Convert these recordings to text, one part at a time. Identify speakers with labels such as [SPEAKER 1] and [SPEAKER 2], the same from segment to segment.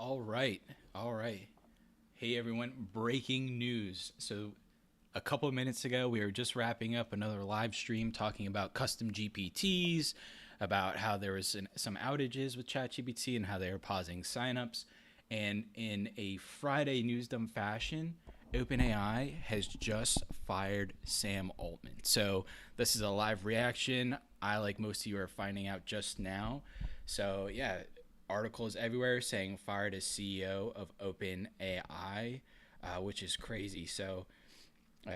[SPEAKER 1] All right. All right. Hey, everyone. Breaking news. So, a couple of minutes ago, we were just wrapping up another live stream talking about custom GPTs, about how there was some outages with ChatGPT and how they were pausing signups. And in a Friday newsdom fashion, OpenAI has just fired Sam Altman. So, this is a live reaction. I, like most of you, are finding out just now. So, yeah, articles everywhere saying fired as CEO of OpenAI, which is crazy. So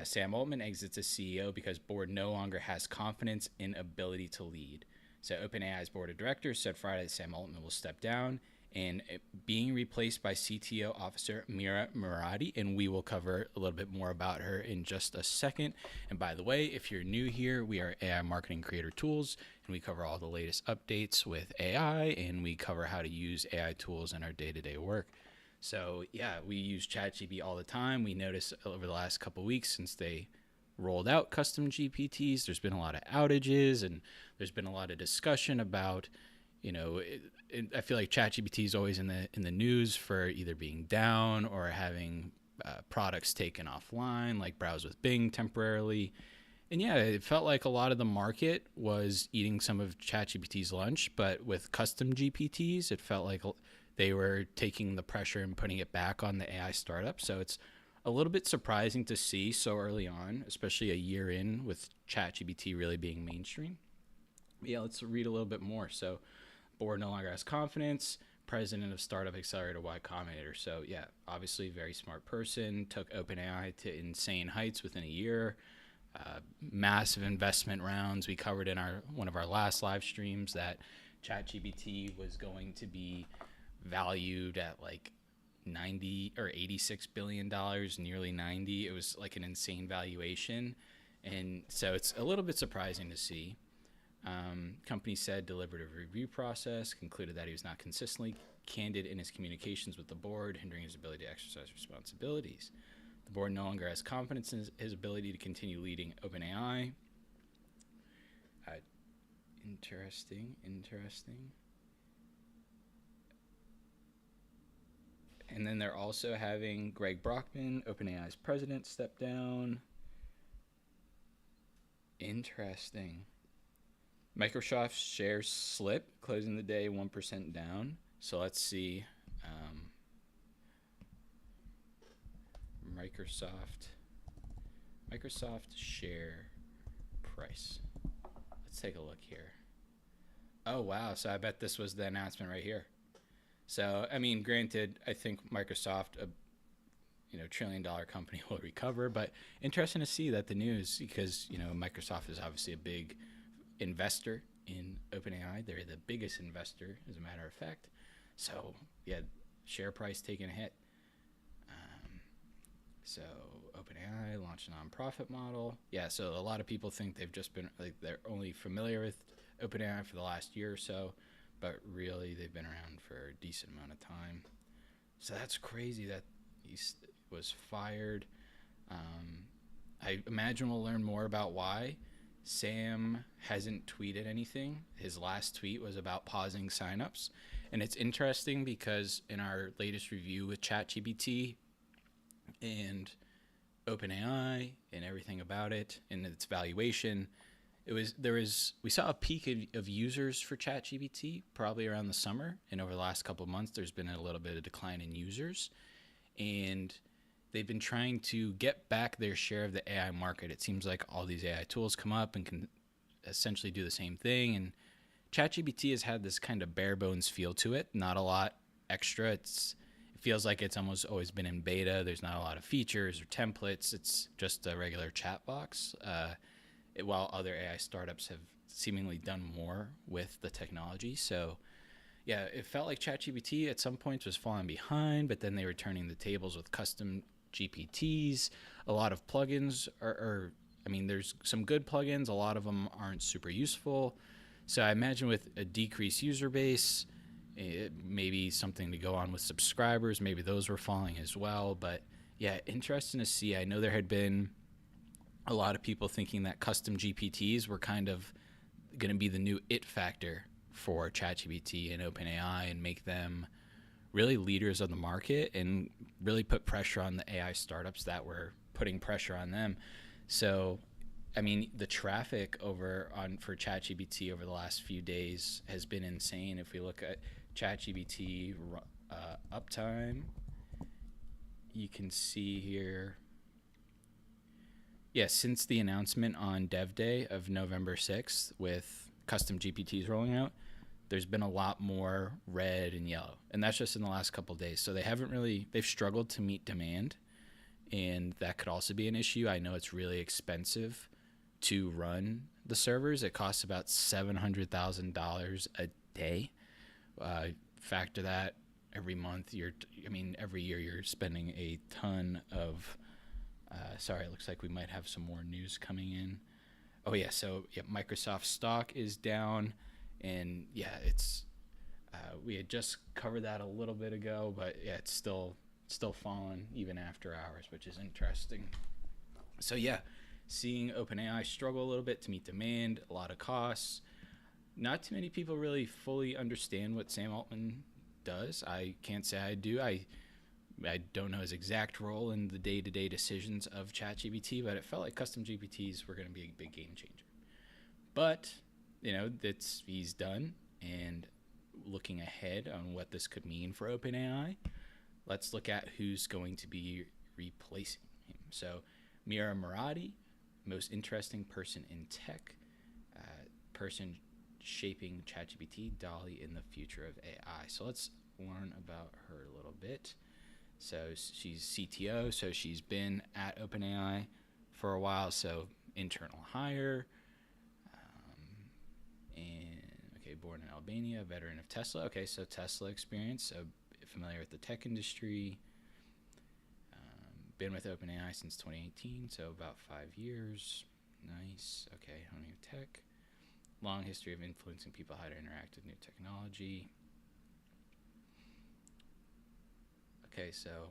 [SPEAKER 1] Sam Altman exits as CEO because board no longer has confidence in ability to lead. So OpenAI's board of directors said Friday that Sam Altman will step down and being replaced by CTO officer Mira Murati, and we will cover a little bit more about her in just a second. And by the way, if you're new here, we are AI Marketing Creator Tools, and we cover all the latest updates with AI, and we cover how to use AI tools in our day-to-day work. So yeah, we use ChatGPT all the time. We noticed over the last couple of weeks since they rolled out custom GPTs, there's been a lot of outages, and there's been a lot of discussion about, I feel like ChatGPT is always in the news for either being down or having products taken offline, like Browse with Bing temporarily. And yeah, it felt like a lot of the market was eating some of ChatGPT's lunch, but with custom GPTs, it felt like they were taking the pressure and putting it back on the AI startup. So it's a little bit surprising to see so early on, especially a year in with ChatGPT really being mainstream. But yeah, let's read a little bit more. So, board no longer has confidence. President of Startup Accelerator Y Combinator. So yeah, obviously very smart person. Took OpenAI to insane heights within a year. Massive investment rounds. We covered in our one of our last live streams that ChatGPT was going to be valued at like 90 or 86 billion dollars, nearly 90. It was like an insane valuation, and so it's a little bit surprising to see. Company said deliberative review process concluded that he was not consistently candid in his communications with the board, hindering his ability to exercise responsibilities. The board no longer has confidence in his ability to continue leading OpenAI. Uh, interesting. And then they're also having Greg Brockman, OpenAI's president, step down. Interesting. Microsoft shares slip, closing the day 1% down. So let's see. Microsoft share price. Let's take a look here. Oh, wow. So I bet this was the announcement right here. So, I mean, granted, I think Microsoft, a trillion-dollar company, will recover, but interesting to see that the news, because Microsoft is obviously a big investor in OpenAI. They're the biggest investor, as a matter of fact. So yeah, share price taking a hit. So OpenAI launched a nonprofit model. Yeah, so a lot of people think they've just been like they're only familiar with OpenAI for the last year or so, but really they've been around for a decent amount of time. So that's crazy that he was fired. I imagine we'll learn more about why. Sam hasn't tweeted anything. His last tweet was about pausing signups. And it's interesting because in our latest review with ChatGPT and OpenAI and everything about it and its valuation, we saw a peak of users for ChatGPT probably around the summer, and over the last couple of months there's been a little bit of decline in users, and they've been trying to get back their share of the AI market. It seems like all these AI tools come up and can essentially do the same thing, and ChatGPT has had this kind of bare bones feel to it, not a lot extra. It feels like it's almost always been in beta. There's not a lot of features or templates. It's just a regular chat box. While other AI startups have seemingly done more with the technology. So yeah, it felt like ChatGPT at some points was falling behind, but then they were turning the tables with custom GPTs. A lot of plugins there's some good plugins. A lot of them aren't super useful. So I imagine with a decreased user base, maybe something to go on with subscribers. Maybe those were falling as well. But yeah, interesting to see. I know there had been a lot of people thinking that custom GPTs were kind of going to be the new it factor for ChatGPT and OpenAI and make them really leaders of the market and really put pressure on the AI startups that were putting pressure on them. So, I mean, the traffic for ChatGPT over the last few days has been insane. If we look at ChatGPT uptime, you can see here. Yeah, since the announcement on Dev Day of November 6th with custom GPTs rolling out, there's been a lot more red and yellow. And that's just in the last couple of days. So they've struggled to meet demand. And that could also be an issue. I know it's really expensive to run the servers. It costs about $700,000 a day. Factor that every month, every year you're spending a ton of. Sorry, it looks like we might have some more news coming in. Oh yeah, so yeah, Microsoft stock is down, and yeah, it's we had just covered that a little bit ago, but yeah, it's still falling even after hours, which is interesting. So yeah, seeing OpenAI struggle a little bit to meet demand, a lot of costs. Not too many people really fully understand what Sam Altman does. I can't say I do. I don't know his exact role in the day-to-day decisions of ChatGPT, but it felt like custom GPTs were going to be a big game changer. But, he's done. And looking ahead on what this could mean for OpenAI, let's look at who's going to be replacing him. So, Mira Murati, most interesting person in tech, person shaping ChatGPT, Dolly in the future of AI. So let's learn about her a little bit. So she's CTO, so she's been at OpenAI for a while, so internal hire. Born in Albania, veteran of Tesla. Okay, so Tesla experience, so familiar with the tech industry. Been with OpenAI since 2018, so about 5 years. Nice. Okay, honing tech. Long history of influencing people how to interact with new technology. Okay, so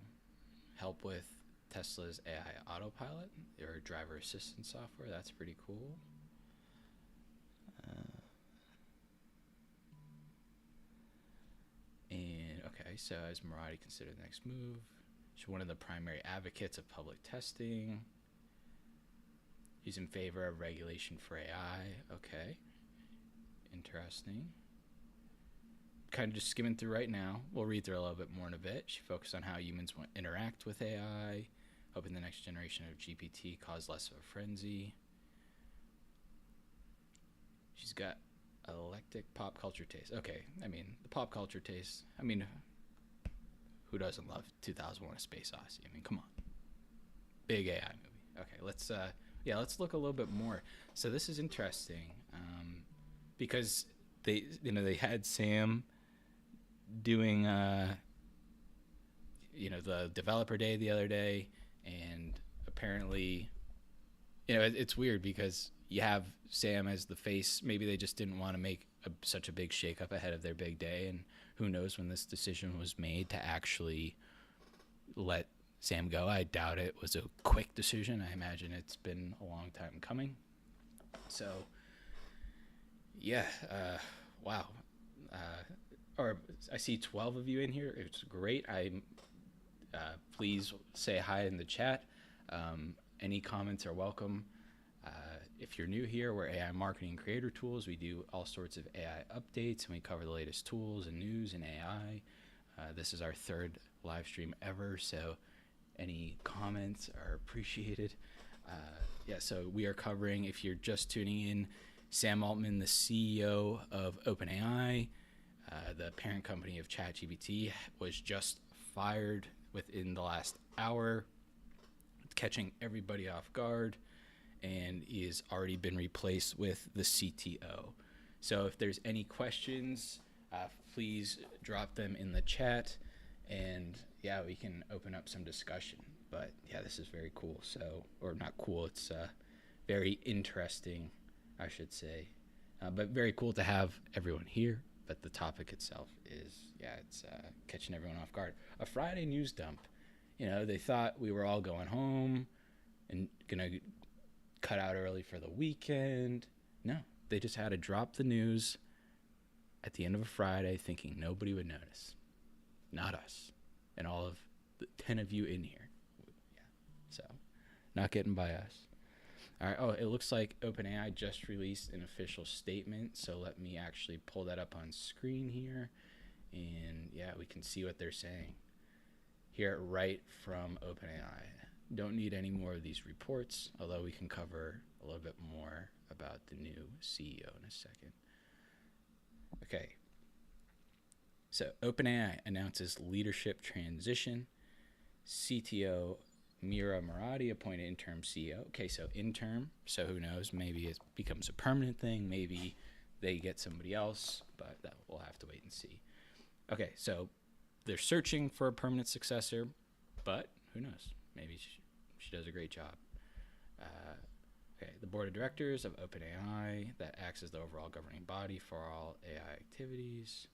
[SPEAKER 1] help with Tesla's AI autopilot or driver assistance software. That's pretty cool. So as Murati considered the next move, she's one of the primary advocates of public testing. She's in favor of regulation for AI. Okay, interesting. Kind of just skimming through right now. We'll read through a little bit more in a bit. She focused on how humans want to interact with AI, hoping the next generation of GPT cause less of a frenzy. She's got eclectic pop culture taste. Okay, the pop culture taste. Who doesn't love 2001: A Space Odyssey? Come on. Big AI movie. Okay, let's look a little bit more. So this is interesting because they had Sam doing the developer day the other day, and apparently it's weird because you have Sam as the face. Maybe they just didn't want to make such a big shakeup ahead of their big day, and who knows when this decision was made to actually let Sam go. I doubt it was a quick decision. I imagine it's been a long time coming. So, yeah, wow. I see 12 of you in here. It's great. Please say hi in the chat. Any comments are welcome. If you're new here, we're AI Marketing and Creator Tools. We do all sorts of AI updates, and we cover the latest tools and news in AI. This is our third live stream ever, so any comments are appreciated. So we are covering, if you're just tuning in, Sam Altman, the CEO of OpenAI, the parent company of ChatGPT, was just fired within the last hour, catching everybody off guard. And he has already been replaced with the CTO. So if there's any questions, please drop them in the chat, and we can open up some discussion. But this is very cool. Or not cool, it's very interesting, I should say. But very cool to have everyone here. But the topic itself is, it's catching everyone off guard. A Friday news dump. They thought we were all going home and gonna cut out early for the weekend. No, they just had to drop the news at the end of a Friday thinking nobody would notice. not us, and all of the 10 of you in here. Yeah, so not getting by us. All right. Oh, it looks like OpenAI just released an official statement. So let me actually pull that up on screen here. And yeah, we can see what they're saying. Hear it right from OpenAI. Don't need any more of these reports, although we can cover a little bit more about the new CEO in a second. Okay. So OpenAI announces leadership transition. CTO Mira Murati appointed interim CEO. Okay, so interim. So who knows? Maybe it becomes a permanent thing. Maybe they get somebody else, but that we'll have to wait and see. Okay, so they're searching for a permanent successor, but who knows? Maybe she does a great job. Okay, the board of directors of OpenAI that acts as the overall governing body for all AI activities.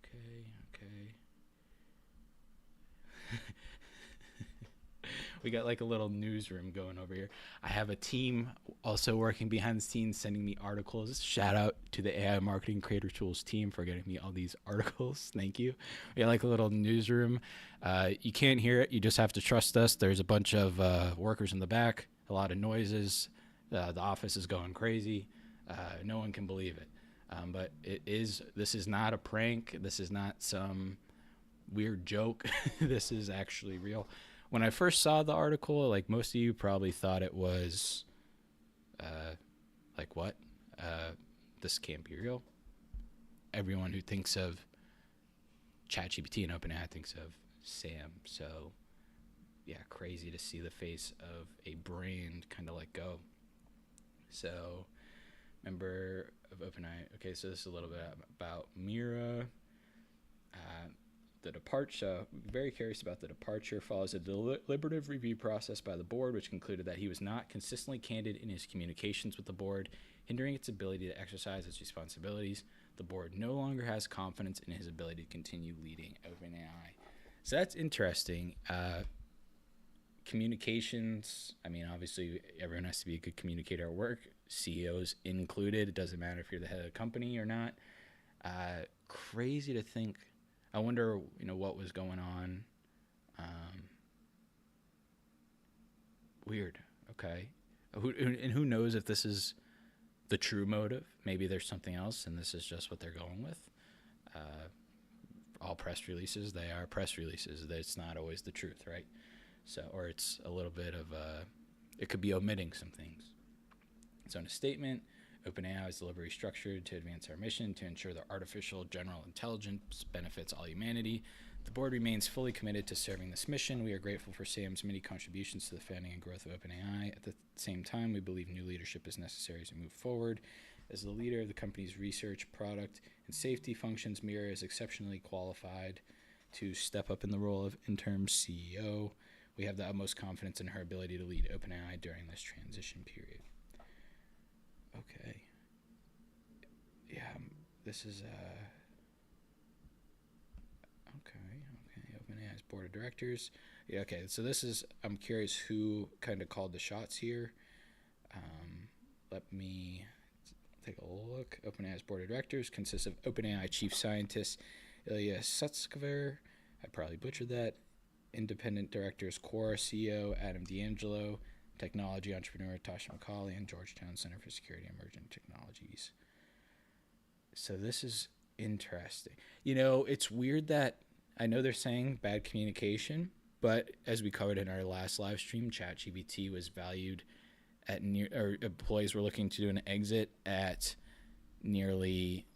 [SPEAKER 1] Okay. We got like a little newsroom going over here. I have a team also working behind the scenes sending me articles. Shout out to the AI Marketing Creator Tools team for getting me all these articles. Thank you. We got like a little newsroom. You can't hear it. You just have to trust us. There's a bunch of workers in the back, a lot of noises. The office is going crazy. No one can believe it. But this is not a prank. This is not some weird joke. This is actually real. When I first saw the article, like most of you probably thought it was, like what? This can't be real. Everyone who thinks of ChatGPT and OpenAI thinks of Sam. So, yeah, crazy to see the face of a brand kind of let go. So, member of OpenAI. Okay, so this is a little bit about Mira. The departure, very curious about the departure, follows a deliberative review process by the board, which concluded that he was not consistently candid in his communications with the board, hindering its ability to exercise its responsibilities. The board no longer has confidence in his ability to continue leading OpenAI. So that's interesting. Communications, I mean, obviously everyone has to be a good communicator at work, CEOs included. It doesn't matter if you're the head of the company or not. Crazy to think. I wonder, what was going on. Weird. Okay. And who knows if this is the true motive? Maybe there's something else, and this is just what they're going with. All press releases, they are press releases. It's not always the truth, right? So, or it's a little bit of it could be omitting some things. So in a statement, OpenAI is deliberately structured to advance our mission to ensure that artificial general intelligence benefits all humanity. The board remains fully committed to serving this mission. We are grateful for Sam's many contributions to the founding and growth of OpenAI. At the same time, we believe new leadership is necessary to move forward. As the leader of the company's research, product, and safety functions, Mira is exceptionally qualified to step up in the role of interim CEO. We have the utmost confidence in her ability to lead OpenAI during this transition period. Okay. Yeah, this is okay. OpenAI's board of directors. Yeah, okay. So this is. I'm curious who kind of called the shots here. Let me take a look. OpenAI's board of directors consists of OpenAI chief scientist Ilya Sutskever. I probably butchered that. Independent directors Quora CEO Adam D'Angelo. Technology entrepreneur Tasha McCauley, and Georgetown Center for Security and Emerging Technologies. So this is interesting. It's weird that I know they're saying bad communication, but as we covered in our last live stream, ChatGPT was valued at employees were looking to do an exit at nearly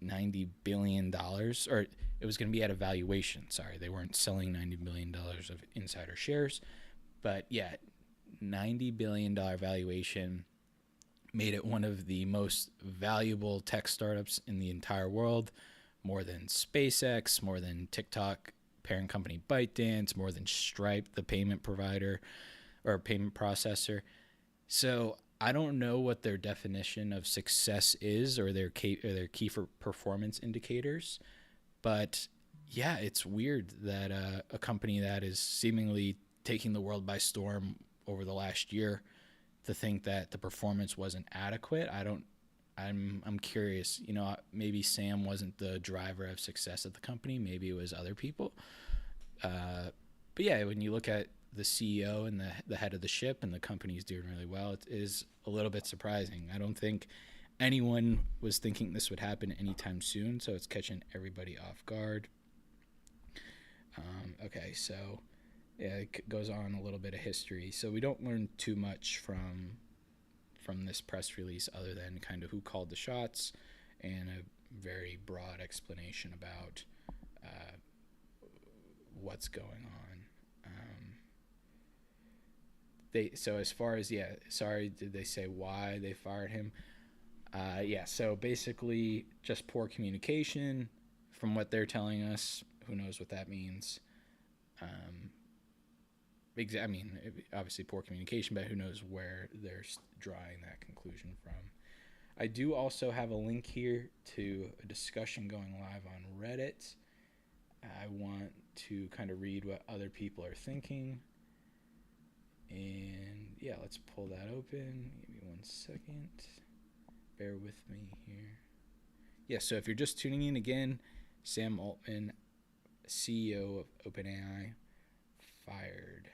[SPEAKER 1] $90 billion, or it was going to be at a valuation. Sorry, they weren't selling $90 billion of insider shares, but yeah, $90 billion valuation made it one of the most valuable tech startups in the entire world, more than SpaceX, more than TikTok parent company ByteDance, more than Stripe, the payment provider or payment processor. So I don't know what their definition of success is or their key for performance indicators, but yeah, it's weird that a company that is seemingly taking the world by storm over the last year to think that the performance wasn't adequate. I don't I'm curious. Maybe Sam wasn't the driver of success at the company. Maybe it was other people. But yeah, when you look at the CEO and the head of the ship, and the company's doing really well, it is a little bit surprising. I don't think anyone was thinking this would happen anytime soon, so it's catching everybody off guard. Okay, so yeah, it goes on a little bit of history. So we don't learn too much from this press release other than kind of who called the shots and a very broad explanation about what's going on. So as far as, sorry, did they say why they fired him? So basically just poor communication from what they're telling us. Who knows what that means? Obviously poor communication, but who knows where they're drawing that conclusion from. I do also have a link here to a discussion going live on Reddit. I want to kind of read what other people are thinking. And yeah, let's pull that open. Give me 1 second. Bear with me here. Yeah, so if you're just tuning in again, Sam Altman, CEO of OpenAI, fired.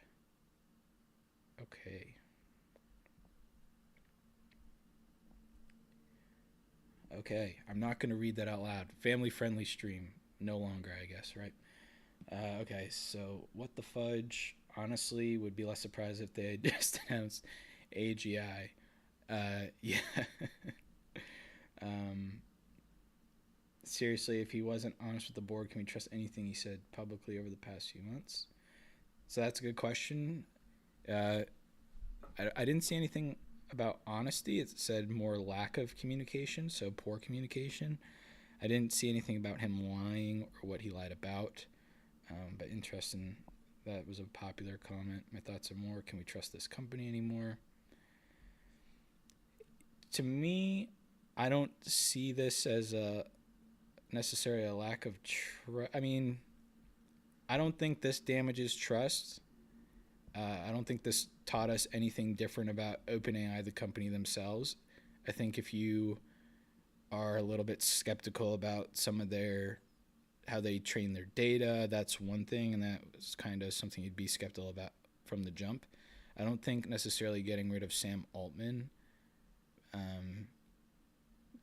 [SPEAKER 1] Okay, I'm not going to read that out loud. Family-friendly stream. No longer, I guess, right? Okay, so what the fudge? Honestly, would be less surprised if they had just announced AGI. Yeah. Seriously, if he wasn't honest with the board, can we trust anything he said publicly over the past few months? So that's a good question. I didn't see anything about honesty. It said more lack of communication, so poor communication. I didn't see anything about him lying or what he lied about. But interesting, that was a popular comment. My thoughts are more, can we trust this company anymore? To me, I don't see this as necessarily a lack of trust. I don't think this damages trust. I don't think this taught us anything different about OpenAI, the company themselves. I think if you are a little bit skeptical about some of how they train their data, that's one thing, and that was kind of something you'd be skeptical about from the jump. I don't think necessarily getting rid of Sam Altman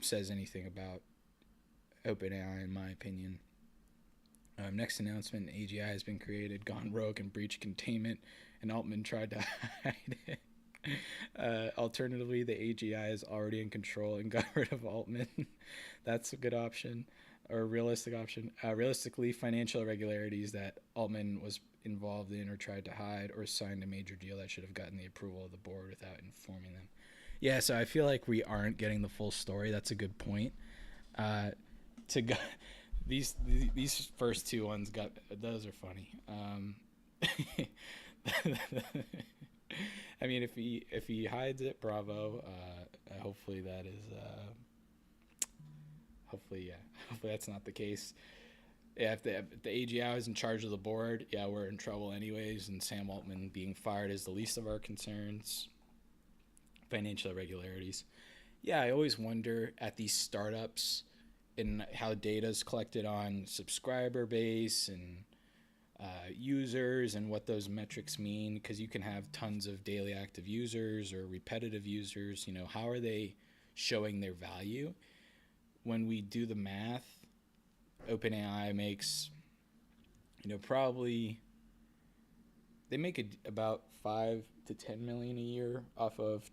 [SPEAKER 1] says anything about OpenAI, in my opinion. Next announcement, AGI has been created, gone rogue, and breached containment, and Altman tried to hide it. Alternatively, the AGI is already in control and got rid of Altman. That's a good option, or a realistic option. Realistically, financial irregularities that Altman was involved in or tried to hide, or signed a major deal that should have gotten the approval of the board without informing them. Yeah, so I feel like we aren't getting the full story. That's a good point. These first two ones those are funny. If he hides it, bravo. Hopefully that is hopefully that's not the case. Yeah, if the AGI is in charge of the board, yeah, we're in trouble anyways. And Sam Altman being fired is the least of our concerns. Financial irregularities. Yeah, I always wonder at these startups and how data is collected on subscriber base and users and what those metrics mean, because you can have tons of daily active users or repetitive users. How are they showing their value? When we do the math, OpenAI makes, probably they make about 5 to 10 million a year off of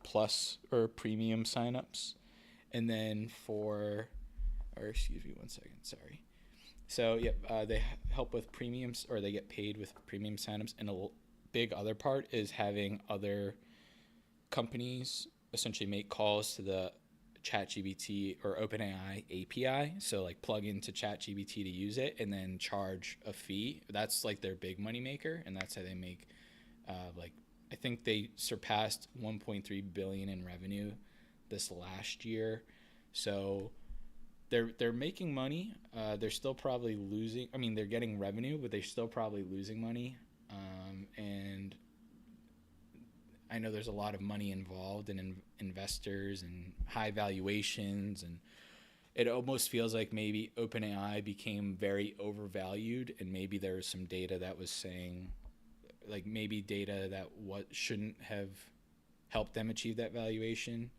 [SPEAKER 1] plus or premium signups, and then excuse me 1 second, sorry. So they help with premiums, or they get paid with premium signups, and a big other part is having other companies essentially make calls to the ChatGPT or OpenAI API, so like plug into ChatGPT to use it and then charge a fee. That's like their big money maker, and that's how they make I think they surpassed 1.3 billion in revenue this last year. So they're making money. They're still probably losing. They're getting revenue, but they're still probably losing money. And I know there's a lot of money involved in investors and high valuations, and it almost feels like maybe OpenAI became very overvalued, and maybe there was some data that was saying, like maybe data that what shouldn't have helped them achieve that valuation.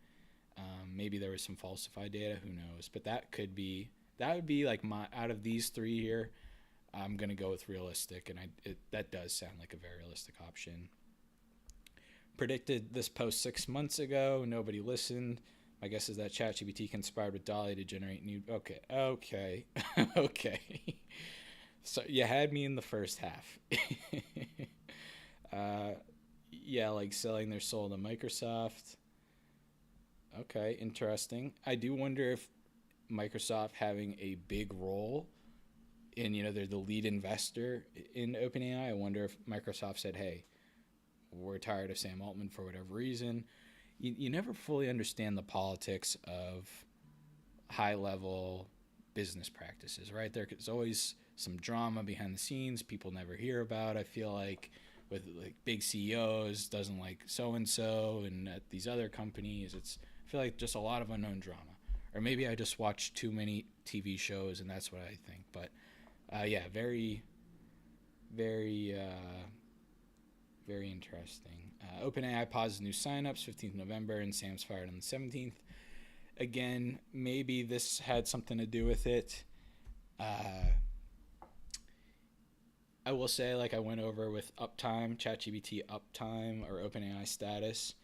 [SPEAKER 1] Maybe there was some falsified data. Who knows? But that would be like my out of these three here. I'm gonna go with realistic, and that does sound like a very realistic option. Predicted this post 6 months ago. Nobody listened. My guess is that ChatGPT conspired with Dolly to generate new. Okay, okay. So you had me in the first half. uh, yeah, like selling their soul to Microsoft. Okay, interesting. I do wonder if Microsoft having a big role in, they're the lead investor in OpenAI. I wonder if Microsoft said, "Hey, we're tired of Sam Altman for whatever reason." You never fully understand the politics of high level business practices, right? There's always some drama behind the scenes people never hear about. I feel like with like big CEOs doesn't like so and so, and at these other companies, I feel like just a lot of unknown drama. Or maybe I just watch too many TV shows and that's what I think. But yeah, very, very, very interesting. OpenAI pauses new signups 15th November, and Sam's fired on the 17th. Again, maybe this had something to do with it. I will say, like I went over with uptime, ChatGPT uptime, or OpenAI status.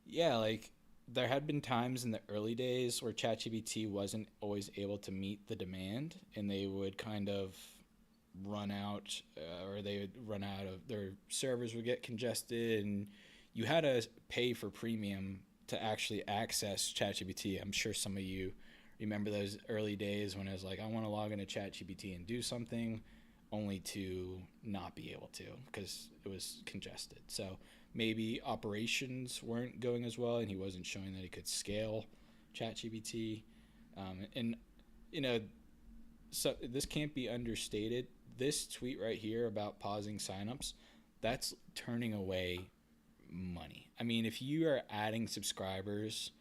[SPEAKER 1] Yeah, like there had been times in the early days where ChatGPT wasn't always able to meet the demand, and they would kind of run out, or they would run out of their servers would get congested, and you had to pay for premium to actually access ChatGPT. I'm sure some of you remember those early days when I was like, I want to log into ChatGPT and do something, only to not be able to because it was congested. So maybe operations weren't going as well, and he wasn't showing that he could scale ChatGPT. And so this can't be understated. This tweet right here about pausing signups, that's turning away money. I mean, if you are adding subscribers,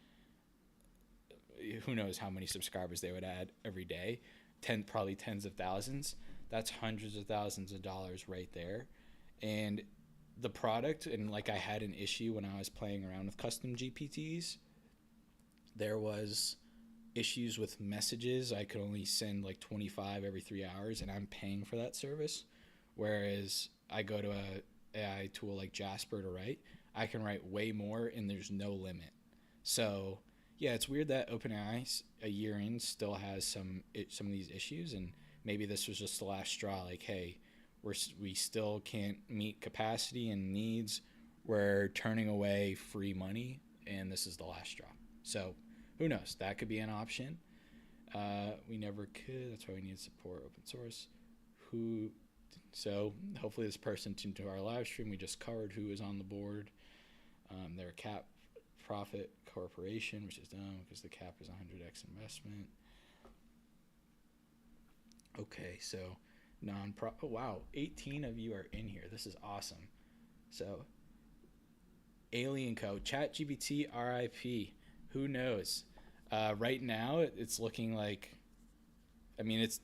[SPEAKER 1] who knows how many subscribers they would add every day, probably tens of thousands. That's hundreds of thousands of dollars right there. And the product, and like I had an issue when I was playing around with custom GPTs, there was issues with messages. I could only send like 25 every 3 hours, and I'm paying for that service. Whereas I go to a AI tool like Jasper to write, I can write way more and there's no limit. So yeah, it's weird that OpenAI a year in still has some of these issues, and maybe this was just the last straw. Like, hey, we still can't meet capacity and needs. We're turning away free money, and this is the last straw. So who knows? That could be an option. We never could. That's why we need support open source. So hopefully this person tuned to our live stream. We just covered who is on the board. They're a cap profit corporation, which is dumb because the cap is 100x investment. Okay, so non-profit. Oh, wow, 18 of you are in here. This is awesome. So Alien Co. ChatGPT RIP. Who knows? Right now, it's looking like, I mean, it's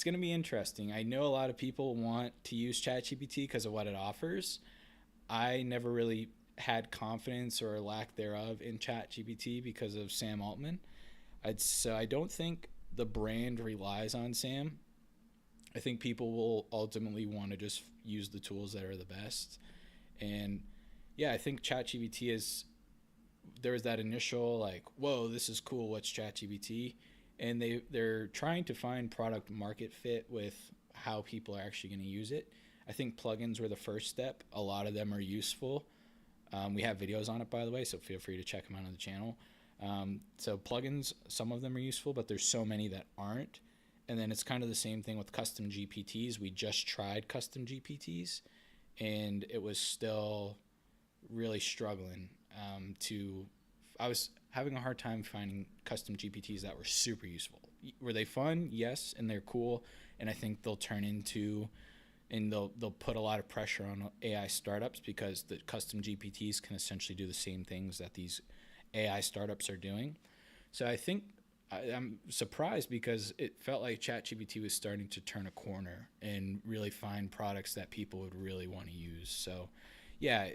[SPEAKER 1] going to be interesting. I know a lot of people want to use ChatGPT because of what it offers. I never really had confidence or lack thereof in ChatGPT because of Sam Altman. So I don't think the brand relies on Sam. I think people will ultimately want to just use the tools that are the best. And yeah, I think ChatGPT is, there was that initial like, whoa, this is cool, what's ChatGPT? And they're trying to find product market fit with how people are actually going to use it. I think plugins were the first step. A lot of them are useful. We have videos on it, by the way, so feel free to check them out on the channel. So plugins, some of them are useful, but there's so many that aren't. And then it's kind of the same thing with custom GPTs. We just tried custom GPTs, and it was still really struggling I was having a hard time finding custom GPTs that were super useful. Were they fun? Yes, and they're cool, and I think they'll turn into and they'll put a lot of pressure on AI startups because the custom GPTs can essentially do the same things that these AI startups are doing. So I think I'm surprised because it felt like ChatGPT was starting to turn a corner and really find products that people would really want to use. So, yeah,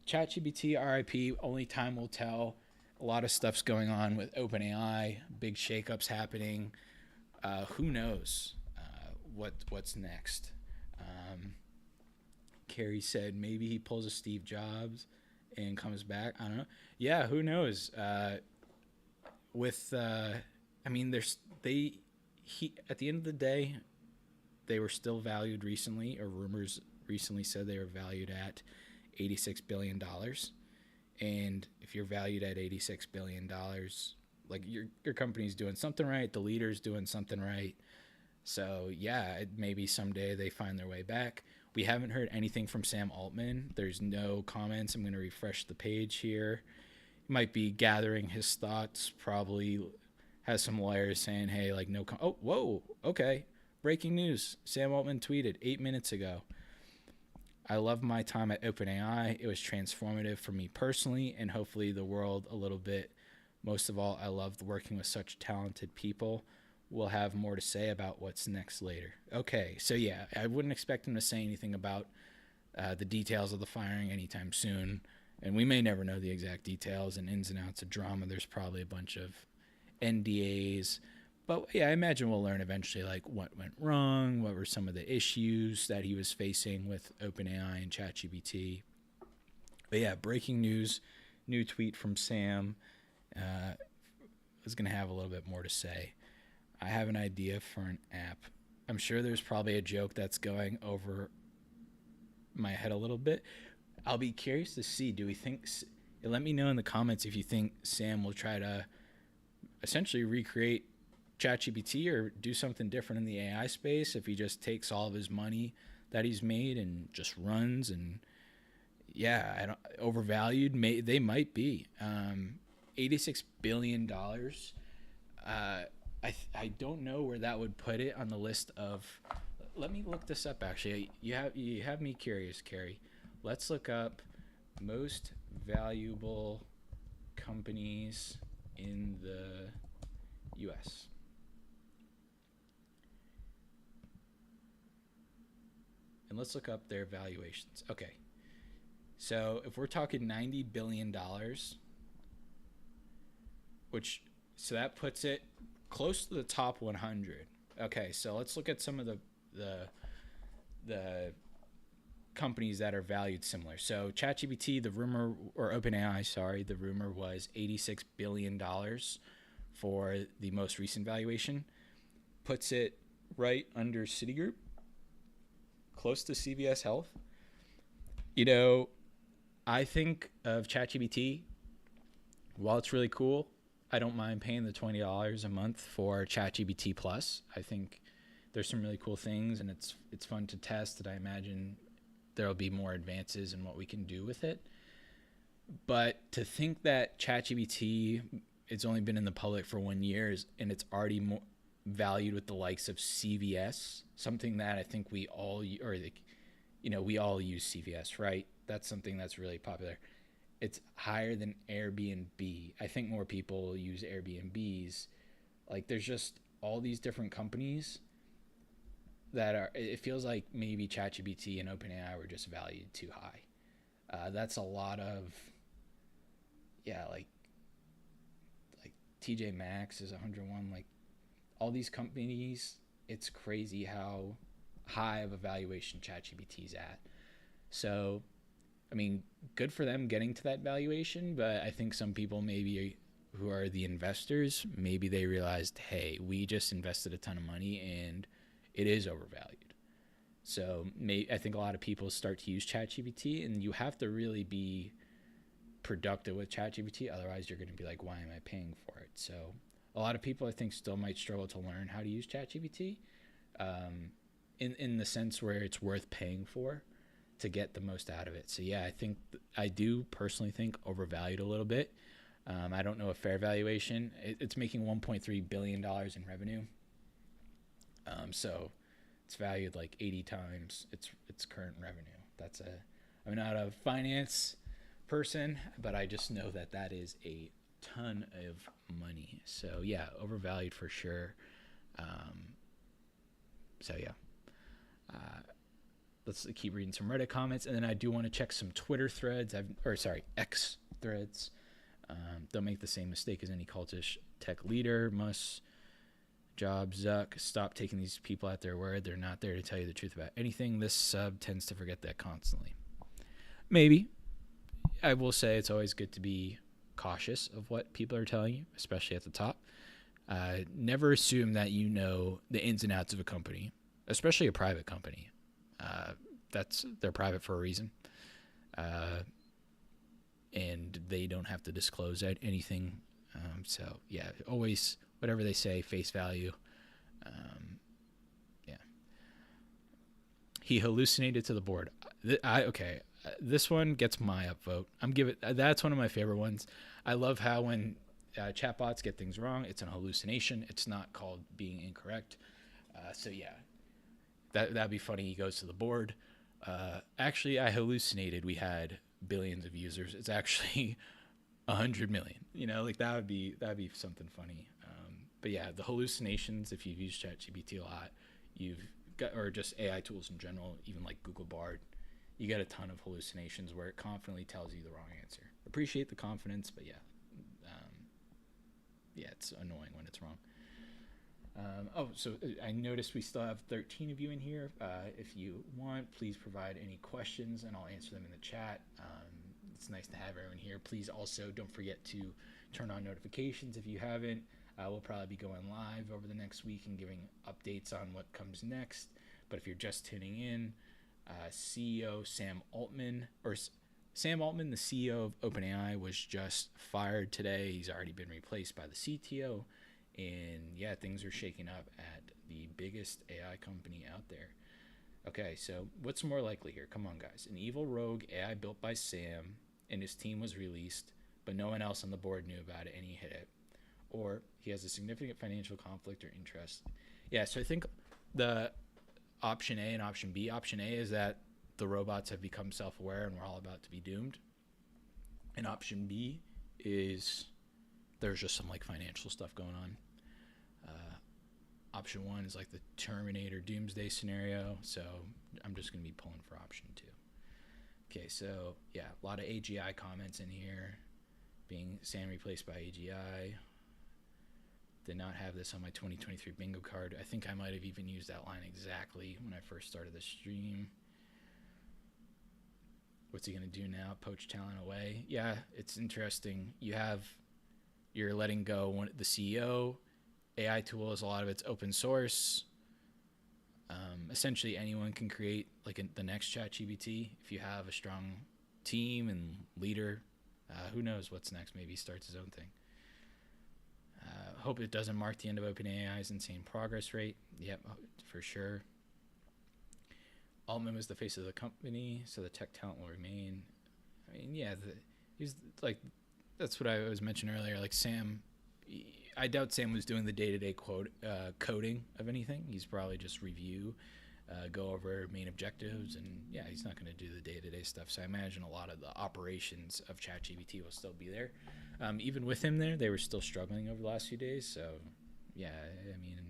[SPEAKER 1] ChatGPT RIP. Only time will tell. A lot of stuff's going on with OpenAI. Big shakeups happening. Who knows what's next? Um, Carrie said maybe he pulls a Steve Jobs and comes back. I don't know. Yeah, who knows? With I mean, there's they he at the end of the day, they were still valued recently, or rumors recently said they were valued at $86 billion. And if you're valued at $86 billion, like your company's doing something right, the leader's doing something right. So yeah, maybe someday they find their way back. We haven't heard anything from Sam Altman. There's no comments. I'm going to refresh the page here. He might be gathering his thoughts. Probably has some lawyers saying, "Hey, like no." Oh, whoa. Okay. Breaking news. Sam Altman tweeted 8 minutes ago. I love my time at OpenAI. It was transformative for me personally and hopefully the world a little bit. Most of all, I loved working with such talented people. We'll have more to say about what's next later. Okay, so yeah, I wouldn't expect him to say anything about the details of the firing anytime soon. And we may never know the exact details and ins and outs of drama. There's probably a bunch of NDAs. But yeah, I imagine we'll learn eventually like what went wrong, what were some of the issues that he was facing with OpenAI and ChatGPT. But yeah, breaking news, new tweet from Sam. Is going to have a little bit more to say. I have an idea for an app. I'm sure there's probably a joke that's going over my head a little bit. I'll be curious to see. Do we think? Let me know in the comments if you think Sam will try to essentially recreate ChatGPT or do something different in the AI space. If he just takes all of his money that he's made and just runs, and yeah, I don't overvalued. They might be $86 billion. I don't know where that would put it on the list of. Let me look this up. Actually, you have me curious, Carrie. Let's look up most valuable companies in the U.S. And let's look up their valuations. Okay, so if we're talking $90 billion, so that puts it close to the top 100. Okay, so let's look at some of the companies that are valued similar. So ChatGPT, the rumor, or OpenAI, sorry, the rumor was $86 billion for the most recent valuation. Puts it right under Citigroup, close to CVS Health. You know, I think of ChatGPT, while it's really cool, I don't mind paying the $20 a month for ChatGPT Plus. I think there's some really cool things, and it's fun to test, and I imagine there'll be more advances in what we can do with it. But to think that ChatGPT, it's only been in the public for 1 year, and it's already valued with the likes of CVS, something that I think we all, we all use CVS, right? That's something that's really popular. It's higher than Airbnb. I think more people use Airbnbs. Like, there's just all these different companies that are, it feels like maybe ChatGPT and OpenAI were just valued too high. That's a lot of, like TJ Maxx is 101. Like, all these companies, it's crazy how high of a valuation ChatGPT's at. So, I mean, good for them getting to that valuation, but I think some people maybe who are the investors, maybe they realized, hey, we just invested a ton of money and it is overvalued. So I think a lot of people start to use ChatGPT, and you have to really be productive with ChatGPT. Otherwise, you're going to be like, why am I paying for it? So a lot of people, I think, still might struggle to learn how to use ChatGPT in the sense where it's worth paying for to get the most out of it. So yeah, I do personally think overvalued a little bit. I don't know a fair valuation. It's making $1.3 billion in revenue. So It's valued like 80 times its current revenue. I'm not a finance person, but I just know that is a ton of money. So yeah, overvalued for sure. So yeah, let's keep reading some Reddit comments, and then I do want to check some Twitter threads. X threads. Don't make the same mistake as any cultish tech leader. Must Zuck, stop taking these people at their word. They're not there to tell you the truth about anything. This sub tends to forget that constantly. Maybe. I will say it's always good to be cautious of what people are telling you, especially at the top. Never assume that you know the ins and outs of a company, especially a private company. They're private for a reason. And they don't have to disclose anything. So yeah, always whatever they say, face value. Yeah. He hallucinated to the board. This one gets my upvote. That's one of my favorite ones. I love how when chatbots get things wrong, it's an hallucination. It's not called being incorrect. So yeah, that'd be funny. He goes to the board. Actually, I hallucinated. We had billions of users. It's actually 100 million. That'd be something funny. But yeah, the hallucinations. If you've used ChatGPT a lot, or just AI tools in general, even like Google Bard, you get a ton of hallucinations where it confidently tells you the wrong answer. Appreciate the confidence, but yeah, it's annoying when it's wrong. So I noticed we still have 13 of you in here. If you want, please provide any questions and I'll answer them in the chat. It's nice to have everyone here. Please also don't forget to turn on notifications if you haven't. We'll probably be going live over the next week and giving updates on what comes next. But if you're just tuning in, CEO Sam Altman, the CEO of OpenAI, was just fired today. He's already been replaced by the CTO. And yeah, things are shaking up at the biggest AI company out there. Okay, so what's more likely here? Come on, guys. An evil rogue AI built by Sam and his team was released, but no one else on the board knew about it and he hid it. Or he has a significant financial conflict or interest. Yeah, so I think the option A and option B. Option A is that the robots have become self-aware and we're all about to be doomed. And option B is there's just some like financial stuff going on. Option 1 is like the Terminator doomsday scenario. So I'm just going to be pulling for option 2. Okay, so yeah, a lot of AGI comments in here. Being Sam replaced by AGI. Did not have this on my 2023 bingo card. I think I might have even used that line exactly when I first started the stream. What's he going to do now? Poach talent away? Yeah, it's interesting. You're letting go the CEO. AI tools, a lot of it's open source. Essentially, anyone can create the next ChatGPT if you have a strong team and leader. Who knows what's next? Maybe he starts his own thing. Hope it doesn't mark the end of OpenAI's insane progress rate. Yep, for sure. Altman was the face of the company, so the tech talent will remain. I mean, yeah, he's like, that's what I was mentioning earlier. Like Sam, I doubt Sam was doing the day-to-day coding of anything. He's probably just review, go over main objectives, and yeah, he's not going to do the day-to-day stuff. So I imagine a lot of the operations of ChatGPT will still be there. Even with him there, they were still struggling over the last few days. So yeah, I mean,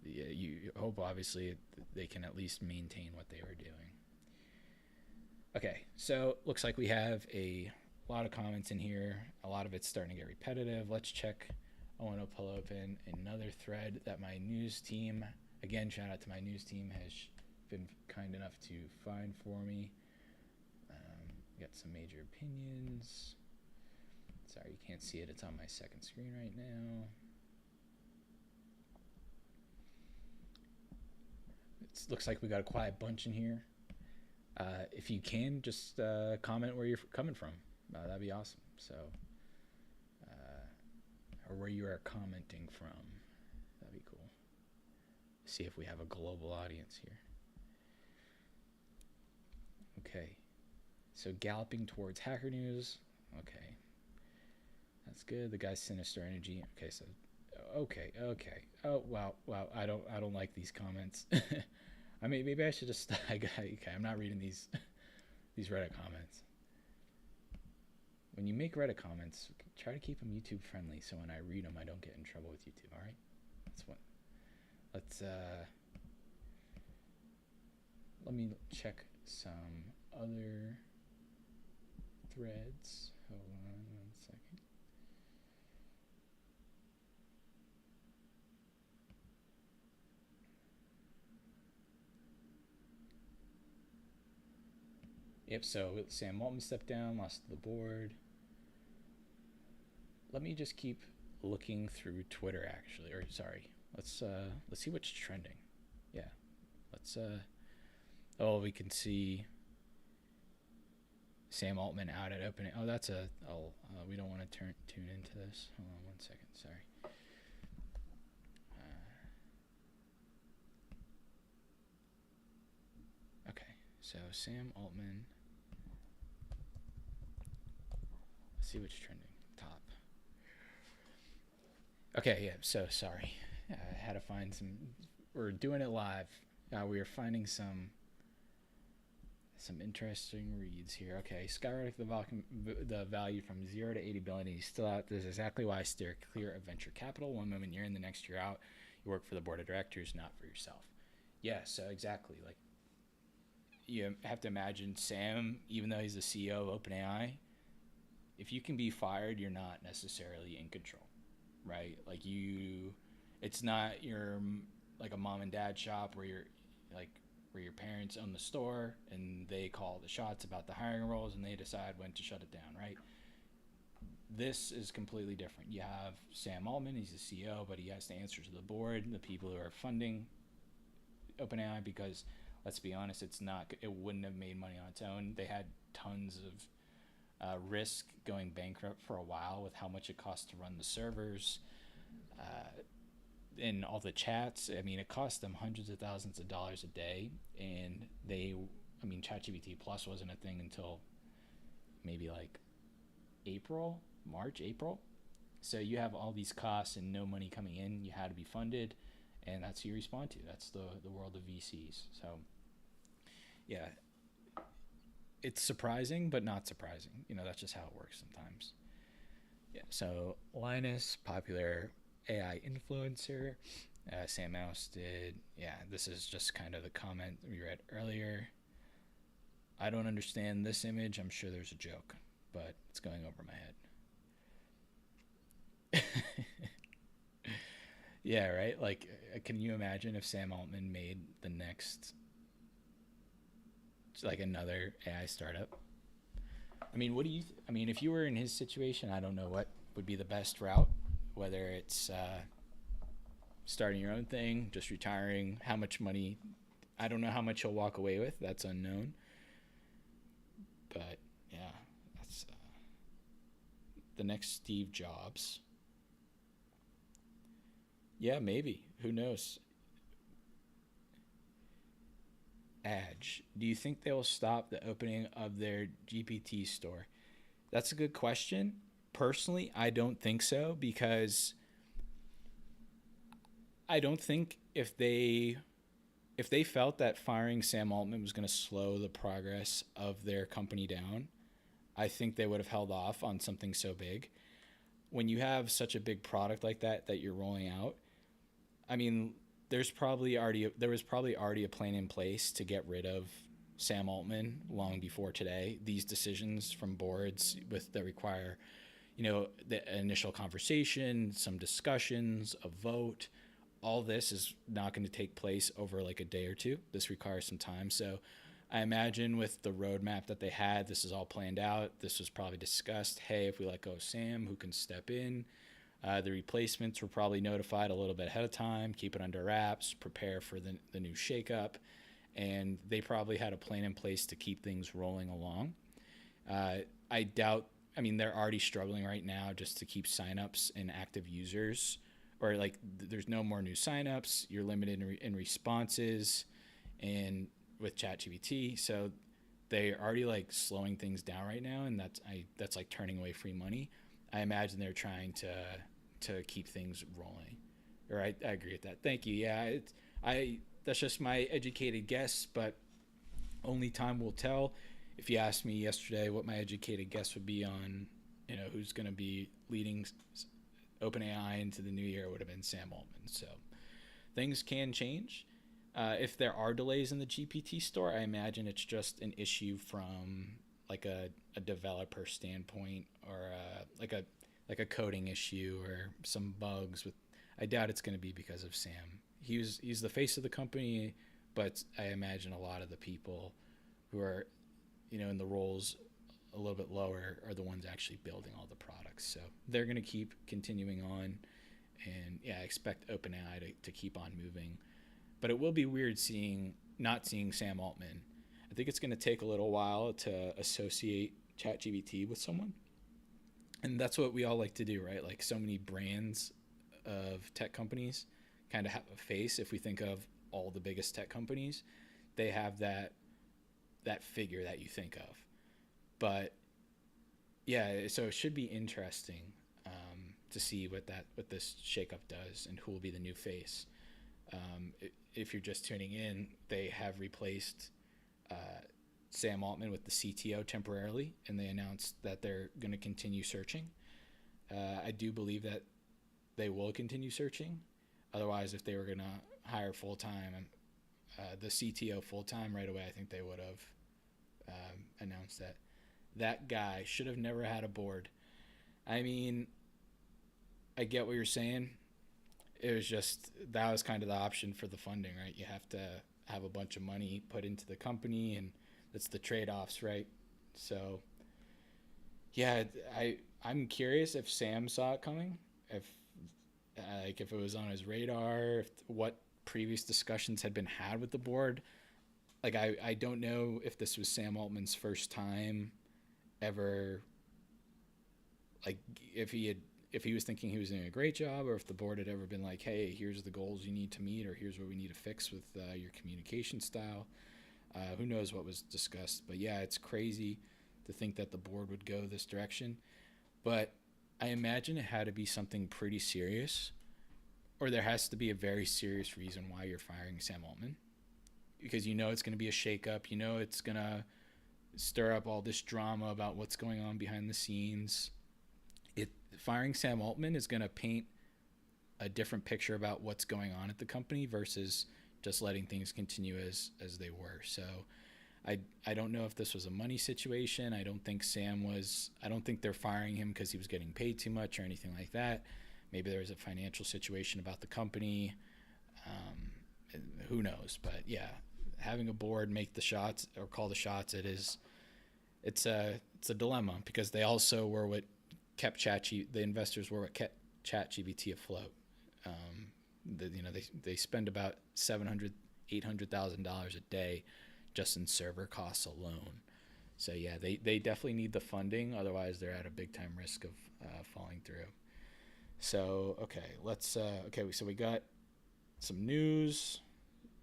[SPEAKER 1] yeah, you hope obviously they can at least maintain what they were doing. Okay, so looks like we have a lot of comments in here. A lot of it's starting to get repetitive. Let's check. I want to pull open another thread that my news team, again, shout out to my news team, has been kind enough to find for me. Got some major opinions. Sorry, you can't see it. It's on my second screen right now. It looks like we got a quiet bunch in here. If you can, just comment where you're coming from. That'd be awesome. So, or where you are commenting from. That'd be cool. See if we have a global audience here. Okay. So galloping towards Hacker News. Okay. That's good. The guy's Sinister Energy. Okay, so okay. Oh wow, wow! I don't like these comments. I mean, maybe I should just. Okay, I'm not reading these Reddit comments. When you make Reddit comments, try to keep them YouTube friendly, so when I read them, I don't get in trouble with YouTube. All right? That's what. Let's. Let me check some other threads. Hold on 1 second. Yep, so Sam Altman stepped down, lost the board. Let me just keep looking through Twitter actually. Or sorry. Let's see what's trending. Yeah. Let's oh, we can see Sam Altman out at opening. Oh, that's a we don't want to tune into this. Hold on 1 second. Sorry. Okay. So Sam Altman. Let's see what's trending. Top. Okay, yeah. So sorry, I had to find some. We're doing it live. We are finding some interesting reads here. Okay, skyrocket the value from 0 to 80 billion. He's still out. This is exactly why I steer clear of venture capital. One moment you're in, the next you're out. You work for the board of directors, not for yourself. Yeah, so exactly. Like you have to imagine Sam, even though he's the CEO of OpenAI, if you can be fired, you're not necessarily in control, right? Like it's not your like a mom and dad shop where you're like where your parents own the store and they call the shots about the hiring roles and they decide when to shut it down, right? This is completely different. You have Sam Altman, he's the CEO, but he has to answer to the board, the people who are funding OpenAI, because let's be honest, it wouldn't have made money on its own. They had tons of risk going bankrupt for a while with how much it costs to run the servers and all the chats. I mean, it cost them hundreds of thousands of dollars a day, and ChatGPT Plus wasn't a thing until maybe like April. So you have all these costs and no money coming in. You had to be funded, and that's who you respond to. That's the world of VCs. So yeah, it's surprising, but not surprising. That's just how it works sometimes. Yeah. So Linus, popular AI influencer. Sam Mouse did. Yeah, this is just kind of the comment we read earlier. I don't understand this image. I'm sure there's a joke, but it's going over my head. Yeah, right? Like, can you imagine if Sam Altman made the next, like, another AI startup? I mean, what do you? I mean, if you were in his situation, I don't know what would be the best route. Whether it's starting your own thing, just retiring, how much money? I don't know how much he'll walk away with. That's unknown. But yeah, that's the next Steve Jobs. Yeah, maybe. Who knows? Edge. Do you think they will stop the opening of their GPT store? That's a good question. Personally, I don't think so, because I don't think if they felt that firing Sam Altman was going to slow the progress of their company down, I think they would have held off on something so big. When you have such a big product like that you're rolling out, I mean, there was probably already a plan in place to get rid of Sam Altman long before today. These decisions from boards that require, the initial conversation, some discussions, a vote. All this is not going to take place over like a day or two. This requires some time. So I imagine with the roadmap that they had, this is all planned out. This was probably discussed. Hey, if we let go of Sam, who can step in? The replacements were probably notified a little bit ahead of time, keep it under wraps, prepare for the new shakeup. And they probably had a plan in place to keep things rolling along. I doubt, they're already struggling right now just to keep signups and active users, or like there's no more new signups. You're limited in responses and with ChatGPT. So they're already like slowing things down right now. And that's like turning away free money. I imagine they're trying to keep things rolling. Right, I agree with that. Thank you. Yeah, I that's just my educated guess, but only time will tell. If you asked me yesterday what my educated guess would be on, who's going to be leading OpenAI into the new year, it would have been Sam Altman. So things can change. If there are delays in the GPT store, I imagine it's just an issue from like a developer standpoint, or like a coding issue or some bugs with. I doubt it's going to be because of Sam. He's the face of the company, but I imagine a lot of the people who are in the roles a little bit lower are the ones actually building all the products. So they're going to keep continuing on, and yeah, I expect OpenAI to keep on moving. But it will be weird not seeing Sam Altman. I think it's going to take a little while to associate ChatGPT with someone, and that's what we all like to do, right? Like so many brands of tech companies kind of have a face. If we think of all the biggest tech companies, they have that figure that you think of. But yeah, so it should be interesting to see what this shakeup does and who will be the new face. If you're just tuning in, they have replaced uh, Sam Altman with the CTO temporarily, and they announced that they're going to continue searching. I do believe that they will continue searching. Otherwise, if they were going to hire full time, the CTO full time right away, I think they would have announced that. That guy should have never had a board. I mean, I get what you're saying. It was just that was kind of the option for the funding, right? You have to have a bunch of money put into the company, and that's the trade-offs, right? So, yeah, I'm curious if Sam saw it coming, if if it was on his radar, if what previous discussions had been had with the board. Like I don't know if this was Sam Altman's first time ever, like if he was thinking he was doing a great job, or if the board had ever been like, hey, here's the goals you need to meet, or here's what we need to fix with your communication style. Who knows what was discussed, but yeah, it's crazy to think that the board would go this direction. But I imagine it had to be something pretty serious, or there has to be a very serious reason why you're firing Sam Altman, because it's going to be a shakeup. It's going to stir up all this drama about what's going on behind the scenes. Firing Sam Altman is going to paint a different picture about what's going on at the company versus just letting things continue as they were. So I don't know if this was a money situation. I don't think they're firing him because he was getting paid too much or anything like that. Maybe there was a financial situation about the company. Who knows? But yeah, having a board make the shots or call the shots, it's a dilemma, because they also were what kept the investors were what kept ChatGPT afloat. They spend about $700,000-$800,000 a day just in server costs alone. So yeah, they definitely need the funding, otherwise they're at a big time risk of falling through. So so we got some news,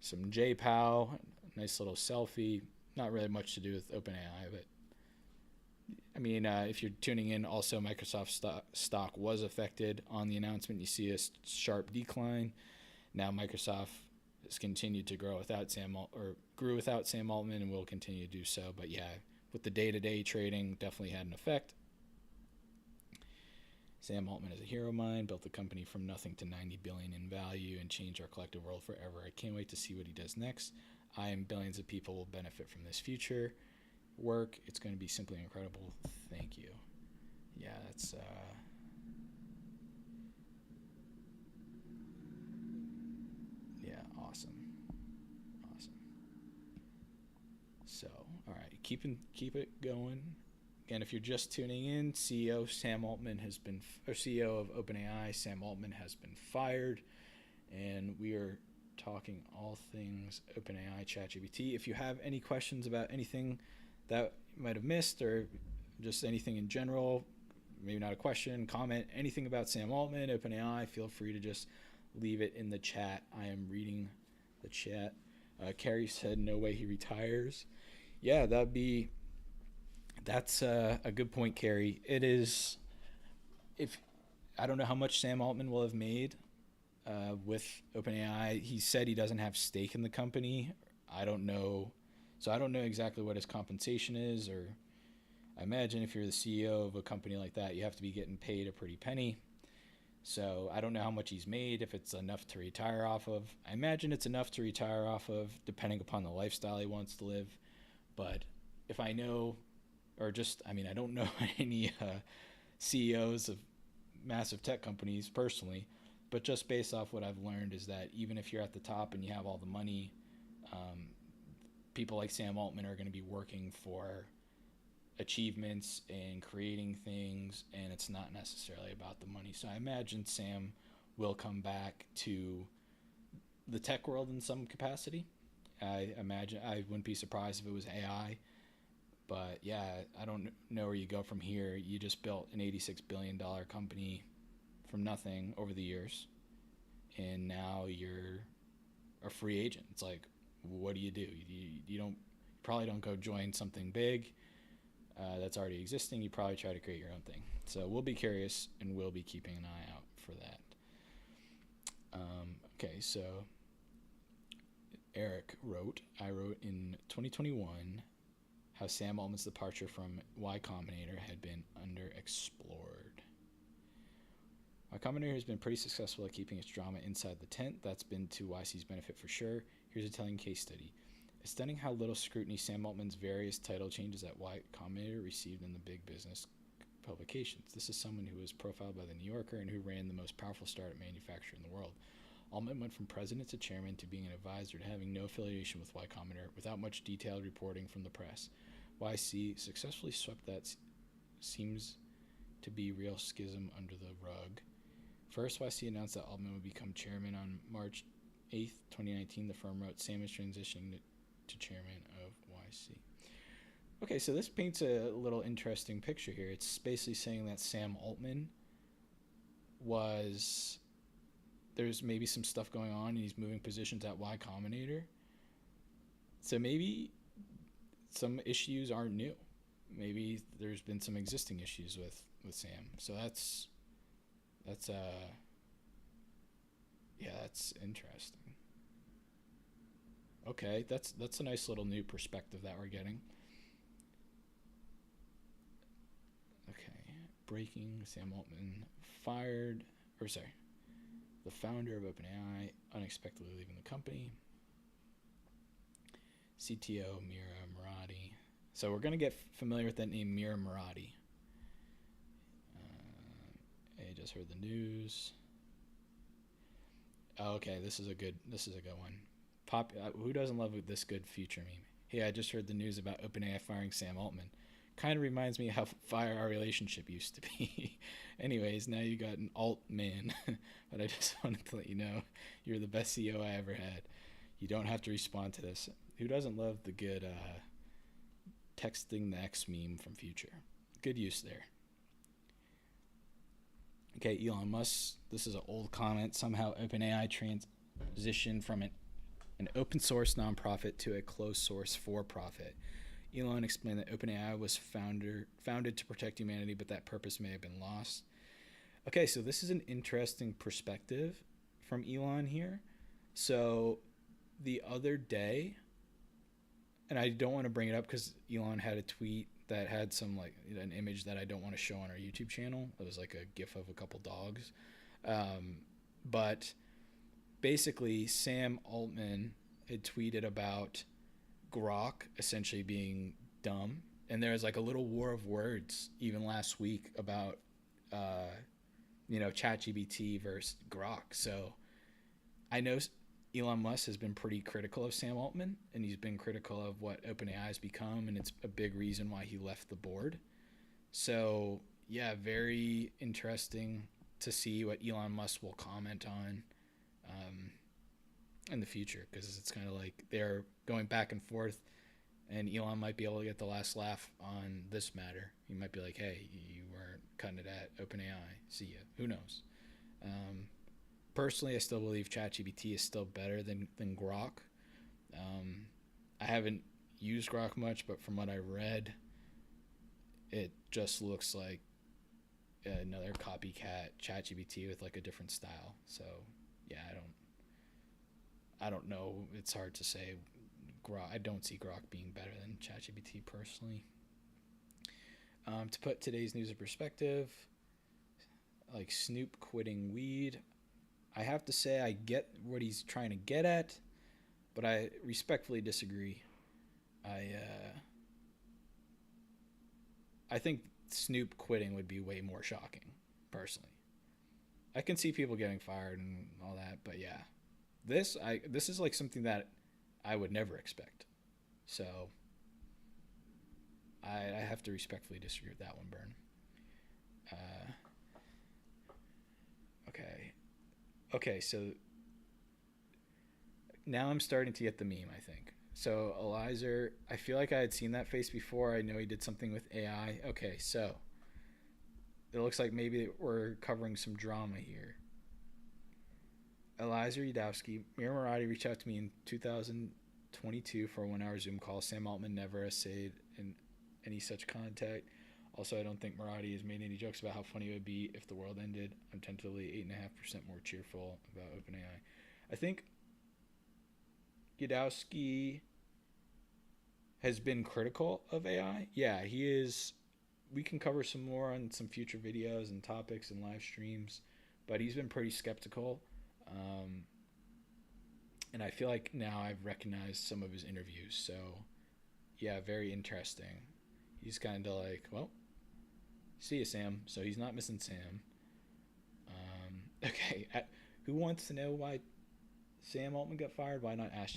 [SPEAKER 1] some JPOW, nice little selfie. Not really much to do with OpenAI, but I mean, if you're tuning in, also Microsoft stock was affected on the announcement. You see a sharp decline. Now Microsoft has continued to grew without Sam Altman, and will continue to do so. But yeah, with the day-to-day trading, definitely had an effect. Sam Altman is a hero of mine, built the company from nothing to $90 billion in value and changed our collective world forever. I can't wait to see what he does next. I and billions of people will benefit from this future work. It's going to be simply incredible. Thank you. Yeah, that's awesome. So, all right, keep it going. Again, if you're just tuning in, CEO of OpenAI, Sam Altman, has been fired, and we are talking all things OpenAI, ChatGPT. If you have any questions about anything that you might have missed, or just anything in general, maybe not a question, comment, anything about Sam Altman, OpenAI, feel free to just leave it in the chat. I am reading the chat. Carrie said, no way he retires. Yeah, that's a good point, Carrie. It is, if I don't know how much Sam Altman will have made with OpenAI. He said he doesn't have stake in the company. I don't know. So I don't know exactly what his compensation is, or I imagine if you're the CEO of a company like that, you have to be getting paid a pretty penny. So I don't know how much he's made, if it's enough to retire off of. I imagine it's enough to retire off of, depending upon the lifestyle he wants to live. But if I know, or just, I mean, I don't know any CEOs of massive tech companies personally, but just based off what I've learned is that even if you're at the top and you have all the money, um, people like Sam Altman are going to be working for achievements and creating things, and it's not necessarily about the money. So I imagine Sam will come back to the tech world in some capacity. I imagine I wouldn't be surprised if it was AI, but yeah, I don't know where you go from here. You just built an $86 billion company from nothing over the years, and now you're a free agent. It's like, what do? You don't, you probably don't go join something big that's already existing. You probably try to create your own thing. So we'll be curious, and we'll be keeping an eye out for that. Okay, so I wrote in 2021 how Sam Altman's departure from Y Combinator had been underexplored. Y Combinator has been pretty successful at keeping its drama inside the tent. That's been to YC's benefit for sure. Here's a telling case study. It's stunning how little scrutiny Sam Altman's various title changes at Y Combinator received in the big business publications. This is someone who was profiled by the New Yorker and who ran the most powerful startup manufacturer in the world. Altman went from president to chairman to being an advisor to having no affiliation with Y Combinator without much detailed reporting from the press. YC successfully swept that seems to be real schism under the rug. First, YC announced that Altman would become chairman on March 8th, 2019. The firm wrote Sam is transitioning to chairman of YC. Okay, so this paints a little interesting picture here. It's basically saying that Sam Altman there's maybe some stuff going on and he's moving positions at Y Combinator. So maybe some issues aren't new. Maybe there's been some existing issues with Sam. So that's interesting. Okay, that's a nice little new perspective that we're getting. Okay, breaking: Sam Altman fired, the founder of OpenAI unexpectedly leaving the company. CTO Mira Murati. So we're gonna get familiar with that name, Mira Murati. I just heard the news. Oh, okay, this is a good one. Who doesn't love this good future meme? Hey, I just heard the news about OpenAI firing Sam Altman. Kind of reminds me of how fire our relationship used to be. Anyways, now you got an Altman, but I just wanted to let you know you're the best CEO I ever had. You don't have to respond to this. Who doesn't love the good texting the X meme from Future? Good use there. Okay, Elon Musk. This is an old comment. Somehow OpenAI transitioned from an open source nonprofit to a closed source for-profit. Elon explained that OpenAI was founded to protect humanity, but that purpose may have been lost. Okay, so this is an interesting perspective from Elon here. So the other day, and I don't want to bring it up because Elon had a tweet that had some an image that I don't want to show on our YouTube channel. It was like a gif of a couple dogs. But basically Sam Altman had tweeted about Grok essentially being dumb. And there was like a little war of words even last week about, ChatGPT versus Grok. So I know Elon Musk has been pretty critical of Sam Altman, and he's been critical of what OpenAI has become, and it's a big reason why he left the board. So, yeah, very interesting to see what Elon Musk will comment on in the future, because it's kind of like they're going back and forth, and Elon might be able to get the last laugh on this matter. He might be like, hey, you weren't cutting it at OpenAI. See ya. Who knows? Personally, I still believe ChatGPT is still better than Grok. I haven't used Grok much, but from what I read, it just looks like another copycat ChatGPT with like a different style. So yeah, I don't know. It's hard to say. Grok, I don't see Grok being better than ChatGPT personally. To put today's news in perspective, like Snoop quitting weed, I have to say I get what he's trying to get at, but I respectfully disagree. I think Snoop quitting would be way more shocking, personally. I can see people getting fired and all that, but yeah, this is like something that I would never expect. So I have to respectfully disagree with that one, Burn. Uh, okay, okay, so now I'm starting to get the meme. I think so. Elizer, I feel like I had seen that face before. I know he did something with AI. Okay, so it looks like maybe we're covering some drama here. Eliza Yudowski, Mira Murati reached out to me in 2022 for a 1 hour Zoom call. Sam Altman never essayed in any such contact. Also, I don't think Murati has made any jokes about how funny it would be if the world ended. I'm tentatively 8.5% more cheerful about OpenAI. I think Yudowski has been critical of AI. Yeah, he is. We can cover some more on some future videos and topics and live streams, but he's been pretty skeptical. Um, and I feel like now I've recognized some of his interviews. So, yeah, very interesting. He's kind of like, well, see you, Sam. So he's not missing Sam. Okay, who wants to know why Sam Altman got fired? Why not ask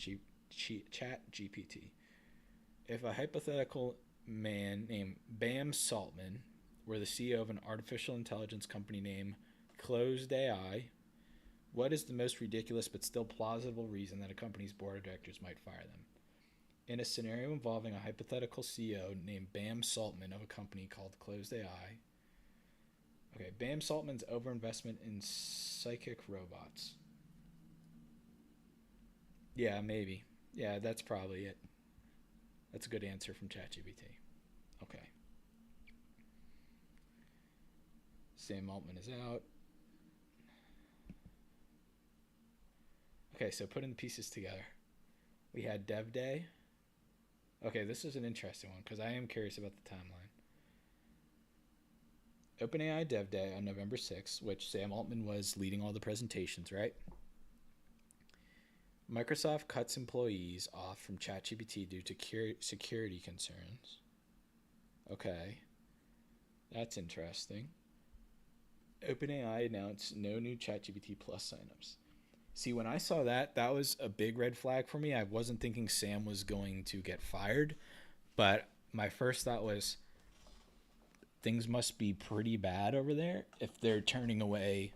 [SPEAKER 1] Chat GPT? If a hypothetical man named Bam Saltman were the CEO of an artificial intelligence company named Closed AI, what is the most ridiculous but still plausible reason that a company's board of directors might fire them? In a scenario involving a hypothetical CEO named Bam Saltman of a company called Closed AI, okay, Bam Saltman's overinvestment in psychic robots. Yeah, maybe. Yeah, that's probably it. That's a good answer from ChatGPT. Okay. Sam Altman is out. Okay, so putting the pieces together. We had Dev Day. Okay, this is an interesting one because I am curious about the timeline. OpenAI Dev Day on November 6th, which Sam Altman was leading all the presentations, right? Microsoft cuts employees off from ChatGPT due to security concerns. Okay, that's interesting. OpenAI announced no new ChatGPT Plus signups. See, when I saw that, that was a big red flag for me. I wasn't thinking Sam was going to get fired, but my first thought was things must be pretty bad over there if they're turning away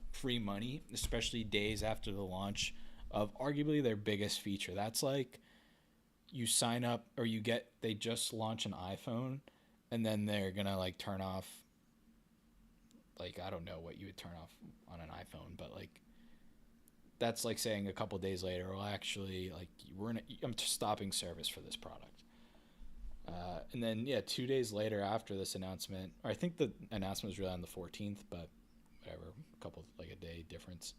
[SPEAKER 1] free money, especially days after the launch of arguably their biggest feature. That's like you sign up or they just launch an iPhone and then they're going to like turn off, like, I don't know what you would turn off on an iPhone, but like that's like saying a couple days later, well, actually, like I'm stopping service for this product. And then, yeah, 2 days later after this announcement, or I think the announcement was really on the 14th, but whatever, like a day difference.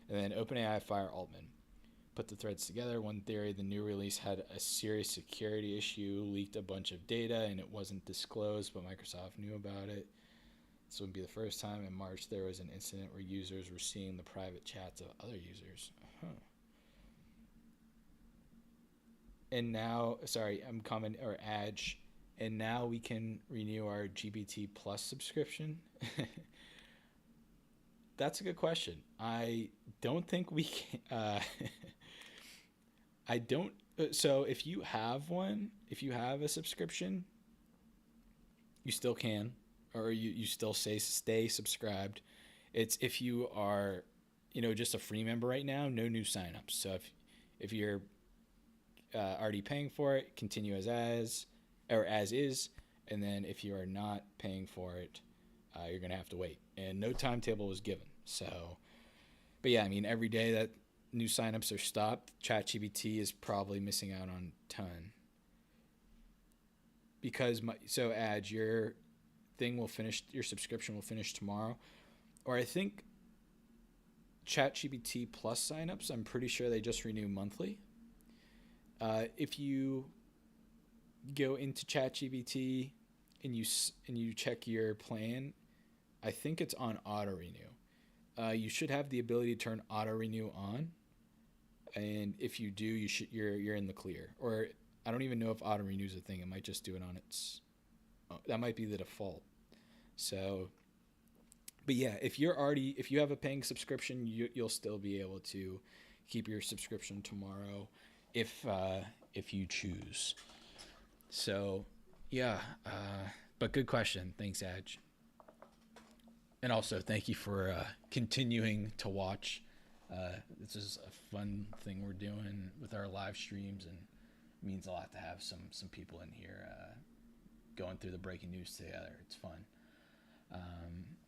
[SPEAKER 1] And then OpenAI fire Altman. Put the threads together. One theory, the new release had a serious security issue, leaked a bunch of data, and it wasn't disclosed, but Microsoft knew about it. This wouldn't be the first time. In March, there was an incident where users were seeing the private chats of other users. And now, sorry, I'm commenting, or Edge, and now we can renew our GPT Plus subscription. That's a good question. I don't think we can. I don't. So if you have a subscription, you still can, or you still stay subscribed. It's if you are, just a free member right now, no new signups. So if you're already paying for it, continue as is, and then if you are not paying for it, you're gonna have to wait. And no timetable was given. So, but yeah, I mean, every day that new signups are stopped, ChatGPT is probably missing out on a ton. Because Ad, your subscription will finish tomorrow, or I think ChatGPT Plus signups, I'm pretty sure they just renew monthly. If you go into ChatGPT and you check your plan, I think it's on auto renew. You should have the ability to turn auto renew on, and if you do, you're in the clear. Or I don't even know if auto renew is a thing. It might just do it on its. Oh, that might be the default. So, but yeah, if you have a paying subscription, you'll still be able to keep your subscription tomorrow, if you choose. So, yeah. But good question. Thanks, Adj. And also, thank you for continuing to watch. This is a fun thing we're doing with our live streams, and it means a lot to have some people in here going through the breaking news together. It's fun.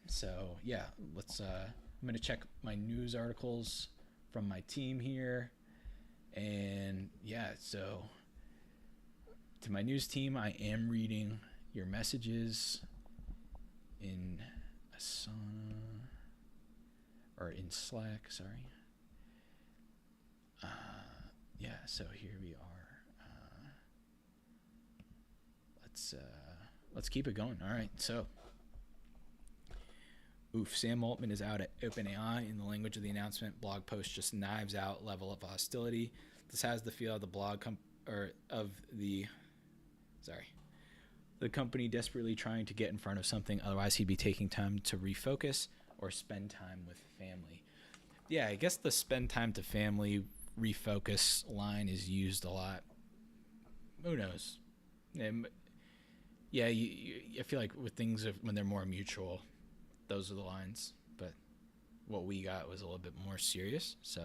[SPEAKER 1] So yeah, let's. I'm gonna check my news articles from my team here, and yeah. So to my news team, I am reading your messages in Asana or in Slack. Sorry. Yeah. So here we are. Let's keep it going. All right. So. Oof, Sam Altman is out at OpenAI. In the language of the announcement, blog post just knives out level of hostility. This has the feel of the company desperately trying to get in front of something. Otherwise, he'd be taking time to refocus or spend time with family. Yeah, I guess the spend time to family refocus line is used a lot. Who knows? Yeah, I feel like with things when they're more mutual, those are the lines, but what we got was a little bit more serious. So,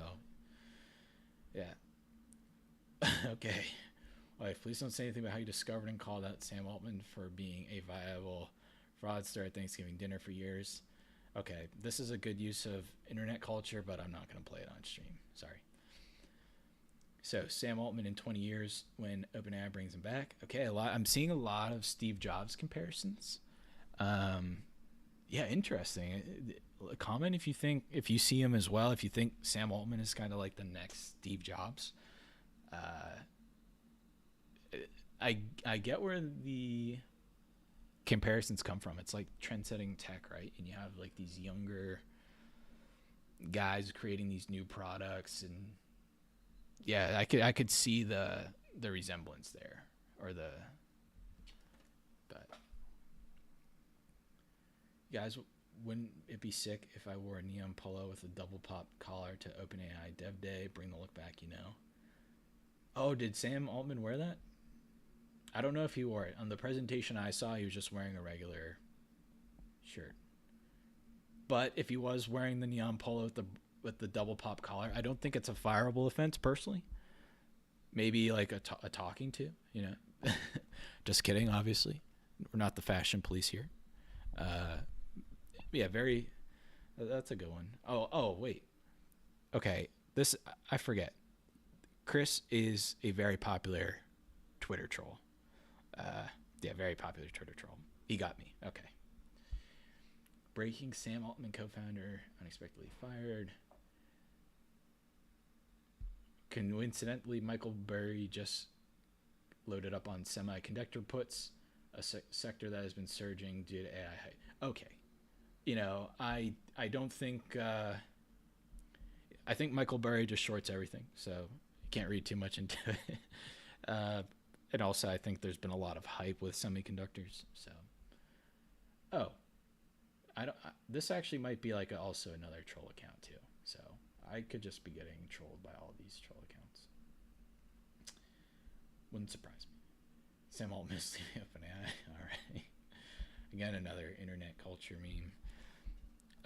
[SPEAKER 1] yeah. Okay. Wife, please don't say anything about how you discovered and called out Sam Altman for being a viable fraudster at Thanksgiving dinner for years. Okay, this is a good use of internet culture, but I'm not going to play it on stream. Sorry. So, Sam Altman in 20 years when OpenAI brings him back. Okay, I'm seeing a lot of Steve Jobs comparisons. Yeah, interesting. Comment if you see him as well, if you think Sam Altman is kind of like the next Steve Jobs. I get where the comparisons come from. It's like trend-setting tech, right? And you have like these younger guys creating these new products, and yeah, I could see the resemblance there, but. Guys, wouldn't it be sick if I wore a neon polo with a double pop collar to OpenAI Dev Day? Bring the look back, Oh, did Sam Altman wear that? I don't know if he wore it. On the presentation I saw, he was just wearing a regular shirt. But if he was wearing the neon polo with the double pop collar, I don't think it's a fireable offense, personally. Maybe like a talking to, Just kidding, obviously. We're not the fashion police here. Yeah, that's a good one. Oh, wait. Okay, I forget. Chris is a very popular Twitter troll. Yeah, very popular Twitter troll. He got me. Okay. Breaking: Sam Altman co-founder unexpectedly fired. Coincidentally, Michael Burry just loaded up on semiconductor puts, a sector that has been surging due to AI. Okay. I don't think I think Michael Burry just shorts everything, so you can't read too much into it. And also, I think there's been a lot of hype with semiconductors. So, this actually might be like also another troll account too. So I could just be getting trolled by all these troll accounts. Wouldn't surprise me. Sam Altman is leaving OpenAI. All right. Again, another internet culture meme.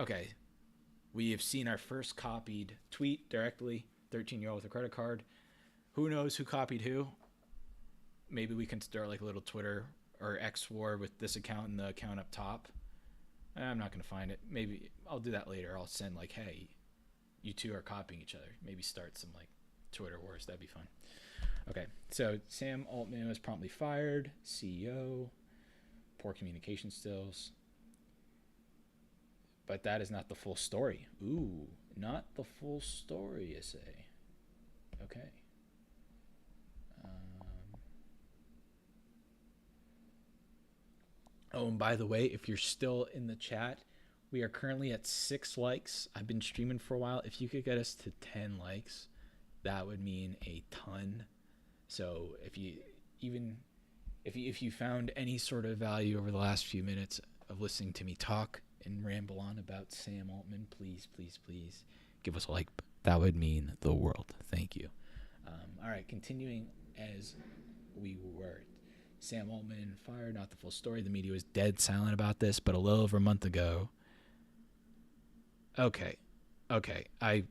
[SPEAKER 1] Okay. We have seen our first copied tweet directly. 13-year-old with a credit card. Who knows who copied who? Maybe we can start like a little Twitter or X war with this account and the account up top. I'm not going to find it. Maybe I'll do that later. I'll send like, hey, you two are copying each other. Maybe start some like Twitter wars. That'd be fun. Okay. So Sam Altman was promptly fired. CEO. Poor communication skills. But that is not the full story. Ooh, not the full story, you say. Okay. Oh, and by the way, if you're still in the chat, we are currently at 6 likes. I've been streaming for a while. If you could get us to 10 likes, that would mean a ton. So if you found any sort of value over the last few minutes of listening to me talk and ramble on about Sam Altman, please, please, please give us a like. That would mean the world. Thank you. All right, continuing as we were. Sam Altman fired, not the full story. The media was dead silent about this, but a little over a month ago. Okay. I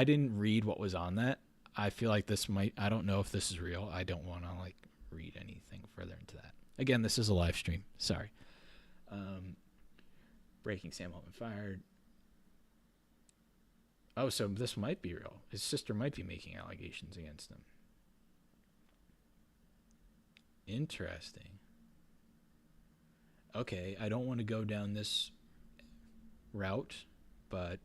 [SPEAKER 1] didn't read what was on that. I feel like this might, I don't know if this is real. I don't want to read anything further into that. Again, this is a live stream. Sorry. Breaking: Sam Altman fired. Oh, so this might be real. His sister might be making allegations against him. Interesting. Okay, I don't want to go down this route, but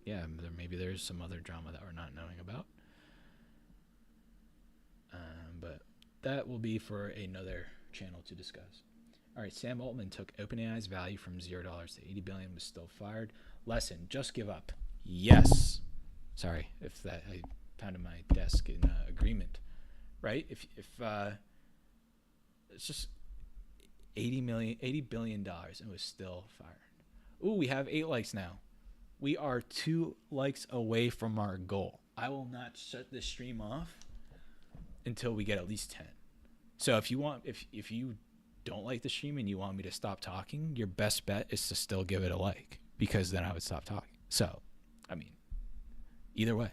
[SPEAKER 1] yeah, maybe there's some other drama that we're not knowing about. But that will be for another channel to discuss. All right, Sam Altman took OpenAI's value from $0 to $80 billion, was still fired. Lesson: just give up. Yes. Sorry if that I pounded my desk in agreement. Right? If it's just $80 billion and was still fired. Ooh, we have 8 likes now. We are 2 likes away from our goal. I will not shut this stream off until we get at least 10. So if you don't like the stream and you want me to stop talking, your best bet is to still give it a like, because then I would stop talking. So, I mean, either way,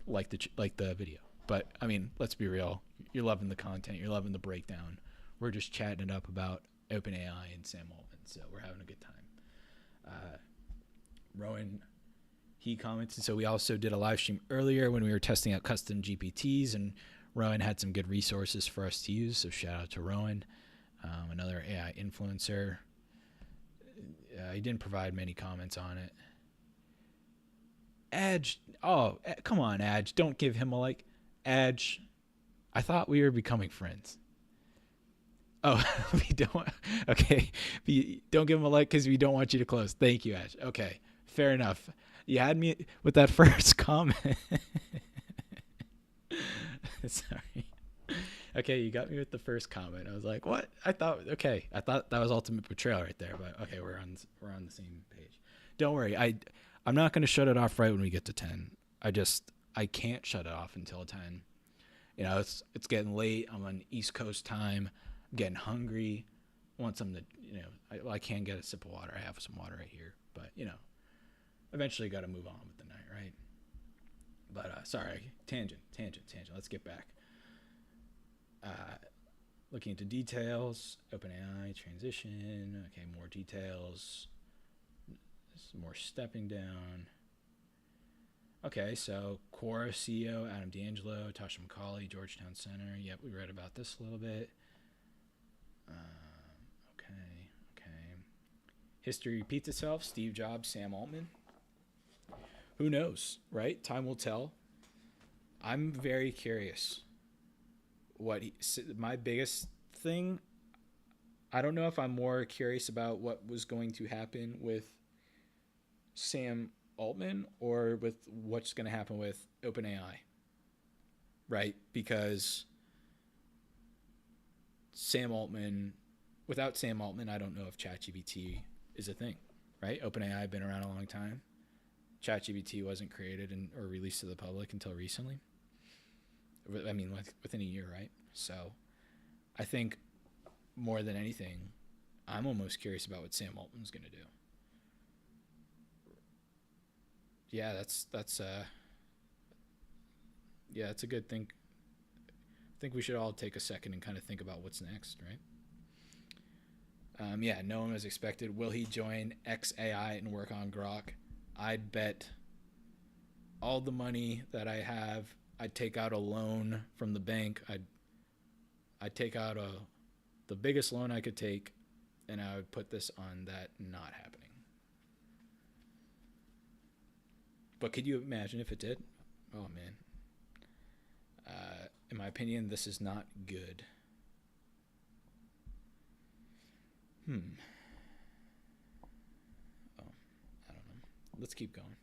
[SPEAKER 1] like the video. But I mean, let's be real. You're loving the content. You're loving the breakdown. We're just chatting it up about OpenAI and Sam Altman. So we're having a good time. Rowan, he commented. So we also did a live stream earlier when we were testing out custom GPTs, and Rowan had some good resources for us to use. So shout out to Rowan, another AI influencer. He didn't provide many comments on it. Adge, oh, come on, Adge. Don't give him a like. Adge, I thought we were becoming friends. Oh, we don't. Okay. Don't give him a like because we don't want you to close. Thank you, Ash. Okay. Fair enough. You had me with that first comment. Sorry. Okay. You got me with the first comment. I was like, what? I thought that was ultimate betrayal right there, but okay. We're on the same page. Don't worry. I'm not going to shut it off right when we get to 10. I can't shut it off until 10. You know, it's getting late. I'm on East Coast time. I'm getting hungry. I want something to, I can get a sip of water. I have some water right here, but eventually got to move on with the night, right? But sorry, tangent. Let's get back. Looking into details, OpenAI transition. Okay, more details. Some more stepping down. Okay, so Quora CEO Adam D'Angelo, Tasha McCauley, Georgetown Center. Yep, we read about this a little bit. Okay. History repeats itself. Steve Jobs, Sam Altman. Who knows, right? Time will tell. I'm very curious. My biggest thing, I don't know if I'm more curious about what was going to happen with Sam Altman or with what's going to happen with OpenAI, right? Because without Sam Altman, I don't know if ChatGPT is a thing, right? OpenAI had been around a long time. ChatGPT wasn't created or released to the public until recently. I mean, within a year, right? So I think more than anything, I'm almost curious about what Sam Altman's going to do. Yeah, that's a good thing. I think we should all take a second and kind of think about what's next, right? No one was expected. Will he join XAI and work on Grok? I'd bet all the money that I have. I'd take out a loan from the bank. I'd take out the biggest loan I could take, and I would put this on that not happening. But could you imagine if it did? Oh man. In my opinion, this is not good. Hmm. Oh, I don't know. Let's keep going.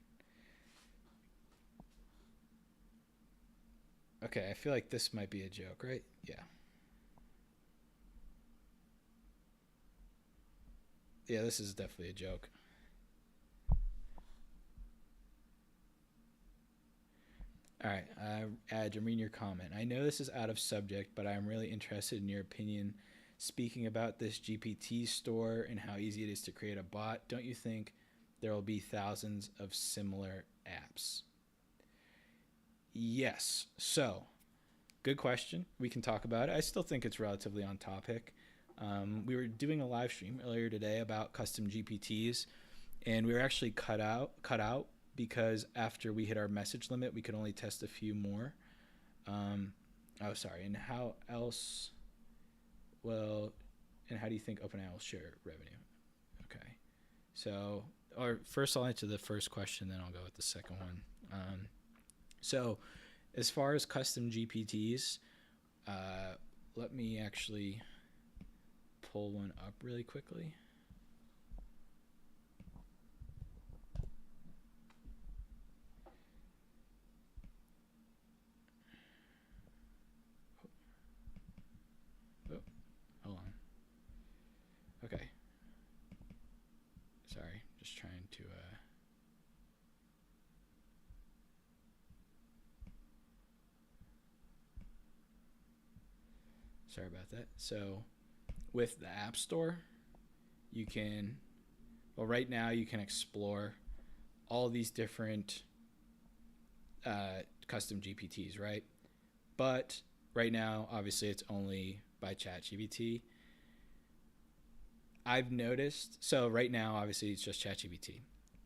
[SPEAKER 1] Okay, I feel like this might be a joke, right? Yeah. Yeah, this is definitely a joke. All right, Adge, I'm reading your comment. I know this is out of subject, but I'm really interested in your opinion. Speaking about this GPT store and how easy it is to create a bot, don't you think there will be thousands of similar apps? Yes. So, good question. We can talk about it. I still think it's relatively on topic. We were doing a live stream earlier today about custom GPTs, and we were actually cut out because after we hit our message limit, we could only test a few more. Oh, sorry. And how else? Well, and how do you think OpenAI will share revenue? Okay. So, or first I'll answer the first question, then I'll go with the second one. So, as far as custom GPTs, let me actually pull one up really quickly. Oh, hold on. Okay. Sorry, just trying to. Sorry about that. So, with the App Store, you can. Well, right now you can explore all these different custom GPTs, right? But right now, obviously, it's only by ChatGPT. I've noticed. So right now, obviously, it's just ChatGPT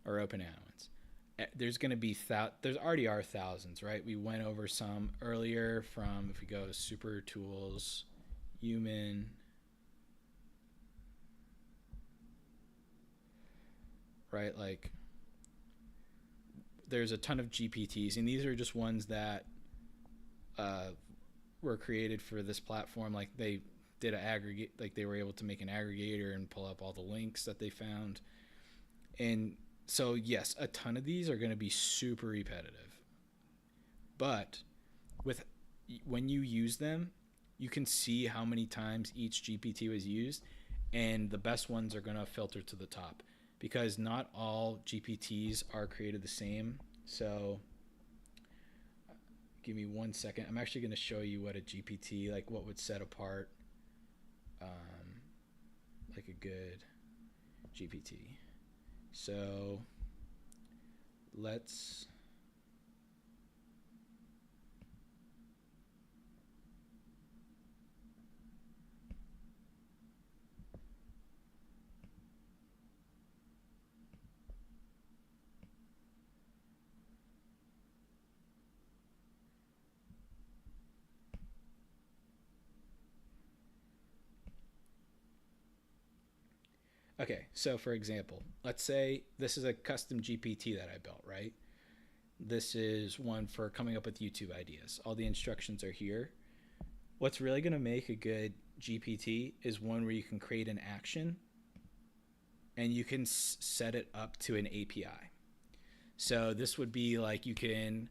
[SPEAKER 1] or OpenAI ones. There's going to be there's already are thousands, right? We went over some earlier from if we go to super tools, human, right? Like there's a ton of GPTs, and these are just ones that uh, were created for this platform. Like they did an aggregate, like they were able to make an aggregator and pull up all the links that they found. And so, yes, a ton of these are going to be super repetitive. But with when you use them, you can see how many times each GPT was used, and the best ones are going to filter to the top because not all GPTs are created the same. So, give me 1 second. I'm actually going to show you what a GPT, like what would set apart like a good GPT. So, let's Okay, so for example, let's say this is a custom GPT that I built, right? This is one for coming up with YouTube ideas. All the instructions are here. What's really going to make a good GPT is one where you can create an action and you can set it up to an API. So this would be like you can,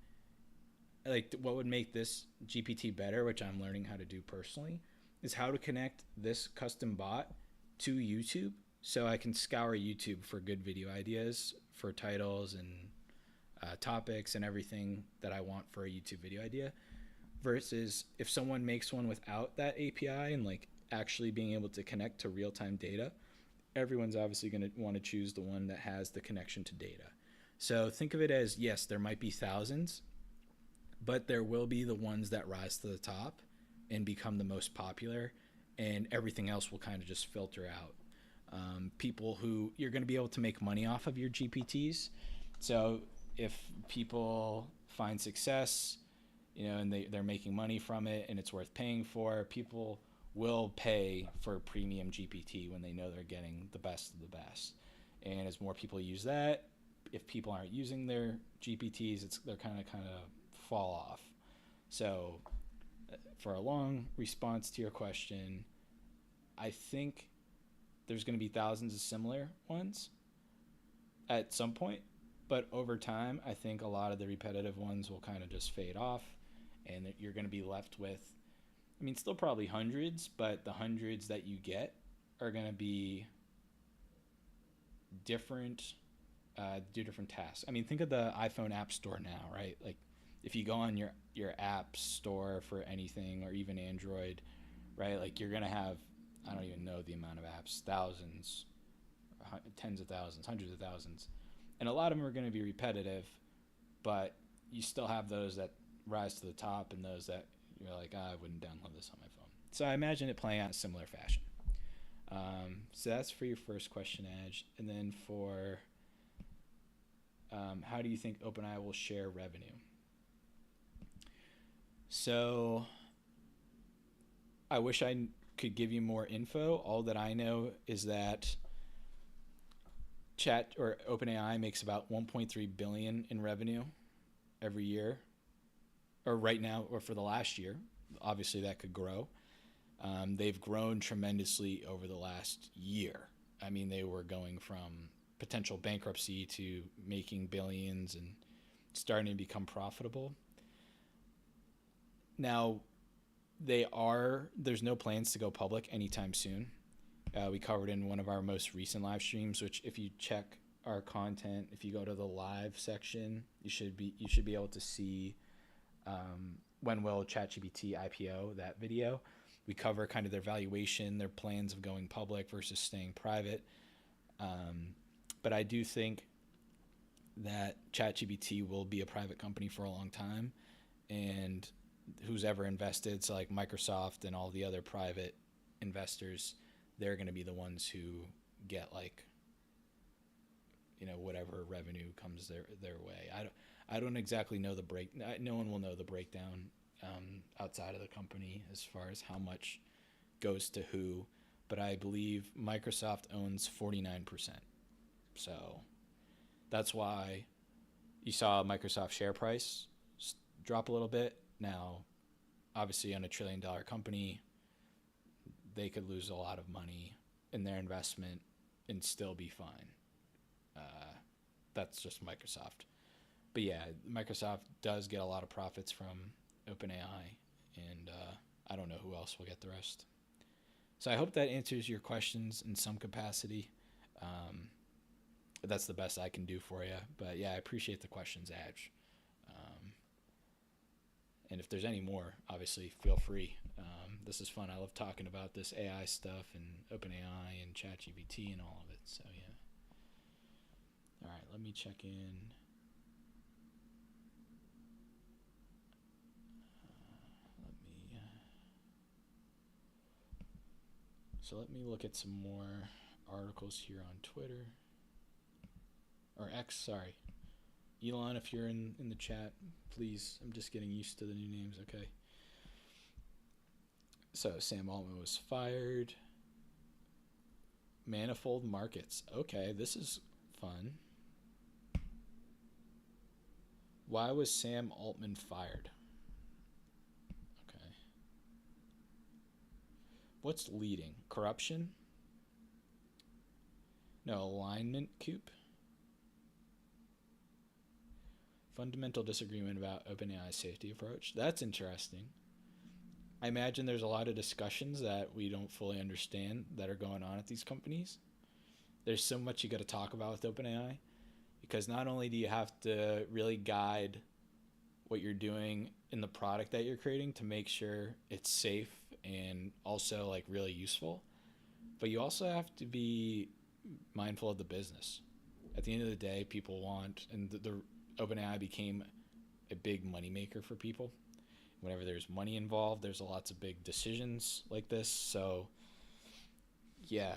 [SPEAKER 1] like, what would make this GPT better, which I'm learning how to do personally, is how to connect this custom bot to YouTube so I can scour YouTube for good video ideas for titles and topics and everything that I want for a YouTube video idea. Versus if someone makes one without that API and like actually being able to connect to real time data, everyone's obviously going to want to choose the one that has the connection to data. So think of it as yes, there might be thousands, but there will be the ones that rise to the top and become the most popular, and everything else will kind of just filter out. People who you're going to be able to make money off of your GPTs. So if people find success, and they're making money from it and it's worth paying for, people will pay for premium GPT when they know they're getting the best of the best. And as more people use that, if people aren't using their GPTs, they're kind of fall off. So, for a long response to your question, I think there's going to be thousands of similar ones at some point, but over time, I think a lot of the repetitive ones will kind of just fade off, and you're going to be left with, I mean, still probably hundreds, but the hundreds that you get are going to be different, do different tasks. I mean, think of the iPhone App Store now, right? Like, if you go on your app store for anything, or even Android, right? Like, you're going to have, I don't even know the amount of apps, thousands, tens of thousands, hundreds of thousands. And a lot of them are going to be repetitive, but you still have those that rise to the top and those that you're like, I wouldn't download this on my phone. So I imagine it playing out in a similar fashion. So that's for your first question, Edge. And then for how do you think OpenAI will share revenue? So I wish I could give you more info. All that I know is that OpenAI makes about 1.3 billion in revenue every year, or right now, or for the last year. Obviously, that could grow. They've grown tremendously over the last year. I mean, they were going from potential bankruptcy to making billions and starting to become profitable. Now, there's no plans to go public anytime soon. We covered in one of our most recent live streams, which if you check our content, if you go to the live section, you should be able to see when will ChatGPT IPO, that video. We cover kind of their valuation, their plans of going public versus staying private. But I do think that ChatGPT will be a private company for a long time, and who's ever invested, so like Microsoft and all the other private investors, they're going to be the ones who get, like, whatever revenue comes their way. I don't exactly know no one will know the breakdown outside of the company as far as how much goes to who, but I believe Microsoft owns 49%. So that's why you saw Microsoft share price drop a little bit. Now, obviously, on $1 trillion company, they could lose a lot of money in their investment and still be fine. That's just Microsoft. But yeah, Microsoft does get a lot of profits from OpenAI, and I don't know who else will get the rest. So I hope that answers your questions in some capacity. That's the best I can do for you. But yeah, I appreciate the questions, Adge. And if there's any more, obviously, feel free. This is fun. I love talking about this AI stuff and OpenAI and ChatGPT and all of it. So yeah. All right, let me check in. Let me look at some more articles here on Twitter. Or X, sorry. Elon, if you're in the chat, please. I'm just getting used to the new names, okay? So Sam Altman was fired. Manifold markets. Okay, this is fun. Why was Sam Altman fired? Okay. What's leading? Corruption? No, alignment coup? Fundamental disagreement about OpenAI's safety approach. That's interesting. I imagine there's a lot of discussions that we don't fully understand that are going on at these companies. There's so much you got to talk about with OpenAI, because not only do you have to really guide what you're doing in the product that you're creating to make sure it's safe and also like really useful, but you also have to be mindful of the business. At the end of the day, people want, and the OpenAI became a big moneymaker for people. Whenever there's money involved, there's lots of big decisions like this. So, yeah,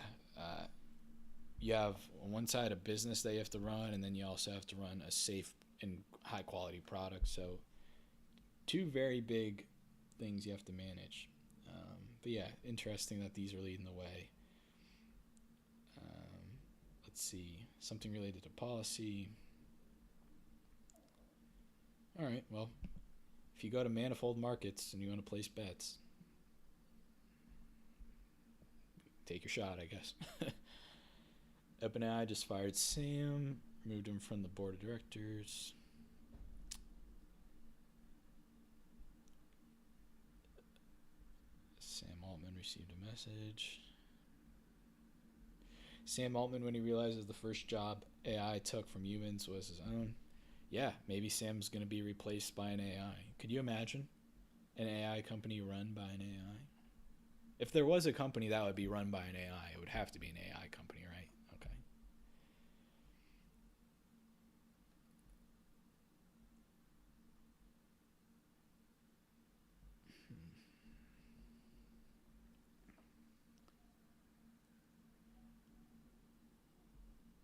[SPEAKER 1] you have on one side a business that you have to run, and then you also have to run a safe and high-quality product. So, two very big things you have to manage. But yeah, interesting that these are leading the way. Let's see, something related to policy. All right. Well, if you go to manifold markets and you want to place bets, take your shot, I guess. OpenAI just fired Sam, removed him from the board of directors. Sam Altman received a message. Sam Altman, when he realizes the first job AI took from humans was his own. Yeah, maybe Sam's going to be replaced by an AI. Could you imagine an AI company run by an AI? If there was a company that would be run by an AI, it would have to be an AI company, right? Okay.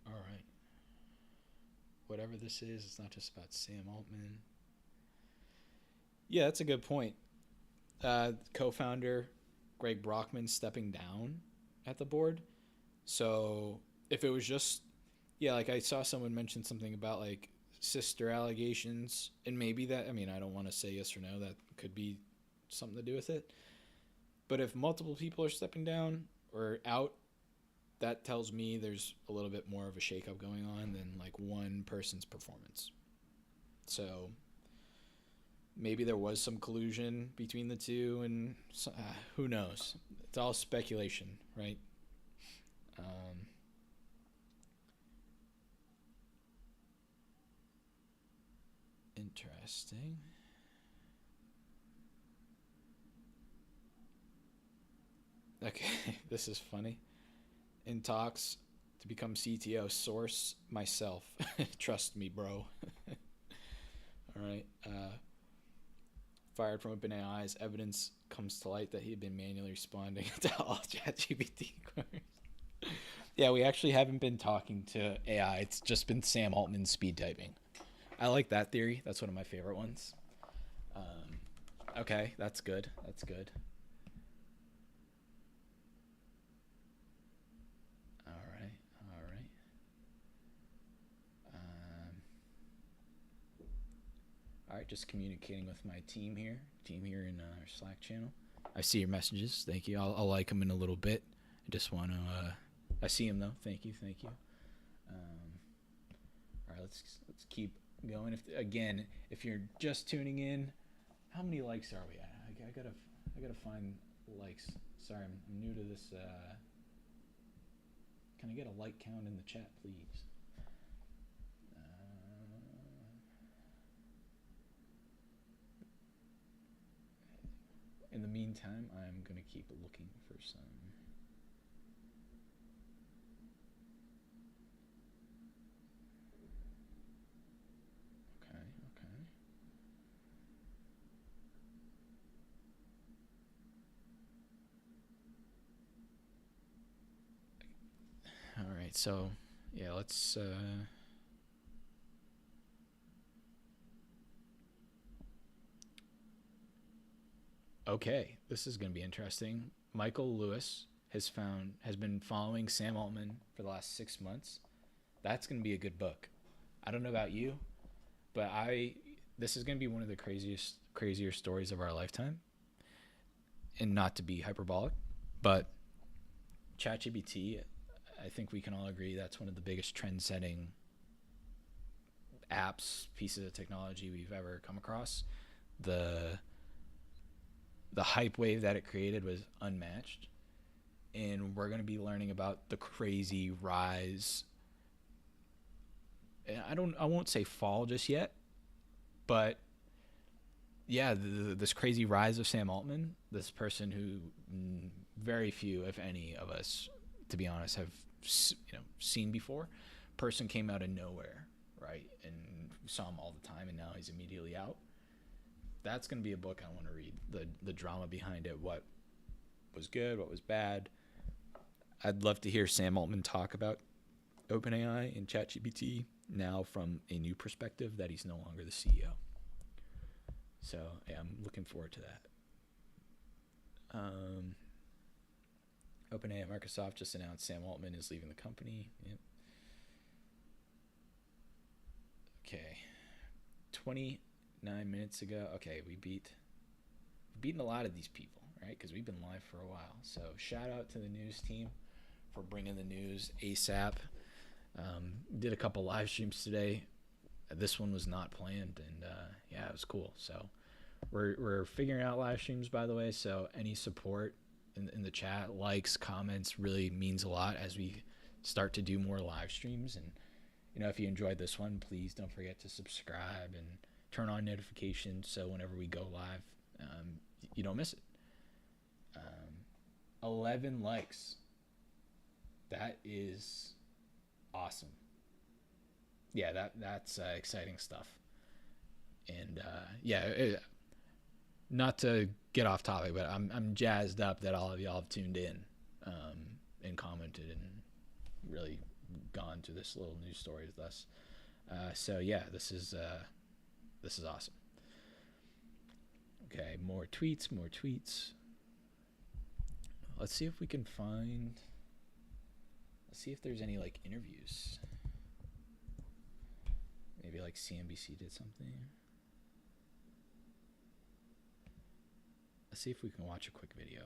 [SPEAKER 1] All right. Whatever this is, it's not just about Sam Altman. Yeah, that's a good point. Co-founder Greg Brockman stepping down at the board. So if it was just, yeah, like I saw someone mention something about like sister allegations, and maybe that, I mean, I don't want to say yes or no, that could be something to do with it. But if multiple people are stepping down or out, that tells me there's a little bit more of a shakeup going on than like one person's performance. So maybe there was some collusion between the two, and who knows? It's all speculation, right? Interesting. Okay, this is funny. In talks to become CTO, source myself. Trust me, bro. All right. Fired from OpenAI as evidence comes to light that he had been manually responding to all ChatGPT queries. Yeah, we actually haven't been talking to AI. It's just been Sam Altman speed typing. I like that theory. That's one of my favorite ones. Okay, that's good. That's good. All right. All right. All right, just communicating with my team here in our Slack channel. I see your messages. Thank you. I'll like them in a little bit. I just want to. I see them though. Thank you. Thank you. All right, let's keep going. If you're just tuning in, how many likes are we at? I gotta find likes. Sorry, I'm new to this. Can I get a like count in the chat, please? In the meantime, I'm gonna keep looking for some. Okay, okay. All right, so yeah, let's. Okay, this is going to be interesting. Michael Lewis has been following Sam Altman for the last 6 months. That's going to be a good book. I don't know about you, but this is going to be one of the crazier stories of our lifetime. And not to be hyperbolic, but ChatGPT, I think we can all agree that's one of the biggest trend-setting apps, pieces of technology we've ever come across. The hype wave that it created was unmatched, and we're going to be learning about the crazy rise. I won't say fall just yet, but yeah, this crazy rise of Sam Altman, this person who very few, if any, of us, to be honest, have seen before. Person came out of nowhere, right, and we saw him all the time, and now he's immediately out. That's going to be a book I want to read. The drama behind it, what was good, what was bad. I'd love to hear Sam Altman talk about OpenAI and ChatGPT now from a new perspective that he's no longer the CEO. So yeah, I'm looking forward to that. OpenAI and Microsoft just announced Sam Altman is leaving the company. Yep. Okay. 9 minutes ago. Okay, we've beaten a lot of these people, right? Because we've been live for a while. So shout out to the news team for bringing the news ASAP. Did a couple live streams today. This one was not planned, and yeah, it was cool. So we're figuring out live streams, by the way. So any support in the chat, likes, comments really means a lot as we start to do more live streams. And if you enjoyed this one, please don't forget to subscribe and turn on notifications so whenever we go live, you don't miss it. 11 likes. That is awesome. Yeah, that's exciting stuff. And not to get off topic, but I'm jazzed up that all of y'all have tuned in and commented and really gone to this little news story with us. So yeah, this is awesome. Okay, more tweets. Let's see if we can find. Let's see if there's any like interviews. Maybe like CNBC did something. Let's see if we can watch a quick video.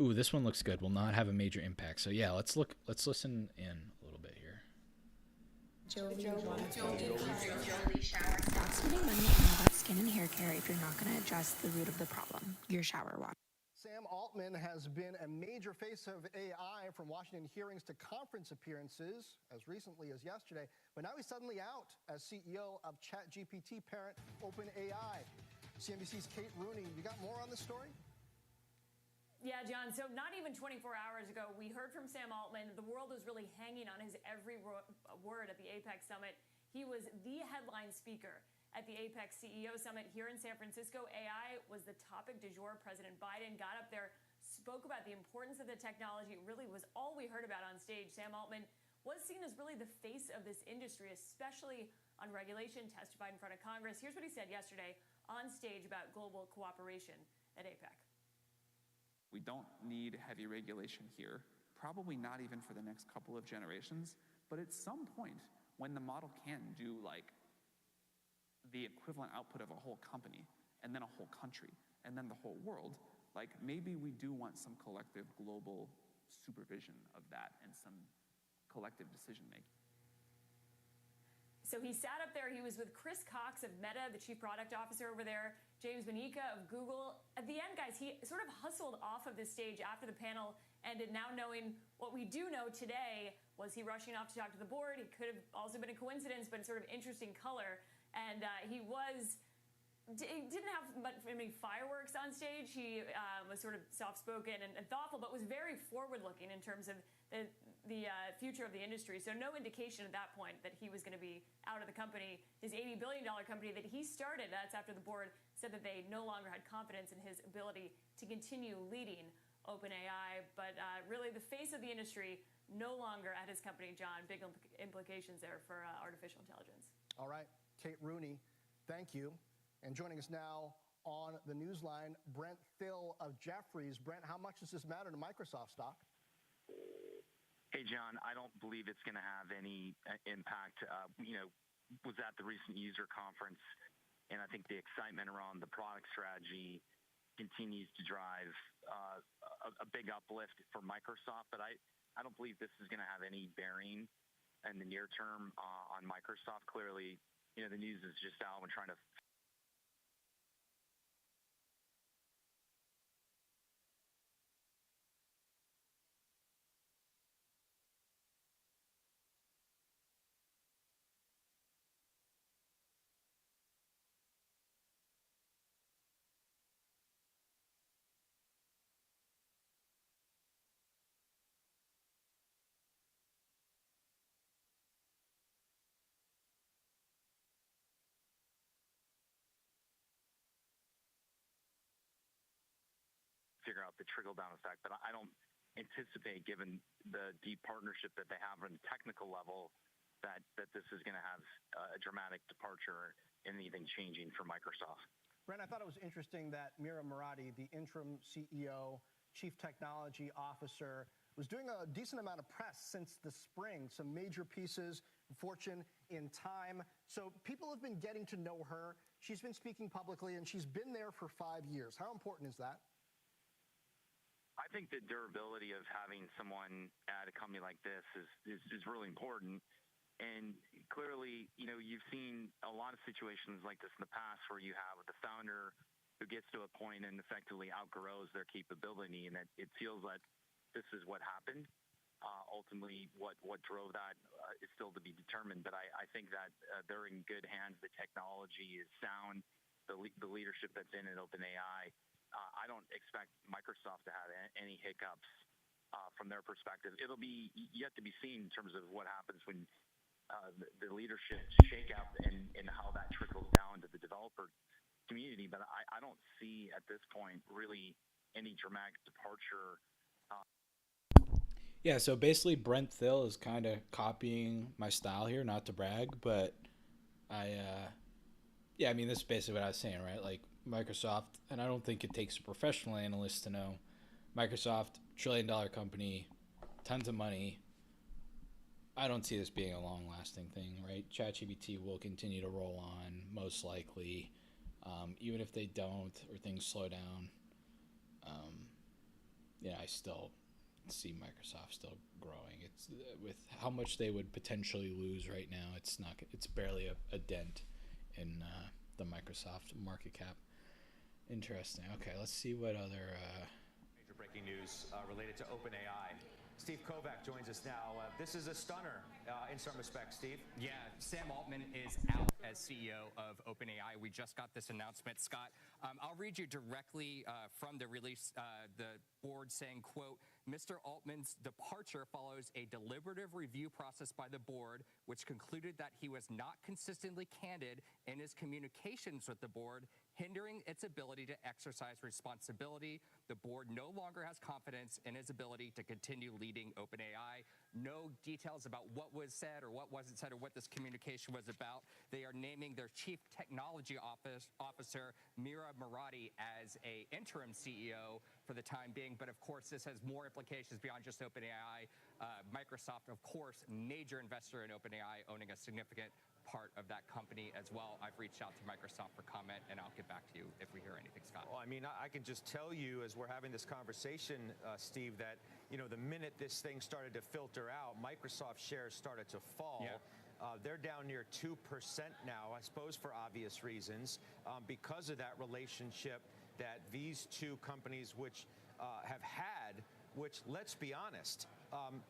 [SPEAKER 1] Ooh, this one looks good. Will not have a major impact. So yeah, let's listen in a little bit here.
[SPEAKER 2] Stop spending money on all that skin and hair care if you're not going to address the root of the problem, your shower water.
[SPEAKER 3] Sam Altman has been a major face of AI, from Washington hearings to conference appearances as recently as yesterday. But now he's suddenly out as CEO of ChatGPT parent OpenAI. CNBC's Kate Rooney, you got more on this story?
[SPEAKER 4] Yeah, John. So not even 24 hours ago, we heard from Sam Altman. The world was really hanging on his every word at the APEC summit. He was the headline speaker at the APEC CEO summit here in San Francisco. AI was the topic du jour. President Biden got up there, spoke about the importance of the technology. It really was all we heard about on stage. Sam Altman was seen as really the face of this industry, especially on regulation, testified in front of Congress. Here's what he said yesterday on stage about global cooperation at APEC.
[SPEAKER 5] We don't need heavy regulation here, probably not even for the next couple of generations. But at some point, when the model can do like the equivalent output of a whole company, and then a whole country, and then the whole world, like maybe we do want some collective global supervision of that and some collective decision making.
[SPEAKER 4] So he sat up there. He was with Chris Cox of Meta, the chief product officer over there, James Manika of Google. At the end, guys, he sort of hustled off of this stage after the panel ended. Now knowing what we do know today, was he rushing off to talk to the board? It could have also been a coincidence, but it's sort of interesting color. And he didn't have many fireworks on stage. He was sort of soft-spoken and thoughtful, but was very forward-looking in terms of the future of the industry. So no indication at that point that he was going to be out of the company. His $80 billion company that he started, that's after the board said that they no longer had confidence in his ability to continue leading OpenAI. But really the face of the industry no longer at his company, John. Big implications there for artificial intelligence.
[SPEAKER 3] All right, Kate Rooney, thank you. And joining us now on the Newsline, Brent Thill of Jefferies. Brent, how much does this matter to Microsoft stock?
[SPEAKER 6] Hey, John, I don't believe it's going to have any impact. Was at the recent user conference, and I think the excitement around the product strategy continues to drive a big uplift for Microsoft. But I don't believe this is going to have any bearing in the near term on Microsoft. Clearly, the news is just out and trying to figure out the trickle-down effect. But I don't anticipate, given the deep partnership that they have on the technical level, that this is going to have a dramatic departure in anything changing for Microsoft.
[SPEAKER 3] Brent, I thought it was interesting that Mira Murati, the interim CEO, Chief Technology Officer, was doing a decent amount of press since the spring, some major pieces, Fortune, in Time. So people have been getting to know her. She's been speaking publicly, and she's been there for 5 years. How important is that?
[SPEAKER 6] I think the durability of having someone at a company like this is really important. And clearly, you've seen a lot of situations like this in the past where you have the founder who gets to a point and effectively outgrows their capability, and that it feels like this is what happened. Ultimately, what drove that is still to be determined. But I think that they're in good hands. The technology is sound. The leadership that's in at OpenAI. I don't expect Microsoft to have any hiccups from their perspective. It'll be yet to be seen in terms of what happens when the leadership shake up and how that trickles down to the developer community. But I don't see at this point really any dramatic departure.
[SPEAKER 1] Yeah, so basically Brent Thill is kind of copying my style here, not to brag, but yeah, I mean, this is basically what I was saying, right? Like Microsoft, and I don't think it takes a professional analyst to know, Microsoft, $1 trillion company, tons of money. I don't see this being a long-lasting thing, right? ChatGPT will continue to roll on, most likely, even if they don't or things slow down. I still see Microsoft still growing. It's with how much they would potentially lose right now. It's not. It's barely a dent in the Microsoft market cap. Interesting. Okay, let's see what other
[SPEAKER 7] major breaking news related to OpenAI. Steve Kovac joins us now. This is a stunner in some respects, Steve.
[SPEAKER 8] Yeah, Sam Altman is out as CEO of OpenAI. We just got this announcement, Scott. I'll read you directly from the release, the board saying, quote, Mr. Altman's departure follows a deliberative review process by the board, which concluded that he was not consistently candid in his communications with the board, hindering its ability to exercise responsibility. The board no longer has confidence in his ability to continue leading OpenAI. No details about what was said or what wasn't said or what this communication was about. They are naming their chief technology officer, Mira Murati, as a interim CEO for the time being. But of course, this has more implications beyond just OpenAI. Microsoft, of course, major investor in OpenAI, owning a significant part of that company as well. I've reached out to Microsoft for comment, and I'll get back to you if we hear anything, Scott.
[SPEAKER 7] Well, I mean, I can just tell you as we're having this conversation, Steve, that, the minute this thing started to filter out, Microsoft shares started to fall. Yeah. They're down near 2% now, I suppose for obvious reasons, because of that relationship that these two companies, which have had, which, let's be honest,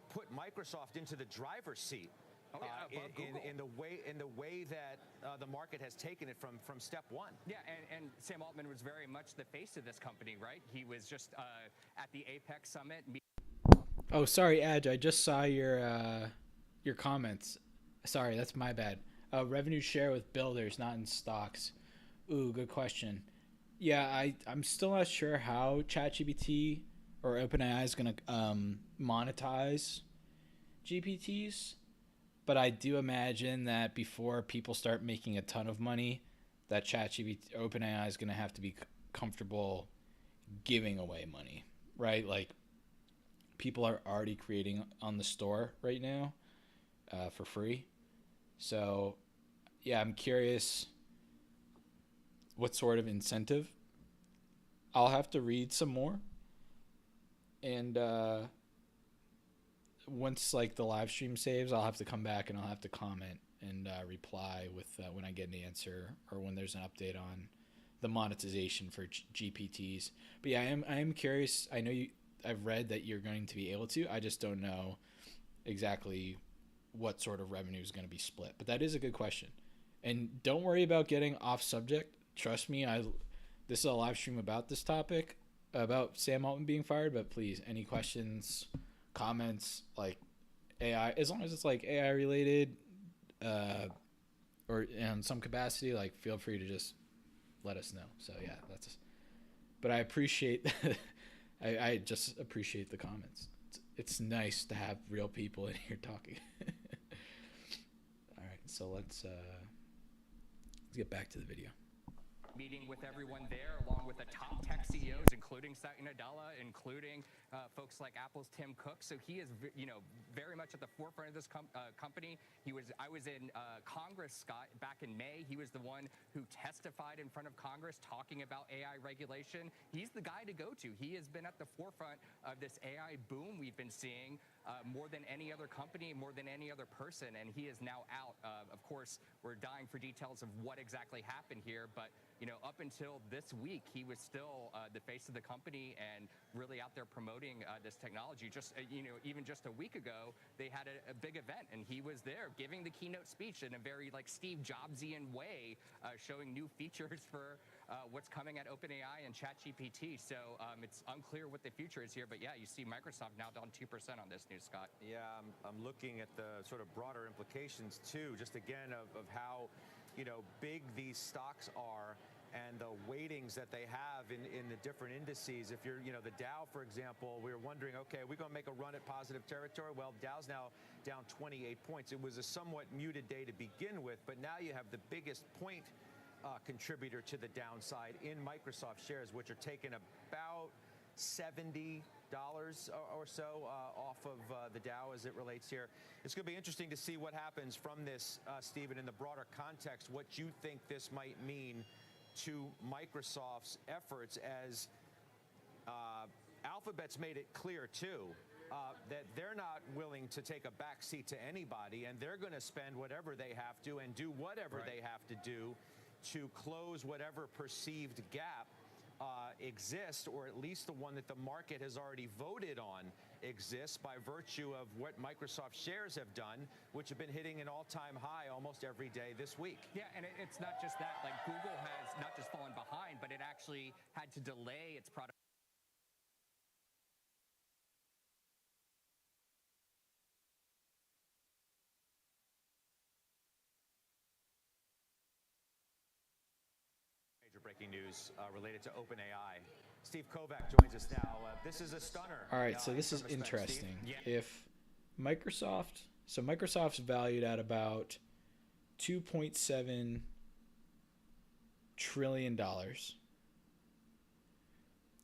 [SPEAKER 7] put Microsoft into the driver's seat. In the way that the market has taken it from step one.
[SPEAKER 8] Yeah, and Sam Altman was very much the face of this company, right? He was just at the Apex Summit.
[SPEAKER 1] Oh, sorry, Edge. I just saw your comments. Sorry, that's my bad. Revenue share with builders, not in stocks. Ooh, good question. Yeah, I'm still not sure how ChatGPT or OpenAI is going to monetize GPTs. But I do imagine that before people start making a ton of money, that ChatGPT, OpenAI is going to have to be comfortable giving away money, right? Like people are already creating on the store right now for free. So, yeah, I'm curious what sort of incentive. I'll have to read some more. And once like the live stream saves, I'll have to come back and I'll have to comment and reply with when I get an answer or when there's an update on the monetization for GPTs. But yeah, I am curious. I know I've read that you're going to be able to. I just don't know exactly what sort of revenue is going to be split. But that is a good question. And don't worry about getting off subject. Trust me, this is a live stream about this topic, about Sam Altman being fired. But please, any questions, comments, like AI, as long as it's like AI related or in some capacity, like feel free to just let us know. So yeah, but I appreciate I just appreciate the comments. It's nice to have real people in here talking. All right, so let's get back to the video.
[SPEAKER 8] meeting with everyone there, along with the top tech CEOs, including Satya Nadella, including folks like Apple's Tim Cook. So he is, very much at the forefront of this company. I was in Congress, Scott, back in May. He was the one who testified in front of Congress talking about AI regulation. He's the guy to go to. He has been at the forefront of this AI boom we've been seeing more than any other company, more than any other person, and he is now out. Of course, we're dying for details of what exactly happened here, but up until this week, he was still the face of the company and really out there promoting this technology. Just even just a week ago, they had a big event, and he was there giving the keynote speech in a very like Steve Jobsian way, showing new features for what's coming at OpenAI and ChatGPT. So it's unclear what the future is here, but yeah, you see Microsoft now down 2% on this news, Scott.
[SPEAKER 7] Yeah, I'm looking at the sort of broader implications too, just again of how big these stocks are and the weightings that they have in the different indices. If you're, the Dow, for example, we were wondering, okay, are we going to make a run at positive territory? Well, Dow's now down 28 points. It was a somewhat muted day to begin with, but now you have the biggest point contributor to the downside in Microsoft shares, which are taking about $70 or so off of the Dow as it relates here. It's going to be interesting to see what happens from this, Stephen, in the broader context, what you think this might mean to Microsoft's efforts, as Alphabet's made it clear, too, that they're not willing to take a backseat to anybody, and they're going to spend whatever they have to and do whatever they have to do to close whatever perceived gap exists, or at least the one that the market has already voted on exists by virtue of what Microsoft shares have done, which have been hitting an all-time high almost every day this week.
[SPEAKER 8] Yeah, and it's not just that. Like, Google has not just fallen behind, but it actually had to delay its product.
[SPEAKER 7] Breaking news related to OpenAI. Steve Kovac joins us now. This is a stunner.
[SPEAKER 1] All right, so this is interesting. If Microsoft's valued at about $2.7 trillion,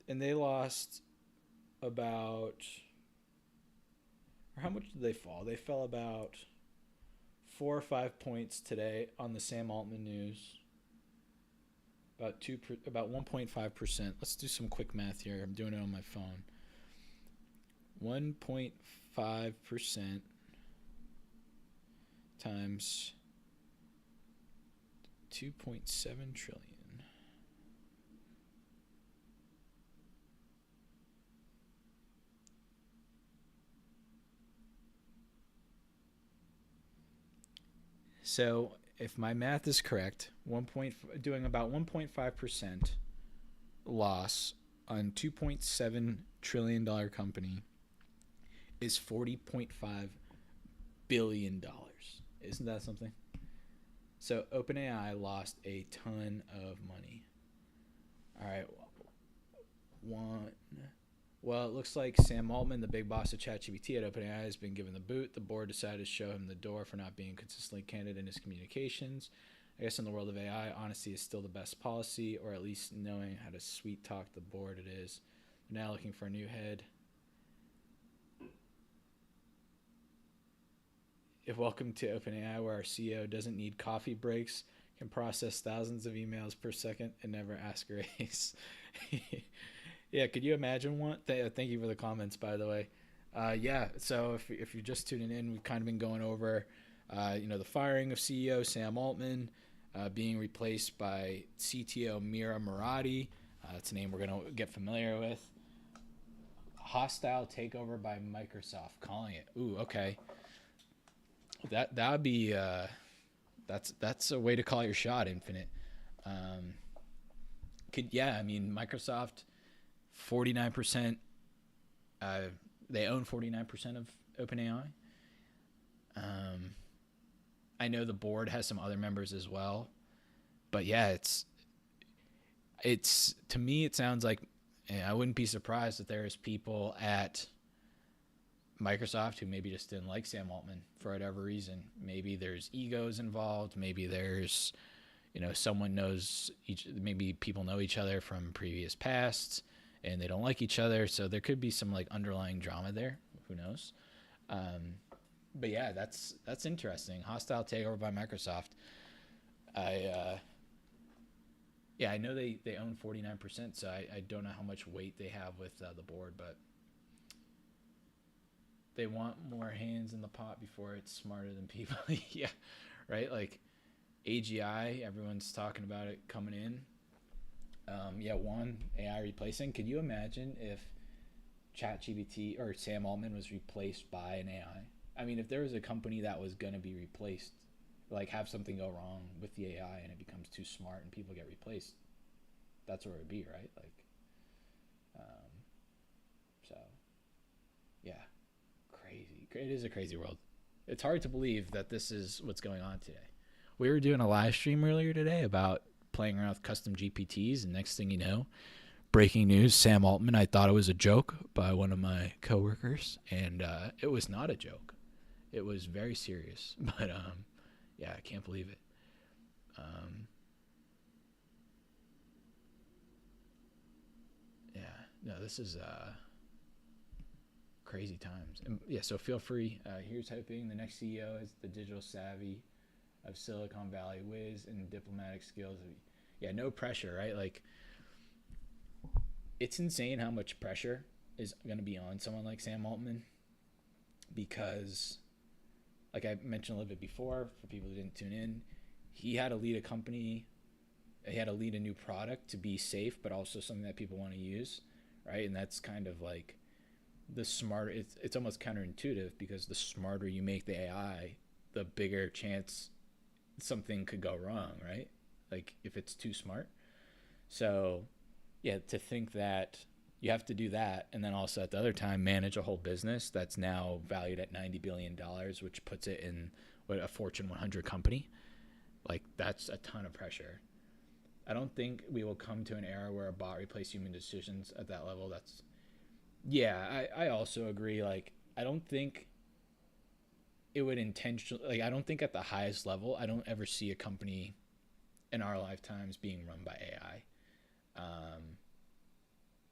[SPEAKER 1] and they lost about, or how much did they fall? They fell about 4 or 5 points today on the Sam Altman news. About 1.5%. Let's do some quick math here. I'm doing it on my phone. 1.5% times 2.7 trillion. So if my math is correct, doing about 1.5% loss on $2.7 trillion company is $40.5 billion. Isn't that something? So OpenAI lost a ton of money. All right. Well, it looks like Sam Altman, the big boss of ChatGPT at OpenAI, has been given the boot. The board decided to show him the door for not being consistently candid in his communications. I guess in the world of AI, honesty is still the best policy, or at least knowing how to sweet talk the board it is. They're now looking for a new head. Welcome to OpenAI, where our CEO doesn't need coffee breaks, can process thousands of emails per second, and never ask a raise. Yeah, could you imagine one? Thank you for the comments, by the way. Yeah, so if you're just tuning in, we've kind of been going over, the firing of CEO Sam Altman, being replaced by CTO Mira Murati. That's a name we're going to get familiar with. Hostile takeover by Microsoft, calling it. Ooh, okay. That would be that's a way to call your shot, Infinite. Microsoft. 49%. They own 49% of OpenAI. I know the board has some other members as well, but yeah, it's to me it sounds like I wouldn't be surprised if there's people at Microsoft who maybe just didn't like Sam Altman for whatever reason. Maybe there's egos involved. Maybe there's someone knows maybe people know each other from previous pasts and they don't like each other. So there could be some like underlying drama there. Who knows? But yeah, that's interesting. Hostile takeover by Microsoft. I know they own 49%, so I don't know how much weight they have with the board, but they want more hands in the pot before it's smarter than people. Yeah, right? Like AGI, everyone's talking about it coming in. One, AI replacing. Could you imagine if ChatGPT or Sam Altman was replaced by an AI? I mean, if there was a company that was going to be replaced, like have something go wrong with the AI and it becomes too smart and people get replaced, that's where it would be, right? Like, crazy. It is a crazy world. It's hard to believe that this is what's going on today. We were doing a live stream earlier today about playing around with custom GPTs, and next thing you know, breaking news, Sam Altman, I thought it was a joke by one of my coworkers, and it was not a joke. It was very serious, but I can't believe it. This is crazy times. And so feel free. Here's hoping the next CEO is the digital savvy of Silicon Valley whiz and diplomatic skills. No pressure, right? Like, it's insane how much pressure is going to be on someone like Sam Altman, because like I mentioned a little bit before, for people who didn't tune in, he had to lead a company, he had to lead a new product to be safe, but also something that people want to use, right? And that's kind of like the smarter, it's almost counterintuitive, because the smarter you make the AI, the bigger chance something could go wrong, right? Like if it's too smart. So to think that you have to do that, and then also at the other time manage a whole business that's now valued at $90 billion, which puts it in a Fortune 100 company, like that's a ton of pressure. I don't think we will come to an era where a bot replaces human decisions at that level. I also agree. Like, I don't think it would intentionally, like, I don't think at the highest level, I don't ever see a company in our lifetimes being run by AI.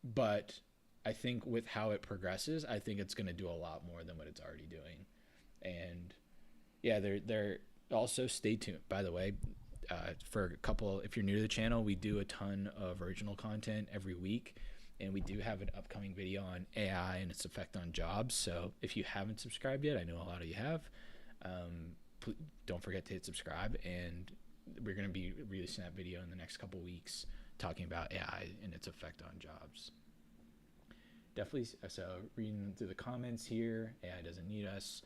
[SPEAKER 1] But I think with how it progresses, I think it's going to do a lot more than what it's already doing. And they're also, stay tuned, by the way, for a couple, if you're new to the channel, we do a ton of original content every week, and we do have an upcoming video on AI and its effect on jobs. So if you haven't subscribed yet, I know a lot of you have, don't forget to hit subscribe, and we're going to be releasing that video in the next couple weeks, talking about AI and its effect on jobs. Definitely. So reading through the comments here, AI doesn't need us.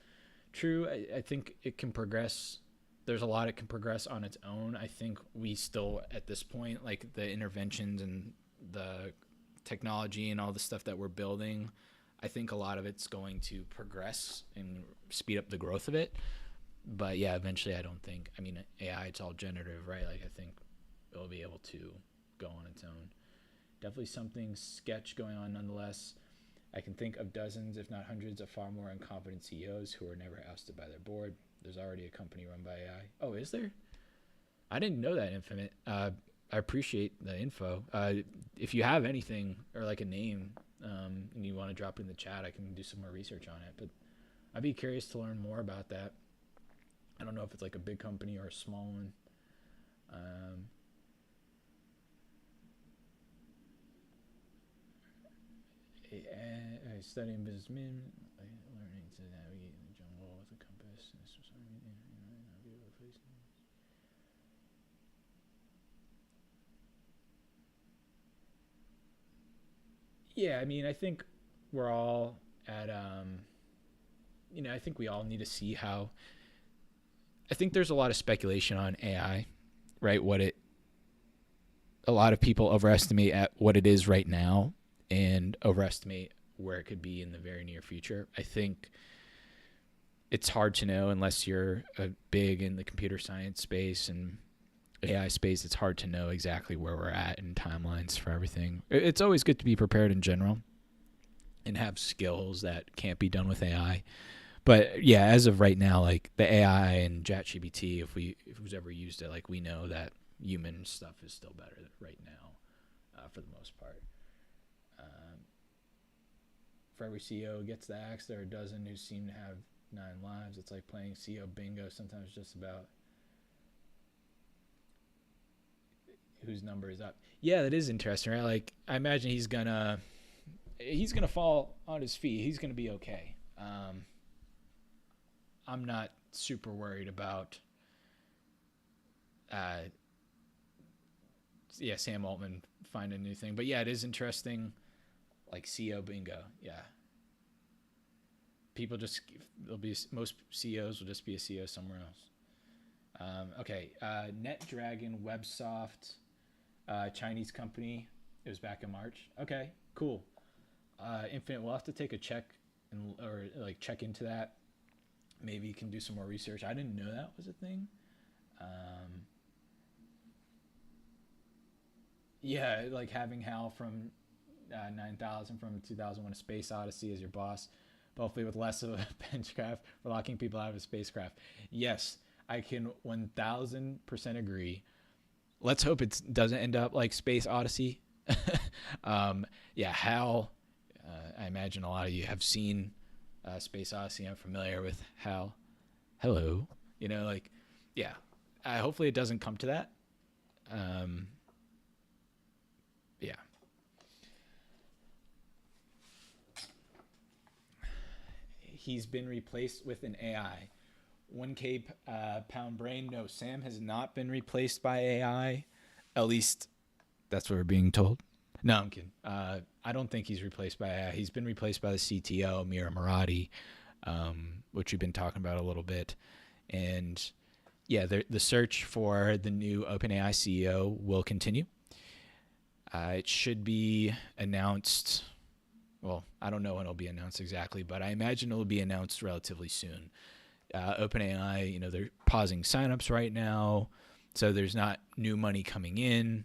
[SPEAKER 1] True. I think it can progress. There's a lot it can progress on its own. I think we still, at this point, like the interventions and the technology and all the stuff that we're building, I think a lot of it's going to progress and speed up the growth of it. But eventually I don't think, AI, it's all generative, right? Like, I think it'll be able to go on its own. Definitely something sketch going on nonetheless. I can think of dozens, if not hundreds, of far more incompetent CEOs who were never ousted by their board. There's already a company run by AI. Oh, is there? I didn't know that, Infinite. I appreciate the info. If you have anything or like a name and you want to drop it in the chat, I can do some more research on it. But I'd be curious to learn more about that. I don't know if it's like a big company or a small one. Studying business management, learning to navigate in the jungle with a compass. I think we're all at, I think we all need to see how, I think there's a lot of speculation on AI, right? A lot of people overestimate at what it is right now and overestimate where it could be in the very near future. I think it's hard to know unless you're big in the computer science space and AI space. It's hard to know exactly where we're at in timelines for everything. It's always good to be prepared in general and have skills that can't be done with AI. But as of right now, like the AI and ChatGPT, if who's ever used it, like we know that human stuff is still better right now, for the most part. For every CEO gets the axe, there are a dozen who seem to have 9 lives. It's like playing CEO bingo, sometimes just about whose number is up. Yeah, that is interesting, right? Like, I imagine he's gonna fall on his feet. He's gonna be okay. I'm not super worried about Sam Altman finding a new thing. But yeah, it is interesting. Like CEO bingo. Yeah. People most CEOs will just be a CEO somewhere else. Okay. NetDragon, Websoft, Chinese company. It was back in March. Okay, cool. Infinite, we'll have to take a check or check into that. Maybe you can do some more research. I didn't know that was a thing. Yeah, like having Hal from 9000 from 2001: A Space Odyssey as your boss, but hopefully with less of a benchcraft for locking people out of a spacecraft. Yes, I can 1000% agree. Let's hope it doesn't end up like Space Odyssey. Yeah, Hal, I imagine a lot of you have seen Space Odyssey. I'm familiar with Hal. Hello. Yeah. Hopefully it doesn't come to that. Yeah. He's been replaced with an AI. 1K pound brain. No, Sam has not been replaced by AI. At least that's what we're being told. No, I'm kidding. I don't think he's replaced by AI. He's been replaced by the CTO, Mira Murati, which we've been talking about a little bit. And yeah, the search for the new OpenAI CEO will continue. It should be announced. Well, I don't know when it'll be announced exactly, but I imagine it'll be announced relatively soon. OpenAI, they're pausing signups right now, so there's not new money coming in.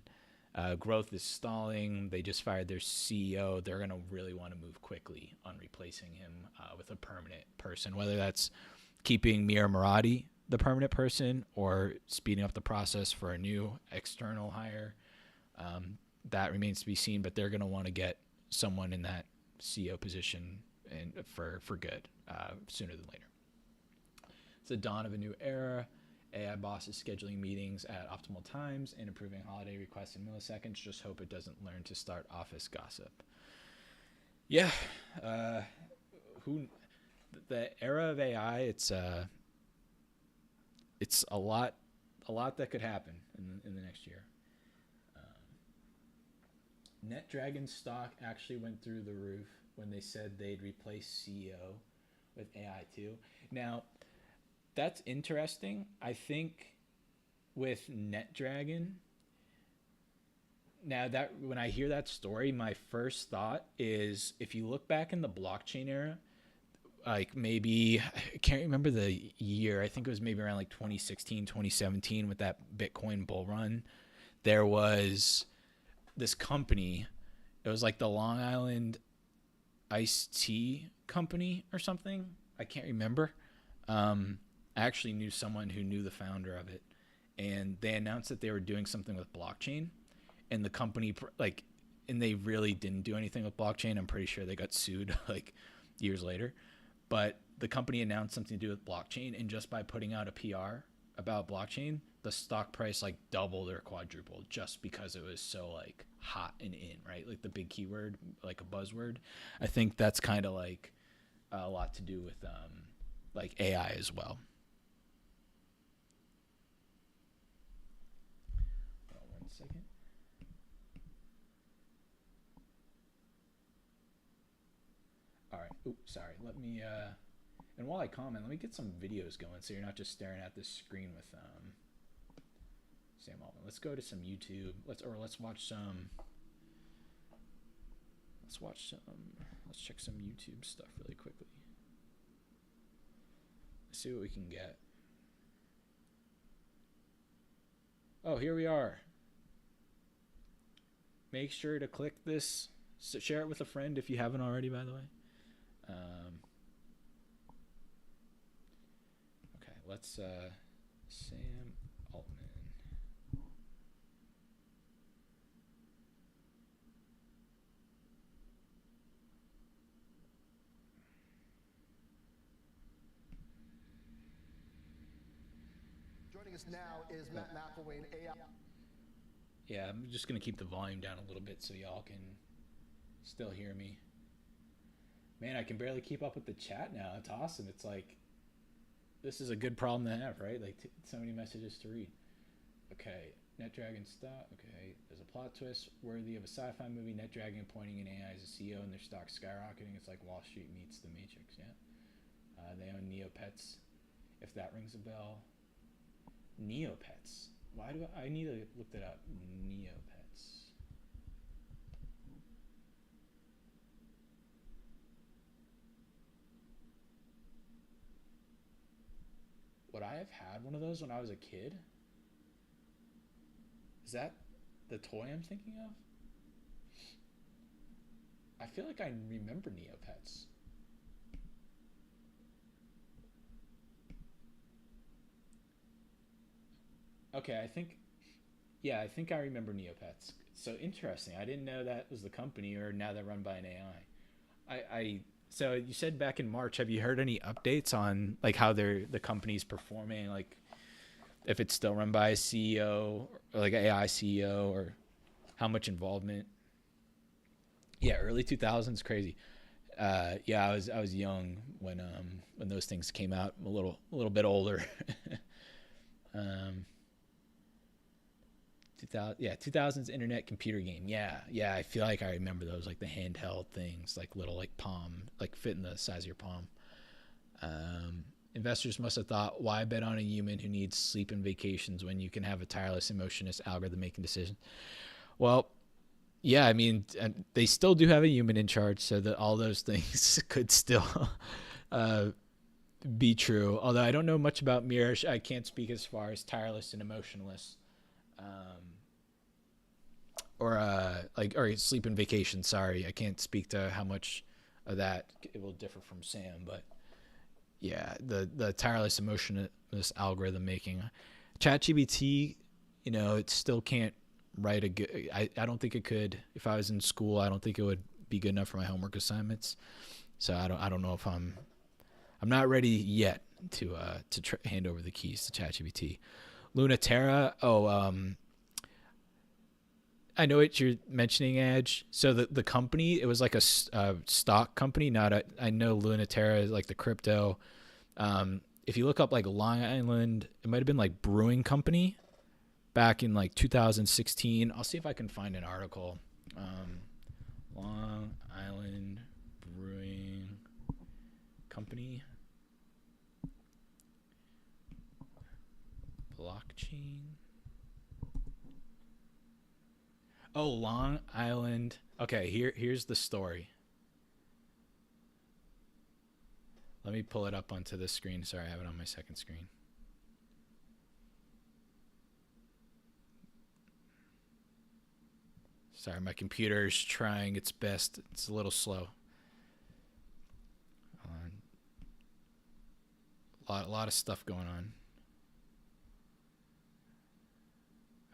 [SPEAKER 1] Growth is stalling. They just fired their CEO. They're going to really want to move quickly on replacing him with a permanent person, whether that's keeping Mira Murati the permanent person or speeding up the process for a new external hire. That remains to be seen, but they're going to want to get someone in that CEO position and for good sooner than later. It's the dawn of a new era. AI bosses scheduling meetings at optimal times and approving holiday requests in milliseconds. Just hope it doesn't learn to start office gossip. Yeah, the era of AI. It's a lot that could happen in the next year. NetDragon stock actually went through the roof when they said they'd replace CEO with AI too. Now, that's interesting. I think with NetDragon, now that when I hear that story, my first thought is if you look back in the blockchain era, like maybe, I can't remember the year. I think it was maybe around like 2016, 2017 with that Bitcoin bull run. There was this company. It was like the Long Island iced tea company or something. I can't remember. I actually knew someone who knew the founder of it, and they announced that they were doing something with blockchain, and the company and they really didn't do anything with blockchain. I'm pretty sure they got sued like years later, but the company announced something to do with blockchain, and just by putting out a PR about blockchain, the stock price like doubled or quadrupled just because it was so like hot and in, right? Like the big keyword, like a buzzword. I think that's kind of like a lot to do with like AI as well. Hold on 1 second. All right. Oops, sorry. Let me and while I comment, let me get some videos going so you're not just staring at this screen with Sam Altman. Let's go to some YouTube. Let's check some YouTube stuff really quickly. Let's see what we can get. Oh, here we are. Make sure to click this. So share it with a friend if you haven't already, by the way. Okay, let's Sam Altman.
[SPEAKER 3] Joining us now is Matt McElwain, AI.
[SPEAKER 1] Yeah, I'm just going to keep the volume down a little bit so y'all can still hear me. Man, I can barely keep up with the chat now. It's awesome. It's like, this is a good problem to have, right? Like, so many messages to read. Okay, NetDragon stock. Okay, there's a plot twist worthy of a sci-fi movie. NetDragon appointing an AI as a CEO and their stock skyrocketing. It's like Wall Street meets the Matrix, yeah? They own Neopets, if that rings a bell. Neopets. Why do I need to look that up? Neopets. Would I have had one of those when I was a kid? Is that the toy I'm thinking of? I feel like I remember Neopets. Okay, I think I remember Neopets. So interesting. I didn't know that was the company, or now they're run by an AI. So you said back in March, have you heard any updates on like how the company's performing, like if it's still run by a CEO or like an AI CEO, or how much involvement? Yeah, early 2000s, crazy. Yeah, I was young when those things came out. I'm a little bit older. 2000s internet computer game. Yeah, I feel like I remember those, like the handheld things, like little, like palm, like fit in the size of your palm. Investors must have thought, why bet on a human who needs sleep and vacations when you can have a tireless, emotionless algorithm making decisions? Well, yeah, I mean, they still do have a human in charge, so that all those things could still be true. Although I don't know much about Mirage, I can't speak as far as tireless and emotionless. Or sleep and vacation. Sorry, I can't speak to how much of that it will differ from Sam, but yeah, the tireless emotionless algorithm making. ChatGPT, it still can't write a good. I don't think it could. If I was in school, I don't think it would be good enough for my homework assignments. So I don't know if I'm not ready yet to hand over the keys to ChatGPT. Lunaterra. I know what you're mentioning, Edge. So the company, it was like a stock company, I know Lunaterra is like the crypto. If you look up like Long Island, it might have been like brewing company back in like 2016. I'll see if I can find an article. Long Island Brewing Company. Blockchain. Oh, Long Island. Okay, here's the story. Let me pull it up onto the screen. Sorry, I have it on my second screen. Sorry, my computer's trying its best. It's a little slow. A lot of stuff going on.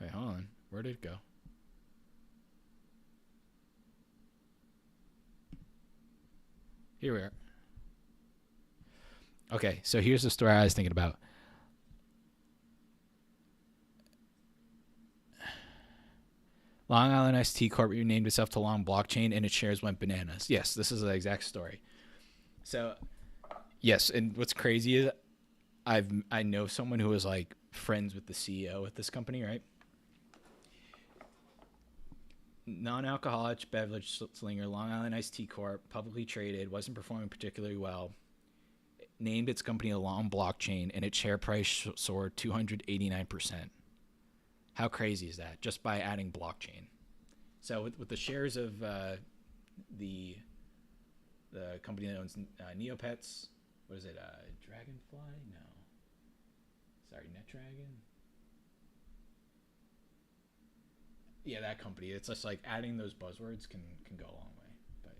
[SPEAKER 1] Wait, hold on. Where did it go? Here we are. Okay, so here's the story I was thinking about. Long Island ST Corp renamed itself to Long Blockchain, and its shares went bananas. Yes, this is the exact story. So, yes, and what's crazy is I know someone who was like friends with the CEO at this company, right? Non-alcoholic beverage slinger Long Island Iced Tea Corp, publicly traded, wasn't performing particularly well. Named its company Long Blockchain, and its share price soared 289%. How crazy is that? Just by adding blockchain. So with the shares of the company that owns Neopets, what is it? Dragonfly? No. Sorry, NetDragon. Yeah, that company. It's just like adding those buzzwords can go a long way. But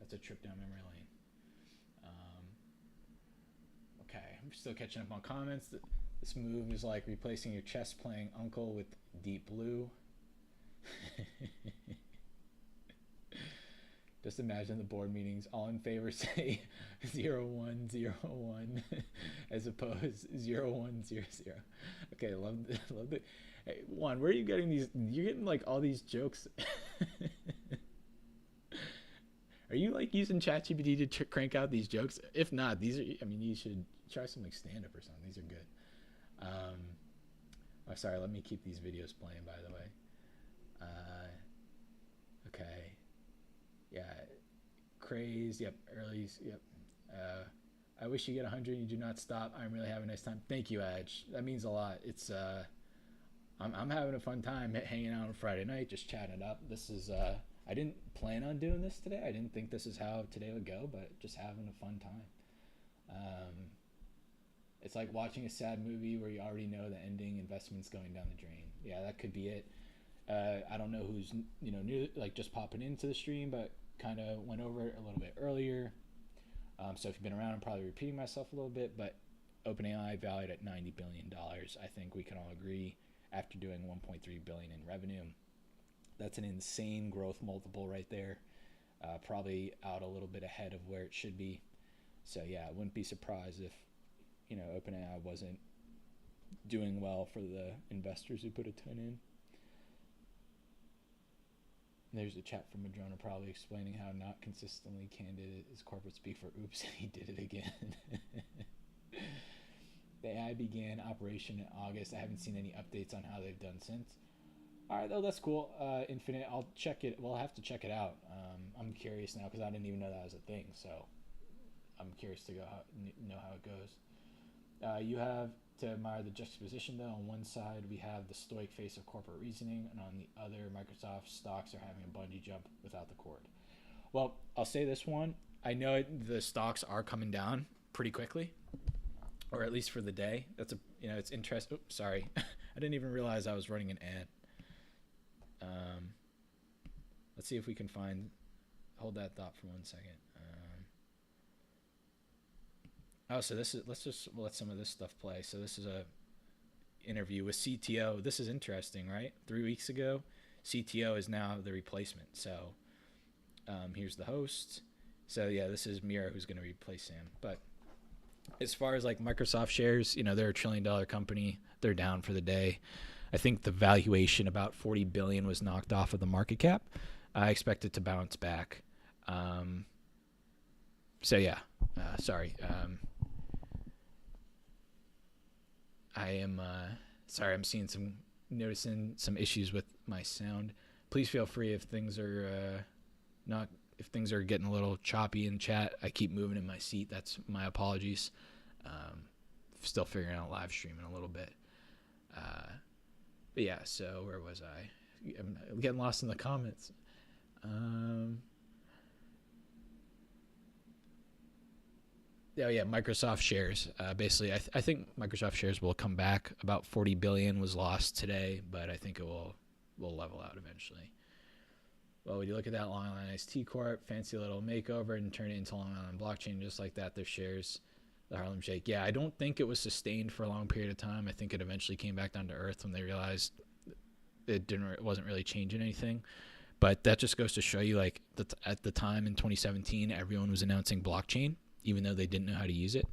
[SPEAKER 1] that's a trip down memory lane. Okay, I'm still catching up on comments. This move is like replacing your chess playing uncle with Deep Blue. Just imagine the board meetings. All in favor say 0101 as opposed 0100. Okay, love the. Hey, Juan, where are you getting these? You're getting like all these jokes. Are you like using ChatGPT to crank out these jokes? If not, these are. I mean, you should try some like stand up or something. These are good. Oh, sorry. Let me keep these videos playing. By the way. Okay. Yeah. Craze. Yep. Early's. Yep. I wish you get 100. You do not stop. I'm really having a nice time. Thank you, Edge. That means a lot. It's I'm having a fun time hanging out on Friday night, just chatting it up. This is I didn't plan on doing this today. I didn't think this is how today would go, but just having a fun time. It's like watching a sad movie where you already know the ending, investment's going down the drain. Yeah, that could be it. I don't know who's new, like just popping into the stream, but kind of went over it a little bit earlier. So if you've been around, I'm probably repeating myself a little bit, but OpenAI valued at $90 billion. I think we can all agree after doing $1.3 billion in revenue. That's an insane growth multiple right there. Probably out a little bit ahead of where it should be. So yeah, I wouldn't be surprised if, OpenAI wasn't doing well for the investors who put a ton in. There's a chat from Madrona probably explaining how not consistently candid is corporate speak for oops, he did it again. The AI began operation in August. I haven't seen any updates on how they've done since. All right, though, that's cool. Infinite, I'll check it. Well, I'll have to check it out. I'm curious now because I didn't even know that was a thing. So I'm curious to know how it goes. You have to admire the juxtaposition, though. On one side, we have the stoic face of corporate reasoning, and on the other, Microsoft stocks are having a bungee jump without the cord. Well, I'll say this one. I know the stocks are coming down pretty quickly, or at least for the day. That's it's interesting. Oops, sorry. I didn't even realize I was running an ad. Let's see if we can hold that thought for 1 second. So let's just let some of this stuff play. So this is a interview with CTO. This is interesting, right? 3 weeks ago, CTO is now the replacement. So here's the host. So yeah, this is Mira who's going to replace Sam. But as far as like Microsoft shares, they're $1 trillion company. They're down for the day. I think the valuation, about 40 billion, was knocked off of the market cap. I expect it to bounce back. So yeah, sorry. I am sorry. I'm noticing some issues with my sound. Please feel free if things are if things are getting a little choppy in chat. I keep moving in my seat. That's my apologies. Still figuring out live streaming a little bit. But yeah, so where was I? I'm getting lost in the comments. Oh yeah, Microsoft shares. Basically, I think Microsoft shares will come back. About 40 billion was lost today, but I think it will level out eventually. Well, when you look at that Long Island Iced Tea Corp, fancy little makeover and turn it into Long Island blockchain just like that. Their shares, the Harlem Shake. Yeah, I don't think it was sustained for a long period of time. I think it eventually came back down to earth when they realized it wasn't really changing anything. But that just goes to show you, like, at the time in 2017, everyone was announcing blockchain, even though they didn't know how to use it.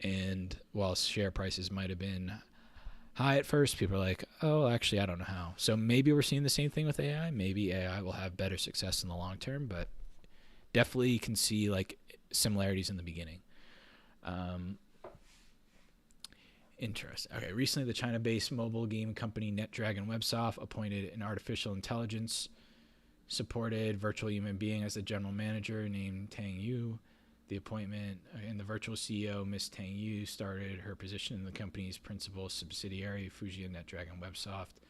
[SPEAKER 1] And while share prices might have been high at first, people are like, oh, actually, I don't know how. So maybe we're seeing the same thing with AI. Maybe AI will have better success in the long term, but definitely you can see like similarities in the beginning. Interesting. Okay, recently the China-based mobile game company NetDragon Websoft appointed an artificial intelligence supported virtual human being as the general manager named Tang Yu. The appointment and the virtual CEO, Ms. Tang Yu, started her position in the company's principal subsidiary, Fuji NetDragon Websoft.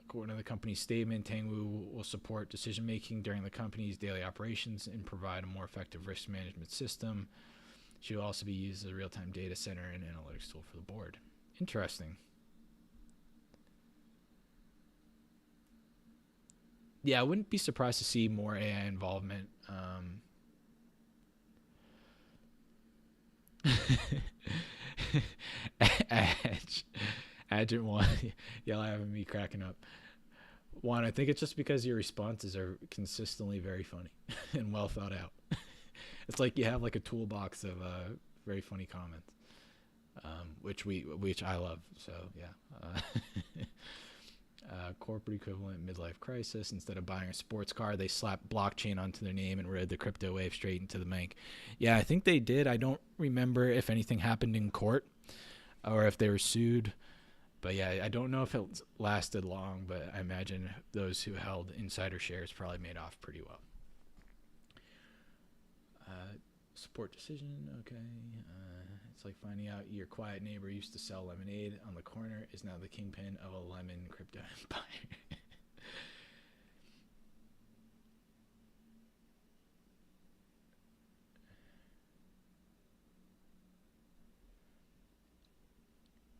[SPEAKER 1] According to the company's statement, Tang Yu will support decision-making during the company's daily operations and provide a more effective risk management system. She will also be used as a real-time data center and analytics tool for the board. Interesting. Yeah, I wouldn't be surprised to see more AI involvement. Agent 1, y'all having me cracking up. Juan, I think it's just because your responses are consistently very funny and well thought out. It's like you have like a toolbox of very funny comments, which I love. So yeah. Corporate equivalent midlife crisis. Instead of buying a sports car, they slapped blockchain onto their name and rode the crypto wave straight into the bank. Yeah, I think they did. I don't remember if anything happened in court or if they were sued. But yeah, I don't know if it lasted long, but I imagine those who held insider shares probably made off pretty well. Support decision, okay. It's like finding out your quiet neighbor used to sell lemonade on the corner is now the kingpin of a lemon crypto empire.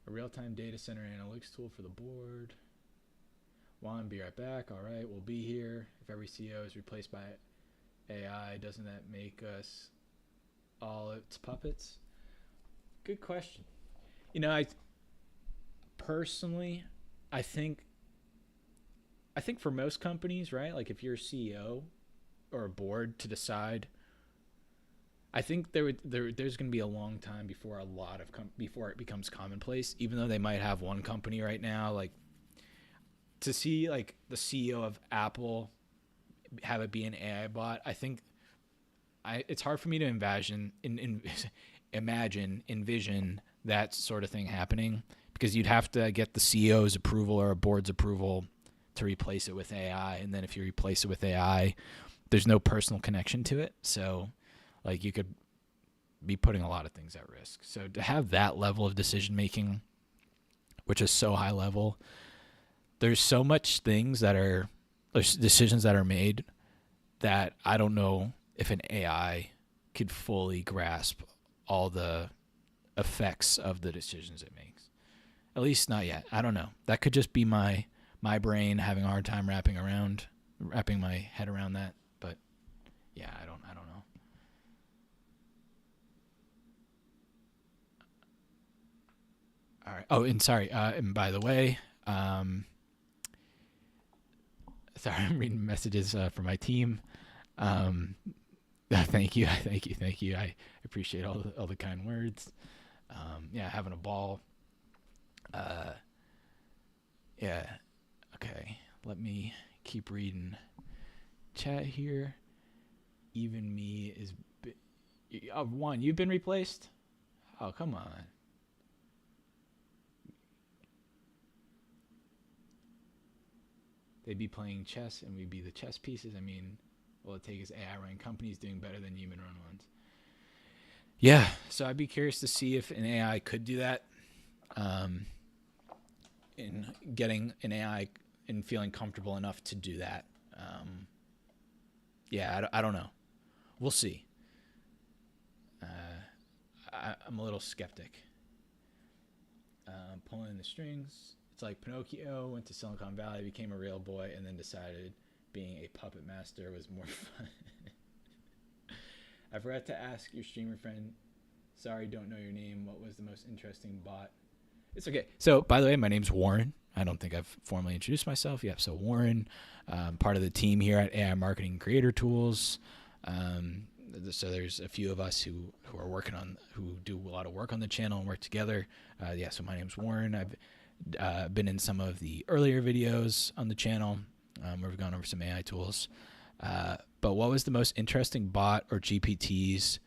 [SPEAKER 1] A real-time data center analytics tool for the board. Juan, be right back. All right, we'll be here. If every CEO is replaced by AI, doesn't that make us all its puppets? Good question. You know, I personally, I think for most companies, right? Like if you're a CEO or a board to decide, I think there's going to be a long time before before it becomes commonplace. Even though they might have one company right now, like to see like the CEO of Apple have it be an AI bot, I think it's hard for me to envision that sort of thing happening, because you'd have to get the CEO's approval or a board's approval to replace it with AI. And then if you replace it with AI, there's no personal connection to it. So like you could be putting a lot of things at risk. So to have that level of decision making, which is so high level, there's so much there's decisions that are made that I don't know if an AI could fully grasp all the effects of the decisions it makes. At least not yet. I don't know. That could just be my brain having a hard time wrapping my head around that. But yeah, I don't know. All right. Oh, and sorry. And by the way, sorry, I'm reading messages from my team. Thank you. I appreciate all the kind words. Yeah, having a ball. Yeah. Okay. Let me keep reading chat here. Even me is. One, you've been replaced? Oh, come on. They'd be playing chess and we'd be the chess pieces. I mean, all it takes is AI run companies doing better than human run ones. Yeah, so I'd be curious to see if an AI could do that. In getting an AI and feeling comfortable enough to do that. Yeah, I don't know. We'll see. I'm a little skeptic. Pulling the strings. It's like Pinocchio went to Silicon Valley, became a real boy, and then decided being a puppet master was more fun. I forgot to ask your streamer friend. Sorry, don't know your name. What was the most interesting bot? It's okay. So, by the way, my name's Warren. I don't think I've formally introduced myself yet. So, Warren, part of the team here at AI Marketing Creator Tools. So there's a few of us who do a lot of work on the channel and work together. Yeah, so my name's Warren. I've been in some of the earlier videos on the channel where we've gone over some AI tools. But what was the most interesting bot or GPTs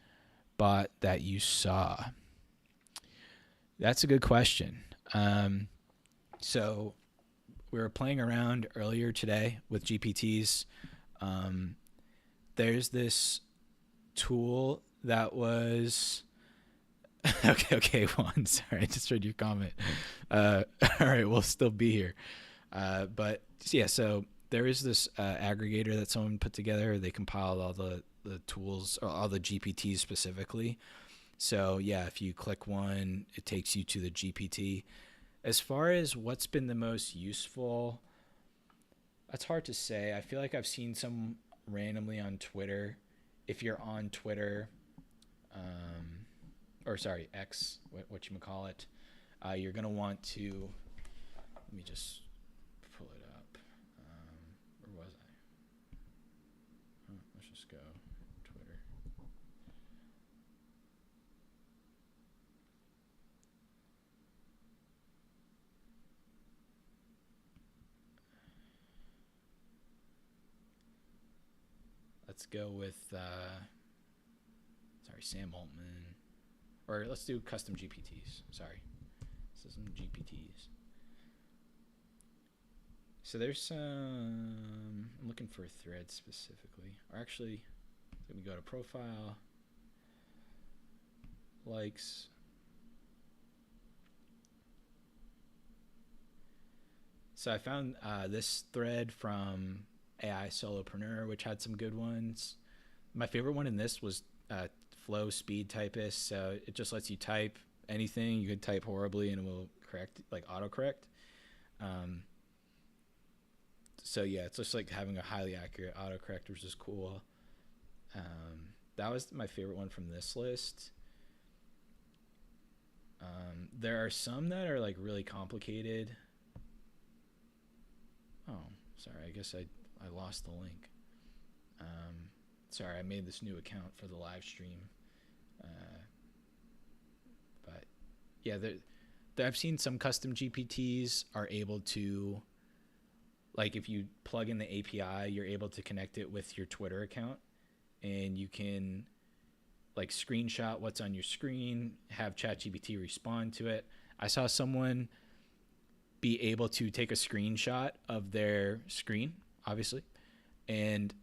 [SPEAKER 1] bot that you saw? That's a good question. So we were playing around earlier today with GPTs. There's this tool that was okay, Juan, sorry, I just read your comment. All right, we'll still be here. But yeah, so there is this aggregator that someone put together. They compiled all the tools, or all the GPTs specifically. So yeah, if you click one, it takes you to the GPT. As far as what's been the most useful, that's hard to say. I feel like I've seen some randomly on Twitter. If you're on Twitter, or sorry, X, whatchamacallit, you're going to want to, let me just pull it up. let's go with Sam Altman, or let's do custom GPTs. Sorry, this is some GPTs. So there's some, I'm looking for a thread specifically, or actually, let me go to profile, likes. So I found this thread from AI Solopreneur, which had some good ones. My favorite one in this was Flow Speed Typist. So it just lets you type anything. You could type horribly and it will correct, like autocorrect. So yeah, it's just like having a highly accurate autocorrect, which is cool. That was my favorite one from this list. There are some that are like really complicated. Oh, sorry. I guess I lost the link. Sorry, I made this new account for the live stream. But yeah, I've seen some custom GPTs are able to, like if you plug in the API, you're able to connect it with your Twitter account, and you can like screenshot what's on your screen, have ChatGPT respond to it. I saw someone be able to take a screenshot of their screen, obviously, and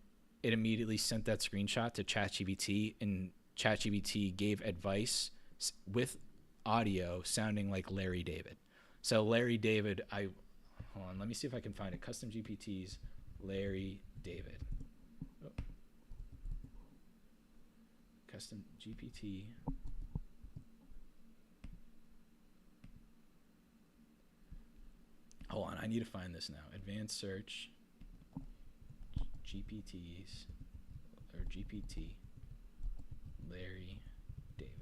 [SPEAKER 1] it immediately sent that screenshot to ChatGPT, and ChatGPT gave advice with audio sounding like Larry David. So Larry David, hold on, let me see if I can find it. Custom GPTs, Larry David. Oh. Custom GPT. Hold on, I need to find this now. Advanced search, GPTs, or GPT, Larry David.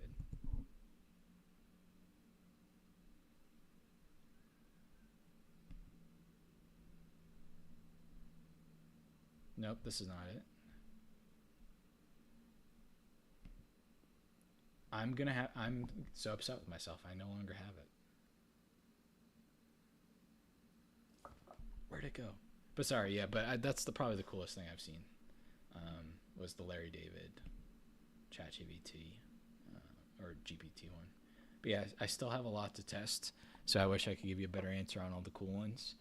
[SPEAKER 1] Nope, this is not it. I'm so upset with myself. I no longer have it. Where'd it go? But sorry, yeah, but that's probably the coolest thing I've seen. Was the Larry David ChatGPT or GPT one. But yeah, I still have a lot to test, so I wish I could give you a better answer on all the cool ones.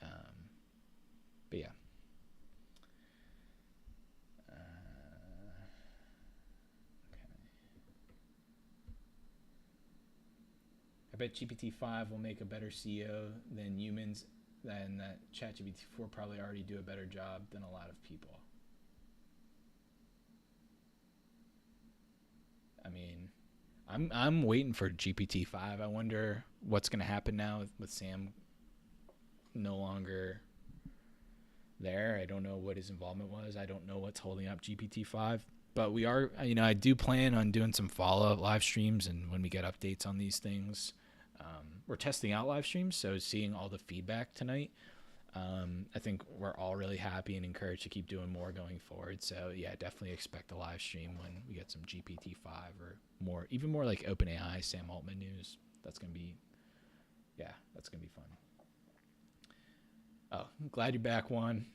[SPEAKER 1] But yeah. I bet GPT-5 will make a better CEO than humans, then that ChatGPT-4 probably already do a better job than a lot of people. I mean, I'm waiting for GPT-5. I wonder what's going to happen now with Sam no longer there. I don't know what his involvement was. I don't know what's holding up GPT-5. But we are, I do plan on doing some follow-up live streams, and when we get updates on these things, we're testing out live streams, so seeing all the feedback tonight, I think we're all really happy and encouraged to keep doing more going forward. So yeah, definitely expect a live stream when we get some GPT-5 or more, even more like OpenAI, Sam Altman news. That's going to be fun. Oh, I'm glad you're back, Juan.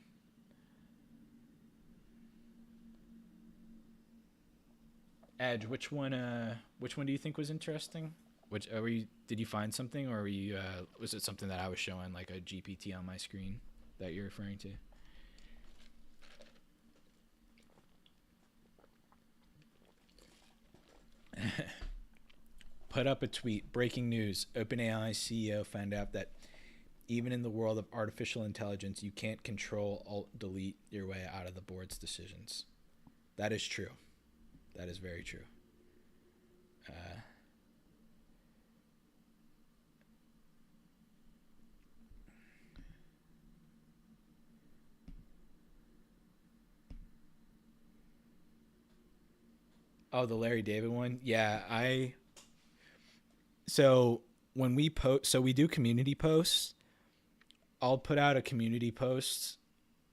[SPEAKER 1] Edge, which one do you think was interesting? Did you find something, or was it something that I was showing, like a GPT on my screen that you're referring to? Put up a tweet. Breaking news. OpenAI CEO found out that even in the world of artificial intelligence, you can't control, alt-delete your way out of the board's decisions. That is true. That is very true. Oh, the Larry David one? Yeah, so when we post, so we do community posts. I'll put out a community post.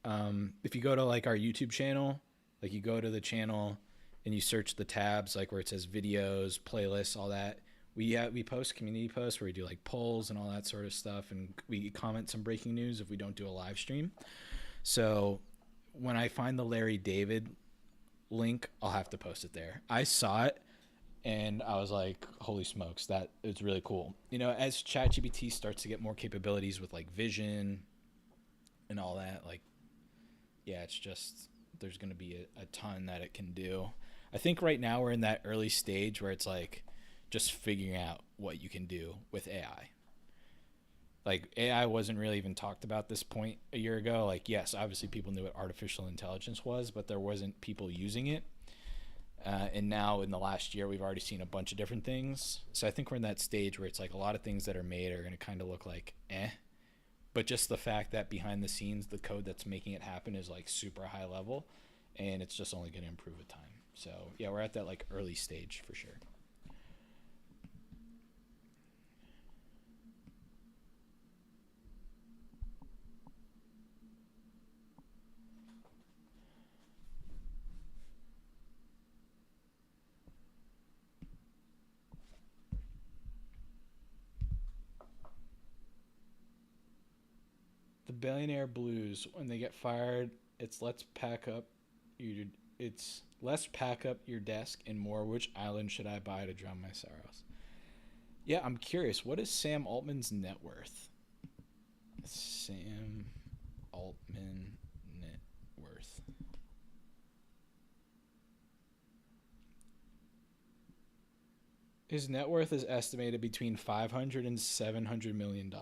[SPEAKER 1] If you go to like our YouTube channel, like you go to the channel and you search the tabs, like where it says videos, playlists, all that. We post community posts where we do like polls and all that sort of stuff, and we comment some breaking news if we don't do a live stream. So when I find the Larry David link, I'll have to post it there. I saw it and I was like, holy smokes, that is really cool. You know, as ChatGPT starts to get more capabilities with like vision and all that, like, yeah, it's just, there's going to be a ton that it can do. I think right now we're in that early stage where it's like just figuring out what you can do with AI. Like, AI wasn't really even talked about this point a year ago. Like, yes, obviously people knew what artificial intelligence was, but there wasn't people using it. And now in the last year, we've already seen a bunch of different things. So I think we're in that stage where it's like a lot of things that are made are going to kind of look like, but just the fact that behind the scenes, the code that's making it happen is like super high level, and it's just only going to improve with time. So yeah, we're at that like early stage for sure. The billionaire blues, when they get fired, it's let's pack up your desk and more, which island should I buy to drown my sorrows? Yeah, I'm curious, what is Sam Altman's net worth? Sam Altman net worth. His net worth is estimated between $500 and $700 million.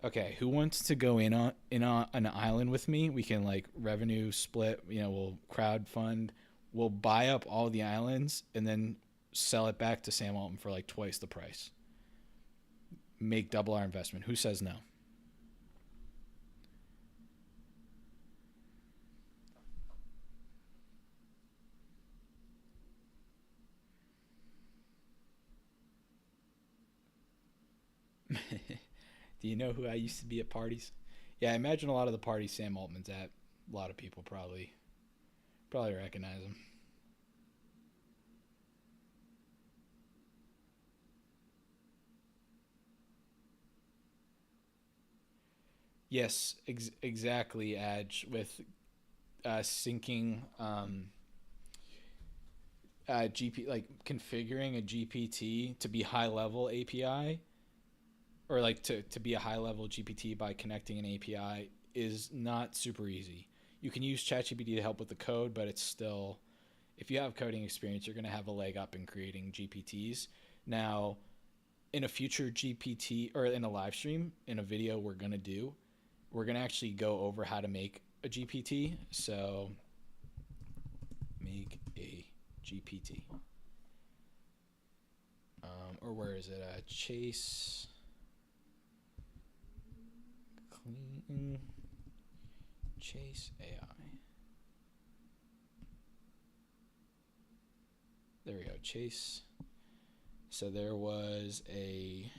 [SPEAKER 1] Okay, who wants to go in on an island with me? We can like revenue split, you know, we'll crowd fund. We'll buy up all the islands and then sell it back to Sam Altman for like twice the price. Make double our investment. Who says no? Do you know who I used to be at parties? Yeah, I imagine a lot of the parties Sam Altman's at, a lot of people probably recognize him. Yes, exactly, Adge, with syncing like configuring a GPT to be high level API, or like to be a high level GPT by connecting an API is not super easy. You can use ChatGPT to help with the code, but it's still, if you have coding experience, you're going to have a leg up in creating GPTs. Now, in a future GPT, or in a live stream, in a video we're going to actually go over how to make a GPT. So make a GPT. Or where is it? Chase AI. There we go, Chase. So there was a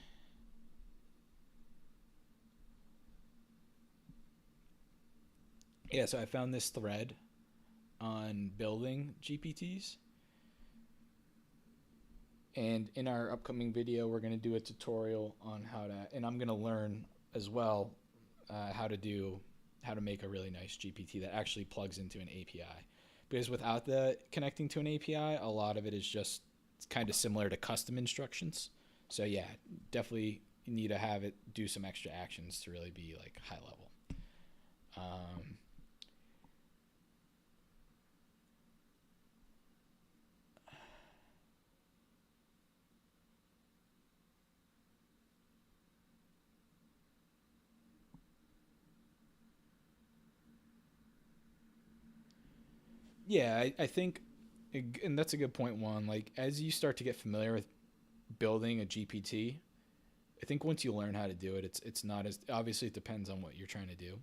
[SPEAKER 1] so I found this thread on building GPTs. And in our upcoming video, we're going to do a tutorial on how to, and I'm going to learn as well how to make a really nice GPT that actually plugs into an API. Because without the connecting to an API, a lot of it is just kind of similar to custom instructions. So yeah, definitely you need to have it do some extra actions to really be like high level. Yeah, I think, and that's a good point, Juan. Like, as you start to get familiar with building a GPT, I think once you learn how to do it, it's not as, obviously it depends on what you're trying to do.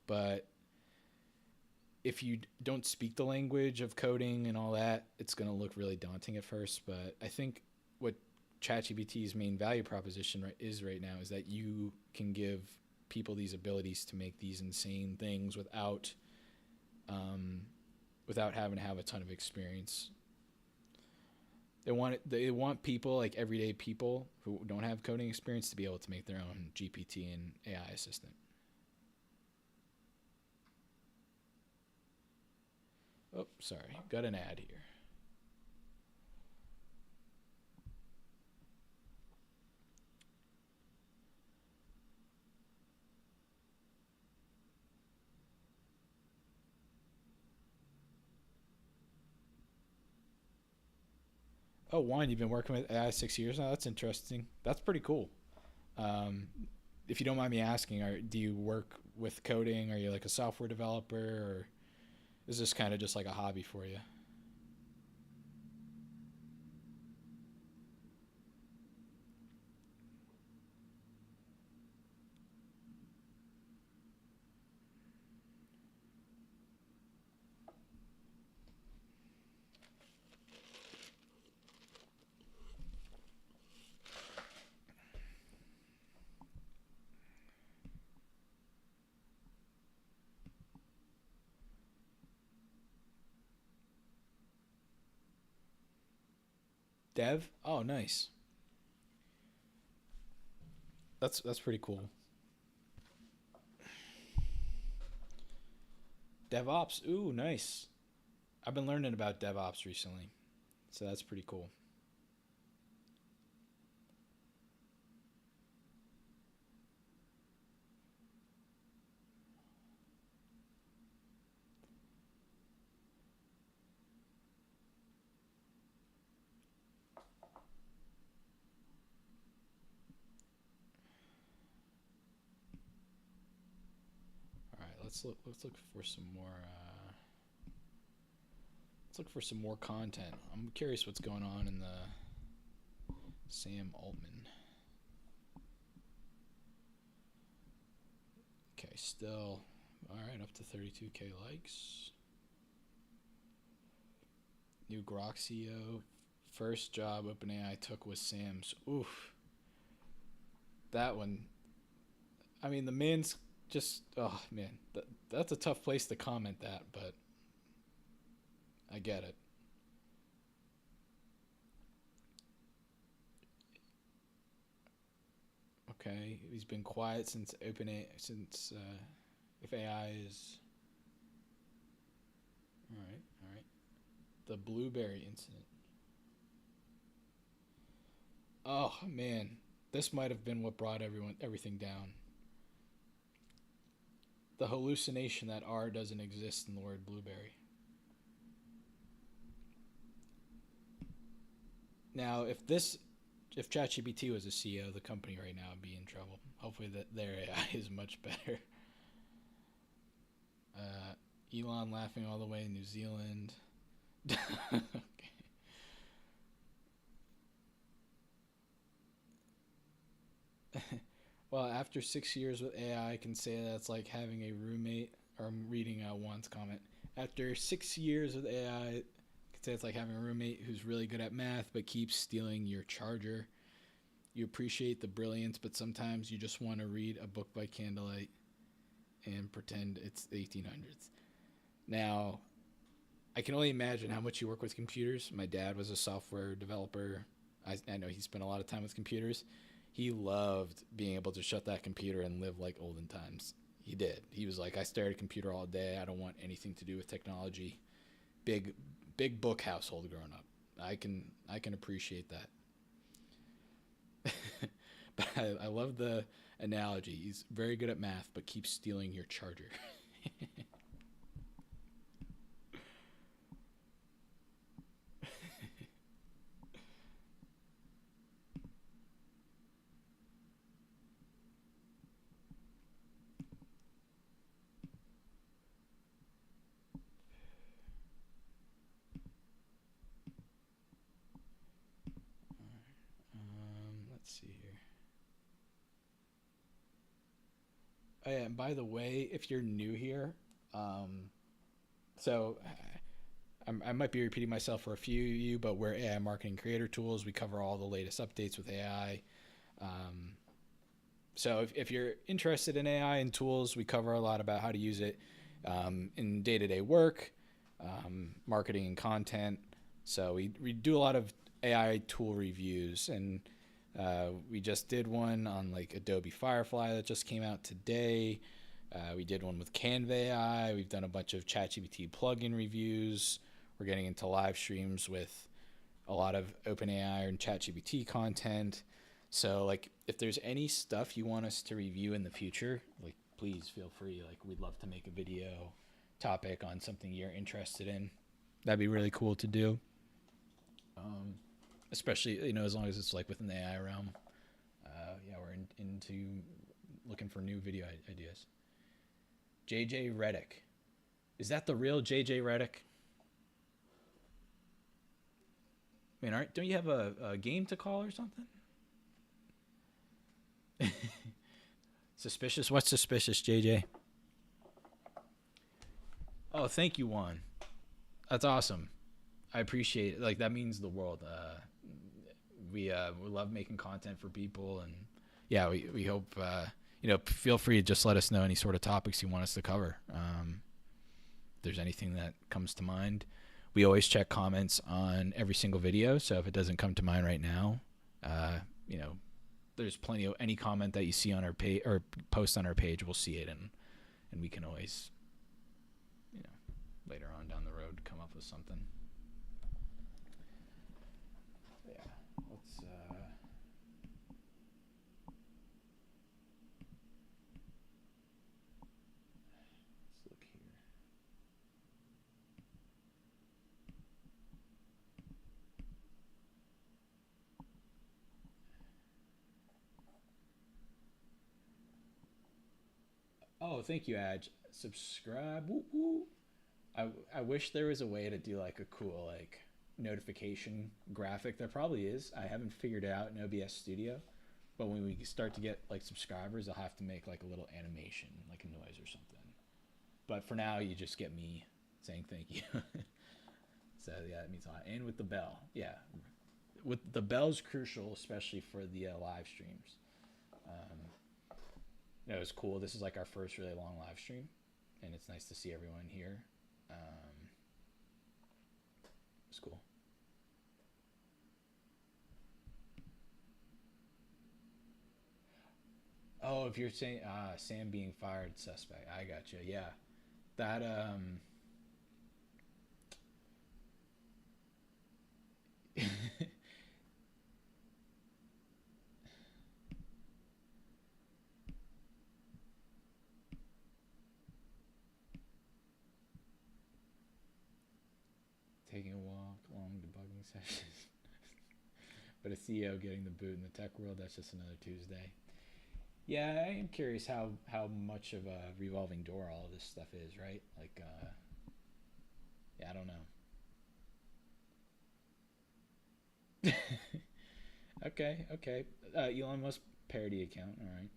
[SPEAKER 1] But if you don't speak the language of coding and all that, it's going to look really daunting at first. But I think what ChatGPT's main value proposition is right now is that you can give people these abilities to make these insane things without having to have a ton of experience. They want people, like everyday people who don't have coding experience, to be able to make their own GPT and AI assistant. Oh, sorry. Got an ad here. Oh, Juan, you've been working with AI 6 years now? That's interesting. That's pretty cool. Um, if you don't mind me asking, do you work with coding? Are you like a software developer, or is this kind of just like a hobby for you? Dev? Oh, nice. That's pretty cool. DevOps. Ooh, nice. I've been learning about DevOps recently, so that's pretty cool. All right, let's look. Let's look for some more. Let's look for some more content. I'm curious what's going on in the Sam Altman. Okay, still all right. Up to 32K likes. New Grok CEO. First job OpenAI took was Sam's. Oof. That one. I mean, the man's just. Oh man, that's a tough place to comment that, but I get it. Okay, he's been quiet since OpenAI. Since if AI is. All right, all right. The blueberry incident. Oh man, this might have been what brought everything down. The hallucination that R doesn't exist in the word blueberry. Now, if ChatGPT was a CEO of the company right now, would be in trouble. Hopefully, that their AI is much better. Elon laughing all the way in New Zealand. Okay. Well, after 6 years with AI, I can say that's like having a roommate. Or I'm reading Juan's comment. After 6 years with AI, I can say it's like having a roommate who's really good at math but keeps stealing your charger. You appreciate the brilliance, but sometimes you just want to read a book by candlelight and pretend it's the 1800s. Now, I can only imagine how much you work with computers. My dad was a software developer. I know he spent a lot of time with computers. He loved being able to shut that computer and live like olden times. He did. He was like, I stare at a computer all day. I don't want anything to do with technology. Big book household growing up. I can appreciate that. But I love the analogy. He's very good at math, but keeps stealing your charger. Let's see here. Oh yeah, and by the way, if you're new here, so I might be repeating myself for a few of you, but we're AI marketing creator tools. We cover all the latest updates with AI. Um, so if you're interested in AI and tools, we cover a lot about how to use it in day-to-day work, marketing and content. So we do a lot of AI tool reviews, and we just did one on like Adobe Firefly that just came out today. We did one with Canva AI. We've done a bunch of ChatGPT plugin reviews. We're getting into live streams with a lot of OpenAI and ChatGPT content. So like, if there's any stuff you want us to review in the future, like, please feel free. Like, we'd love to make a video topic on something you're interested in. That'd be really cool to do. Especially, you know, as long as it's like within the AI realm. Yeah, we're into looking for new video ideas. JJ Reddick. Is that the real JJ Reddick? I mean, don't you have a game to call or something? Suspicious? What's suspicious, JJ? Oh, thank you, Juan. That's awesome. I appreciate it. Like, that means the world. We love making content for people, and yeah, we hope, you know, feel free to just let us know any sort of topics you want us to cover. If there's anything that comes to mind. We always check comments on every single video, so if it doesn't come to mind right now, you know, there's plenty of any comment that you see on our page or post on our page, we'll see it, and we can always, you know, later on down the road come up with something. Yeah, let's look here. Oh, thank you, Adj. Subscribe. Woo woo. I wish there was a way to do like a cool like notification graphic. There probably is. I haven't figured it out in OBS Studio. But when we start to get like subscribers, I'll have to make like a little animation, like a noise or something. But for now, you just get me saying thank you. So yeah, that means a lot. And with the bell, yeah, with the bell's crucial, especially for the live streams. It was cool. This is like our first really long live stream, and it's nice to see everyone here. It's cool. Oh, if you're saying Sam being fired suspect, I got you. Yeah, that taking a walk, long debugging sessions. But a CEO getting the boot in the tech world, that's just another Tuesday. Yeah, I am curious how much of a revolving door all of this stuff is, right? Like, yeah, I don't know. Okay. Elon Musk parody account, all right.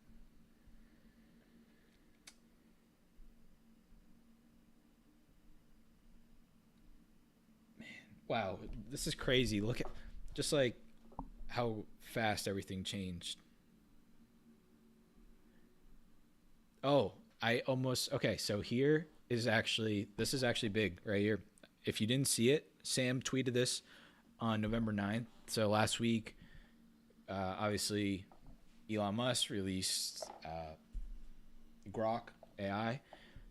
[SPEAKER 1] Wow, this is crazy. Look at just like how fast everything changed. Oh, okay, so this is actually big right here. If you didn't see it, Sam tweeted this on November 9th. So last week, obviously, Elon Musk released Grok AI.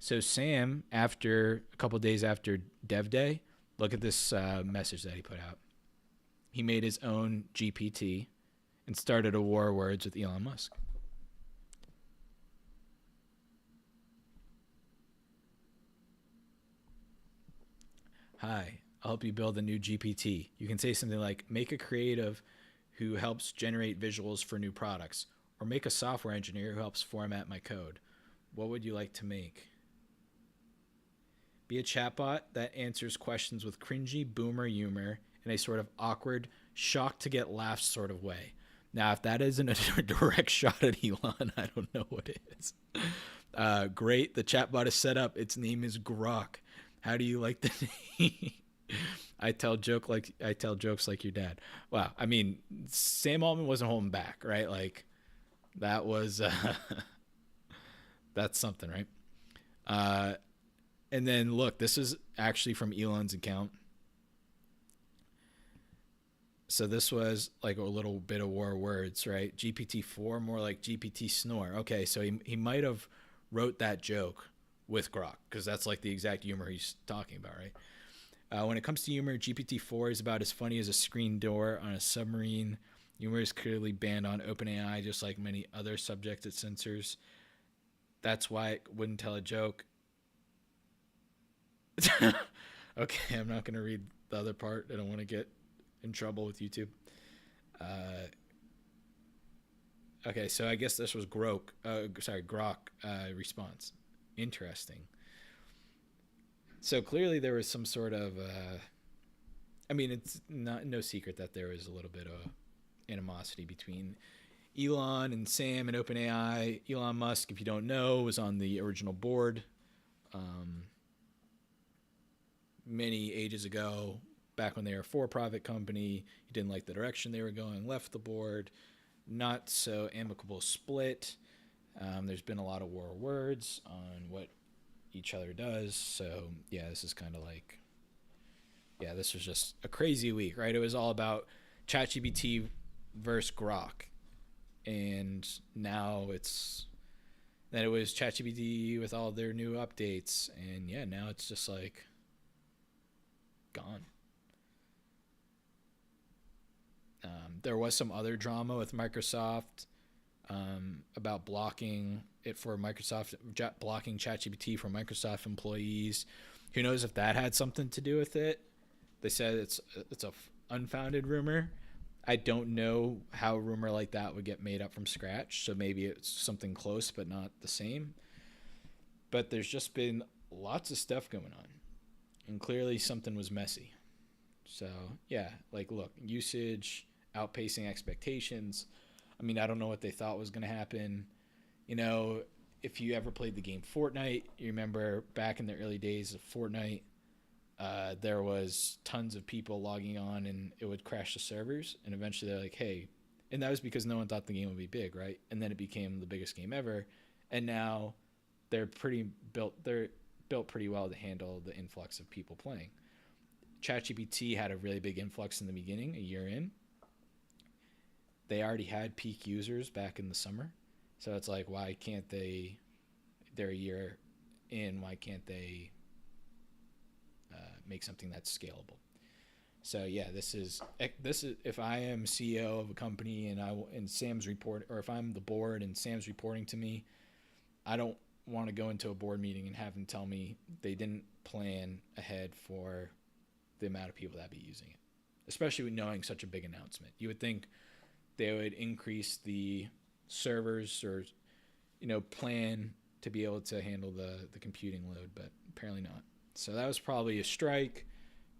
[SPEAKER 1] So Sam, after a couple days after Dev Day, look at this message that he put out. He made his own GPT and started a war of words with Elon Musk. Hi, I'll help you build a new GPT. You can say something like, make a creative who helps generate visuals for new products, or make a software engineer who helps format my code. What would you like to make? Be a chatbot that answers questions with cringy boomer humor in a sort of awkward, shocked to get laughs sort of way. Now, if that isn't a direct shot at Elon, I don't know what is. Great, the chatbot is set up. Its name is Grok. How do you like the name? I tell jokes like your dad. Wow, I mean, Sam Altman wasn't holding back, right? Like, that was that's something, right? And then look, this is actually from Elon's account. So this was like a little bit of war words, right? GPT-4, more like GPT snore. Okay, so he might have wrote that joke with Grok, because that's like the exact humor he's talking about, right? When it comes to humor, GPT-4 is about as funny as a screen door on a submarine. Humor is clearly banned on OpenAI, just like many other subject it censors. That's why it wouldn't tell a joke. Okay, I'm not going to read the other part. I don't want to get in trouble with YouTube. Okay, so I guess this was Grok response. Interesting. So clearly there was some sort of, it's no secret that there was a little bit of animosity between Elon and Sam and OpenAI. Elon Musk, if you don't know, was on the original board many ages ago, back when they were a for-profit company. He didn't like the direction they were going, left the board. Not so amicable split. There's been a lot of war words on what each other does. So yeah, this is kind of like, this was just a crazy week, right? It was all about ChatGPT versus Grok, and now it was ChatGPT with all their new updates, and now it's just like gone. There was some other drama with Microsoft about blocking ChatGPT for Microsoft employees. Who knows if that had something to do with it? They said it's a unfounded rumor. I don't know how a rumor like that would get made up from scratch. So maybe it's something close, but not the same. But there's just been lots of stuff going on, and clearly something was messy. So look, usage outpacing expectations. I don't know what they thought was going to happen. If you ever played the game Fortnite, you remember back in the early days of Fortnite, there was tons of people logging on and it would crash the servers. And eventually they're like, hey, and that was because no one thought the game would be big, right? And then it became the biggest game ever. And now they're built pretty well to handle the influx of people playing. ChatGPT had a really big influx in the beginning, a year in. They already had peak users back in the summer. So it's like, why can't they're a year in, why can't they make something that's scalable? So this is if I am CEO of a company and Sam's report, or if I'm the board and Sam's reporting to me, I don't want to go into a board meeting and have them tell me they didn't plan ahead for the amount of people that be using it, especially with knowing such a big announcement. You would think they would increase the servers or, plan to be able to handle the computing load, but apparently not. So that was probably a strike,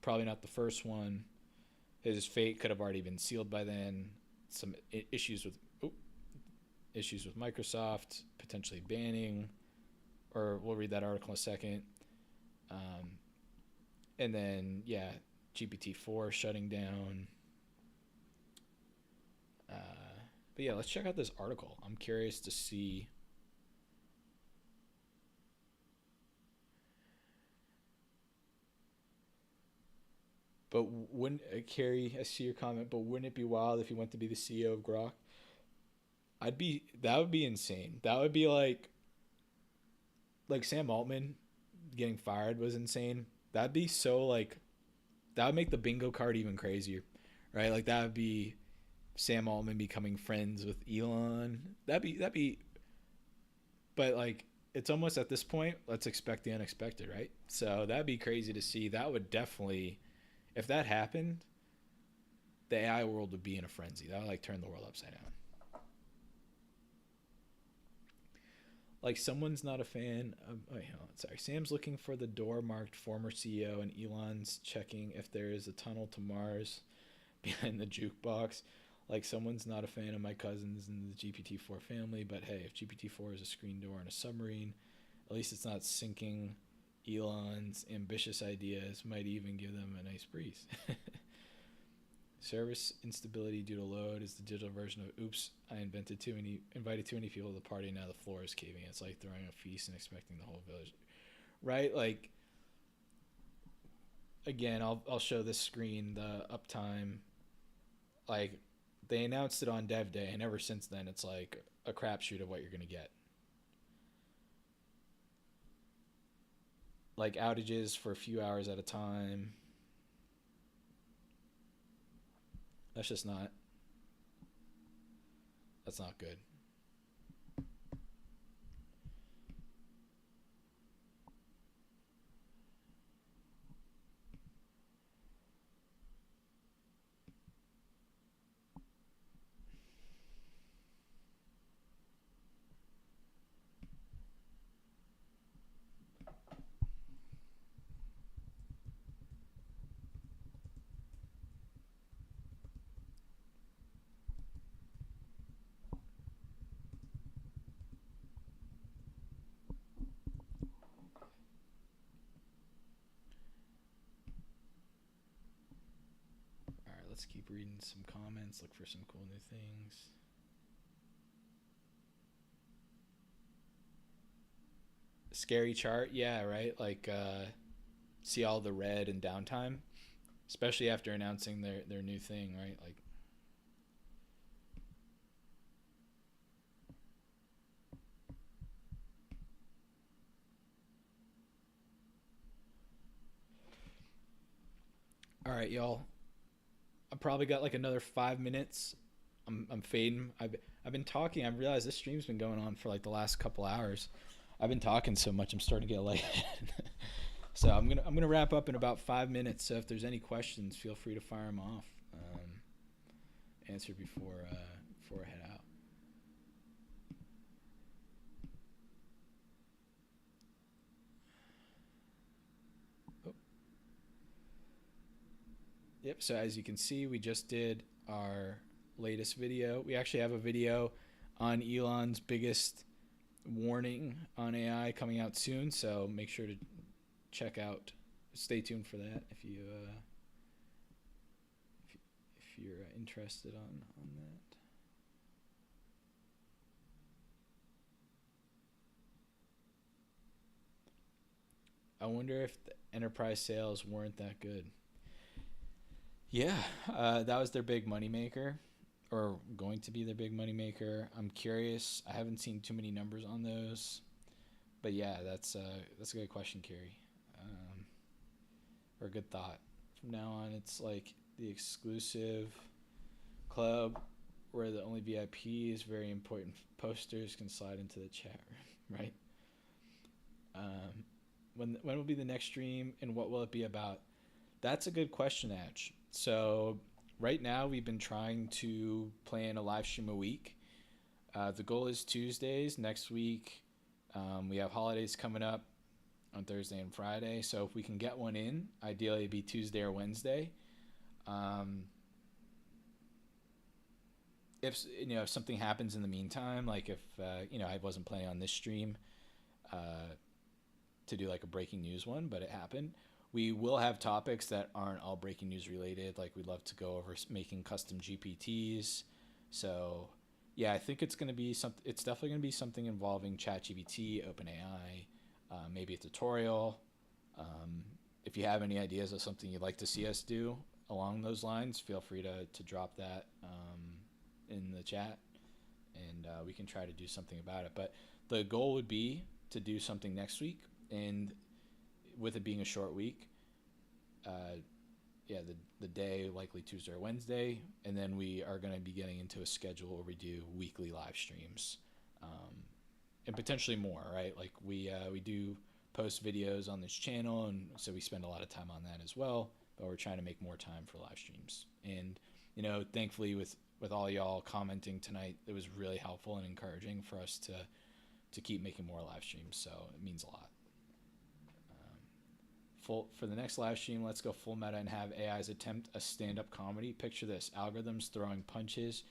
[SPEAKER 1] probably not the first one. His fate could have already been sealed by then. Some issues with Microsoft potentially banning, or we'll read that article in a second. And then GPT-4 shutting down. But let's check out this article. I'm curious to see. But wouldn't Carrie? I see your comment. But wouldn't it be wild if you went to be the CEO of Grok? That would be insane. That would be like Sam Altman getting fired was insane. That'd be so that would make the bingo card even crazier, right? Like that would be Sam Altman becoming friends with Elon. That'd be. But it's almost at this point, let's expect the unexpected, right? So that'd be crazy to see. That would definitely, if that happened, the AI world would be in a frenzy. That would turn the world upside down. Someone's not a fan of. Sam's looking for the door marked former CEO, and Elon's checking if there is a tunnel to Mars behind the jukebox. Someone's not a fan of my cousins in the GPT-4 family, but hey, if GPT-4 is a screen door on a submarine, at least it's not sinking. Elon's ambitious ideas might even give them a nice breeze. Service instability due to load is the digital version of oops, I invited too many people to the party, now the floor is caving. It's like throwing a feast and expecting the whole village. Right? Again, I'll show this screen, the uptime. They announced it on Dev Day, and ever since then it's a crapshoot of what you're going to get. like outages for a few hours at a time. That's not good. Let's keep reading some comments, look for some cool new things. Scary chart, yeah, right? Like, see all the red and downtime, especially after announcing their new thing, right? Like, all right, y'all. I probably got like another 5 minutes. I'm fading. I've been talking. I realized this stream's been going on for like the last couple hours. I've been talking so much, I'm starting to get lightheaded. So I'm gonna wrap up in about 5 minutes. So if there's any questions, feel free to fire them off. Answer before I head out. Yep, so as you can see, we just did our latest video. We actually have a video on Elon's biggest warning on AI coming out soon, so make sure to stay tuned for that if you're interested on that. I wonder if the enterprise sales weren't that good. Yeah, that was their big moneymaker, or going to be their big moneymaker. I'm curious. I haven't seen too many numbers on those, but yeah, that's a good question, Carrie, or a good thought. From now on, it's like the exclusive club where the only VIPs, very important posters, can slide into the chat room, right? When will be the next stream, and what will it be about? That's a good question, Edge. So right now we've been trying to plan a live stream a week. The goal is Tuesdays. Next week we have holidays coming up on Thursday and Friday. So if we can get one in, ideally it'd be Tuesday or Wednesday. If something happens in the meantime, like if I wasn't planning on this stream to do like a breaking news one, but it happened. We will have topics that aren't all breaking news related. Like we'd love to go over making custom GPTs. So yeah, I think it's going to be something. It's definitely going to be something involving ChatGPT, OpenAI, maybe a tutorial. If you have any ideas of something you'd like to see us do along those lines, feel free to drop that in the chat, and we can try to do something about it. But the goal would be to do something next week, and with it being a short week, the day likely Tuesday or Wednesday, and then we are going to be getting into a schedule where we do weekly live streams, and potentially more, right? Like we do post videos on this channel, and so we spend a lot of time on that as well, but we're trying to make more time for live streams. And thankfully with all y'all commenting tonight, it was really helpful and encouraging for us to keep making more live streams, so it means a lot. For the next live stream, let's go full meta and have AIs attempt a stand-up comedy. Picture this: algorithms throwing punches,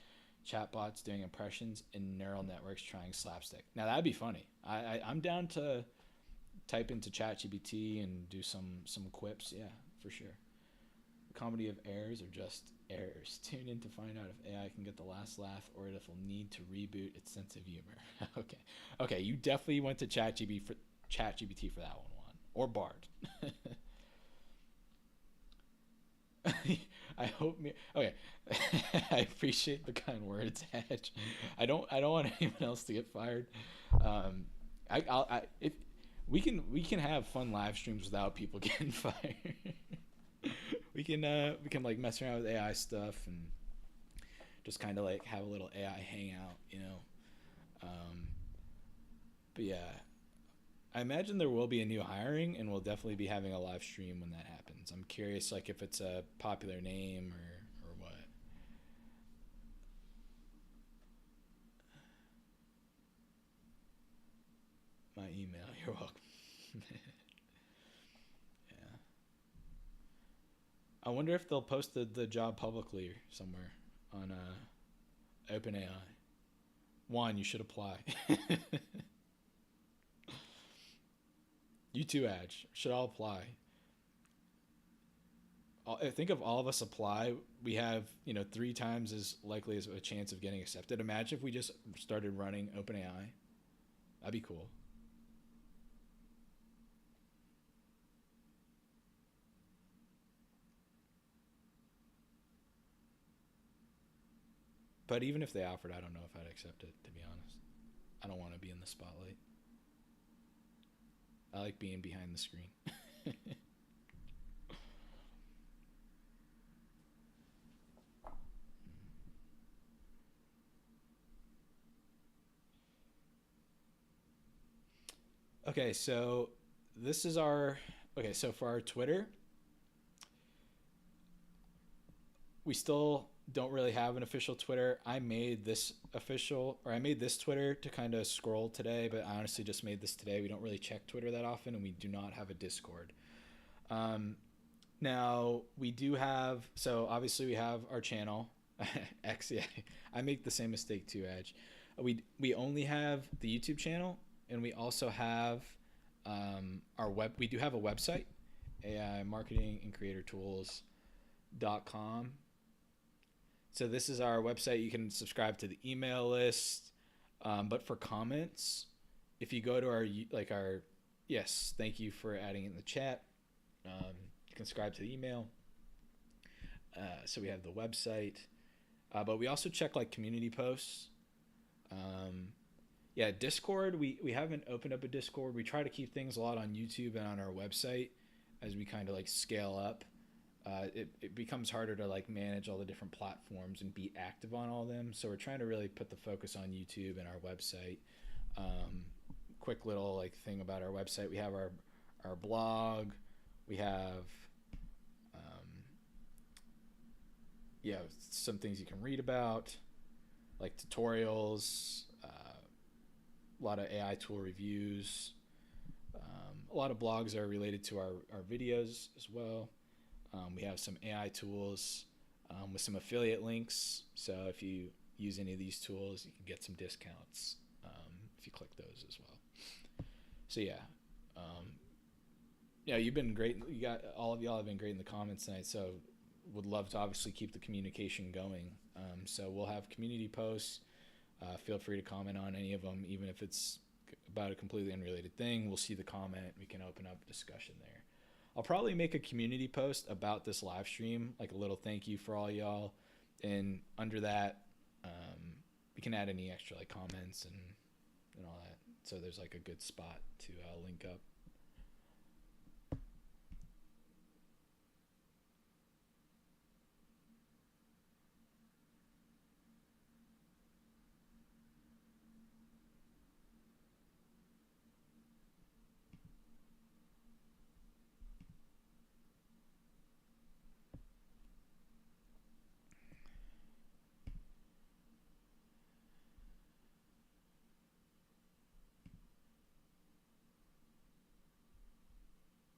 [SPEAKER 1] chatbots doing impressions, and neural networks trying slapstick. Now that'd be funny. I'm down to type into ChatGPT and do some quips. Yeah, for sure. Comedy of errors or just errors. Tune in to find out if AI can get the last laugh or if it'll need to reboot its sense of humor. Okay, you definitely went to ChatGPT for that one. Or Bard. I hope. Okay, I appreciate the kind words, Hedge. I don't want anyone else to get fired. we can have fun live streams without people getting fired. We can like mess around with AI stuff and just kind of like have a little AI hangout, you know. But yeah, I imagine there will be a new hiring, and we'll definitely be having a live stream when that happens. I'm curious, like if it's a popular name or what. My email, you're welcome. Yeah. I wonder if they'll post the job publicly somewhere on OpenAI. Juan, you should apply. You too, Adge. Should all apply. I think if all of us apply, we have 3 times as likely as a chance of getting accepted. Imagine if we just started running OpenAI. That'd be cool. But even if they offered, I don't know if I'd accept it, to be honest. I don't want to be in the spotlight. I like being behind the screen. Okay, so this is our... Okay, so for our Twitter, we still don't really have an official Twitter. I made this Twitter to kind of scroll today, but I honestly just made this today. We don't really check Twitter that often, and we do not have a Discord. Now we do have, so obviously we have our channel X. Yeah, I make the same mistake too, Edge. We only have the YouTube channel, and we also have we do have a website, AI marketing and creator tools.com. So this is our website. You can subscribe to the email list. But for comments, if you go to our yes, thank you for adding it in the chat. You can subscribe to the email. So we have the website, but we also check like community posts. Yeah, Discord, we haven't opened up a Discord. We try to keep things a lot on YouTube and on our website as we kind of like scale up. It becomes harder to like manage all the different platforms and be active on all of them. So we're trying to really put the focus on YouTube and our website. Quick little like thing about our website. We have our blog. We have, some things you can read about, like tutorials, a lot of AI tool reviews. A lot of blogs are related to our videos as well. We have some AI tools with some affiliate links. So if you use any of these tools, you can get some discounts if you click those as well. So yeah, you've been great. All of y'all have been great in the comments tonight. So would love to obviously keep the communication going. So we'll have community posts. Feel free to comment on any of them, even if it's about a completely unrelated thing. We'll see the comment. We can open up discussion there. I'll probably make a community post about this live stream, like a little thank you for all y'all. And under that, we can add any extra like comments and all that. So there's like a good spot to link up.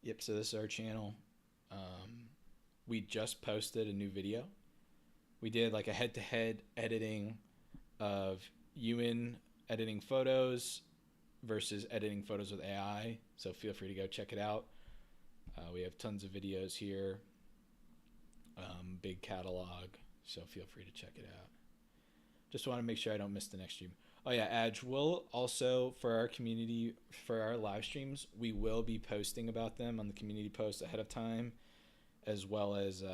[SPEAKER 1] Yep, so this is our channel. We just posted a new video. We did like a head-to-head editing of Ewan editing photos versus editing photos with AI. So feel free to go check it out. We have tons of videos here. Big catalog, so feel free to check it out. Just want to make sure I don't miss the next stream. Oh yeah, Adge, we'll also, for our community, for our live streams, we will be posting about them on the community post ahead of time, as well as,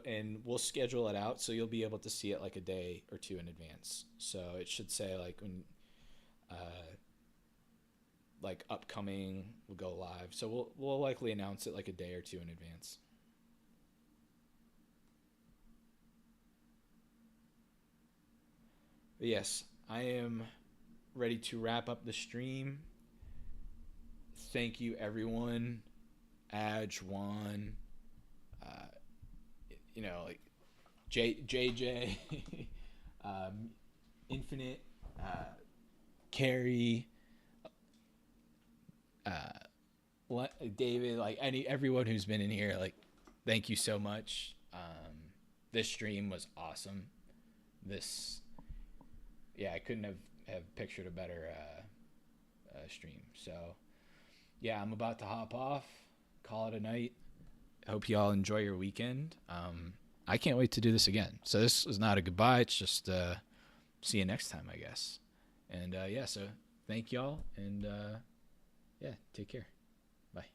[SPEAKER 1] and we'll schedule it out so you'll be able to see it like a day or two in advance. So it should say like when, like upcoming will go live. So we'll likely announce it like a day or two in advance. But yes, I am ready to wrap up the stream. Thank you, everyone. Aj, Juan, like JJ, Infinite, Carrie, David, like everyone who's been in here, like, thank you so much. This stream was awesome. I couldn't have pictured a better stream. So yeah, I'm about to hop off, call it a night. Hope you all enjoy your weekend. I can't wait to do this again. So this is not a goodbye. It's just see you next time, I guess. And so thank y'all, and take care. Bye.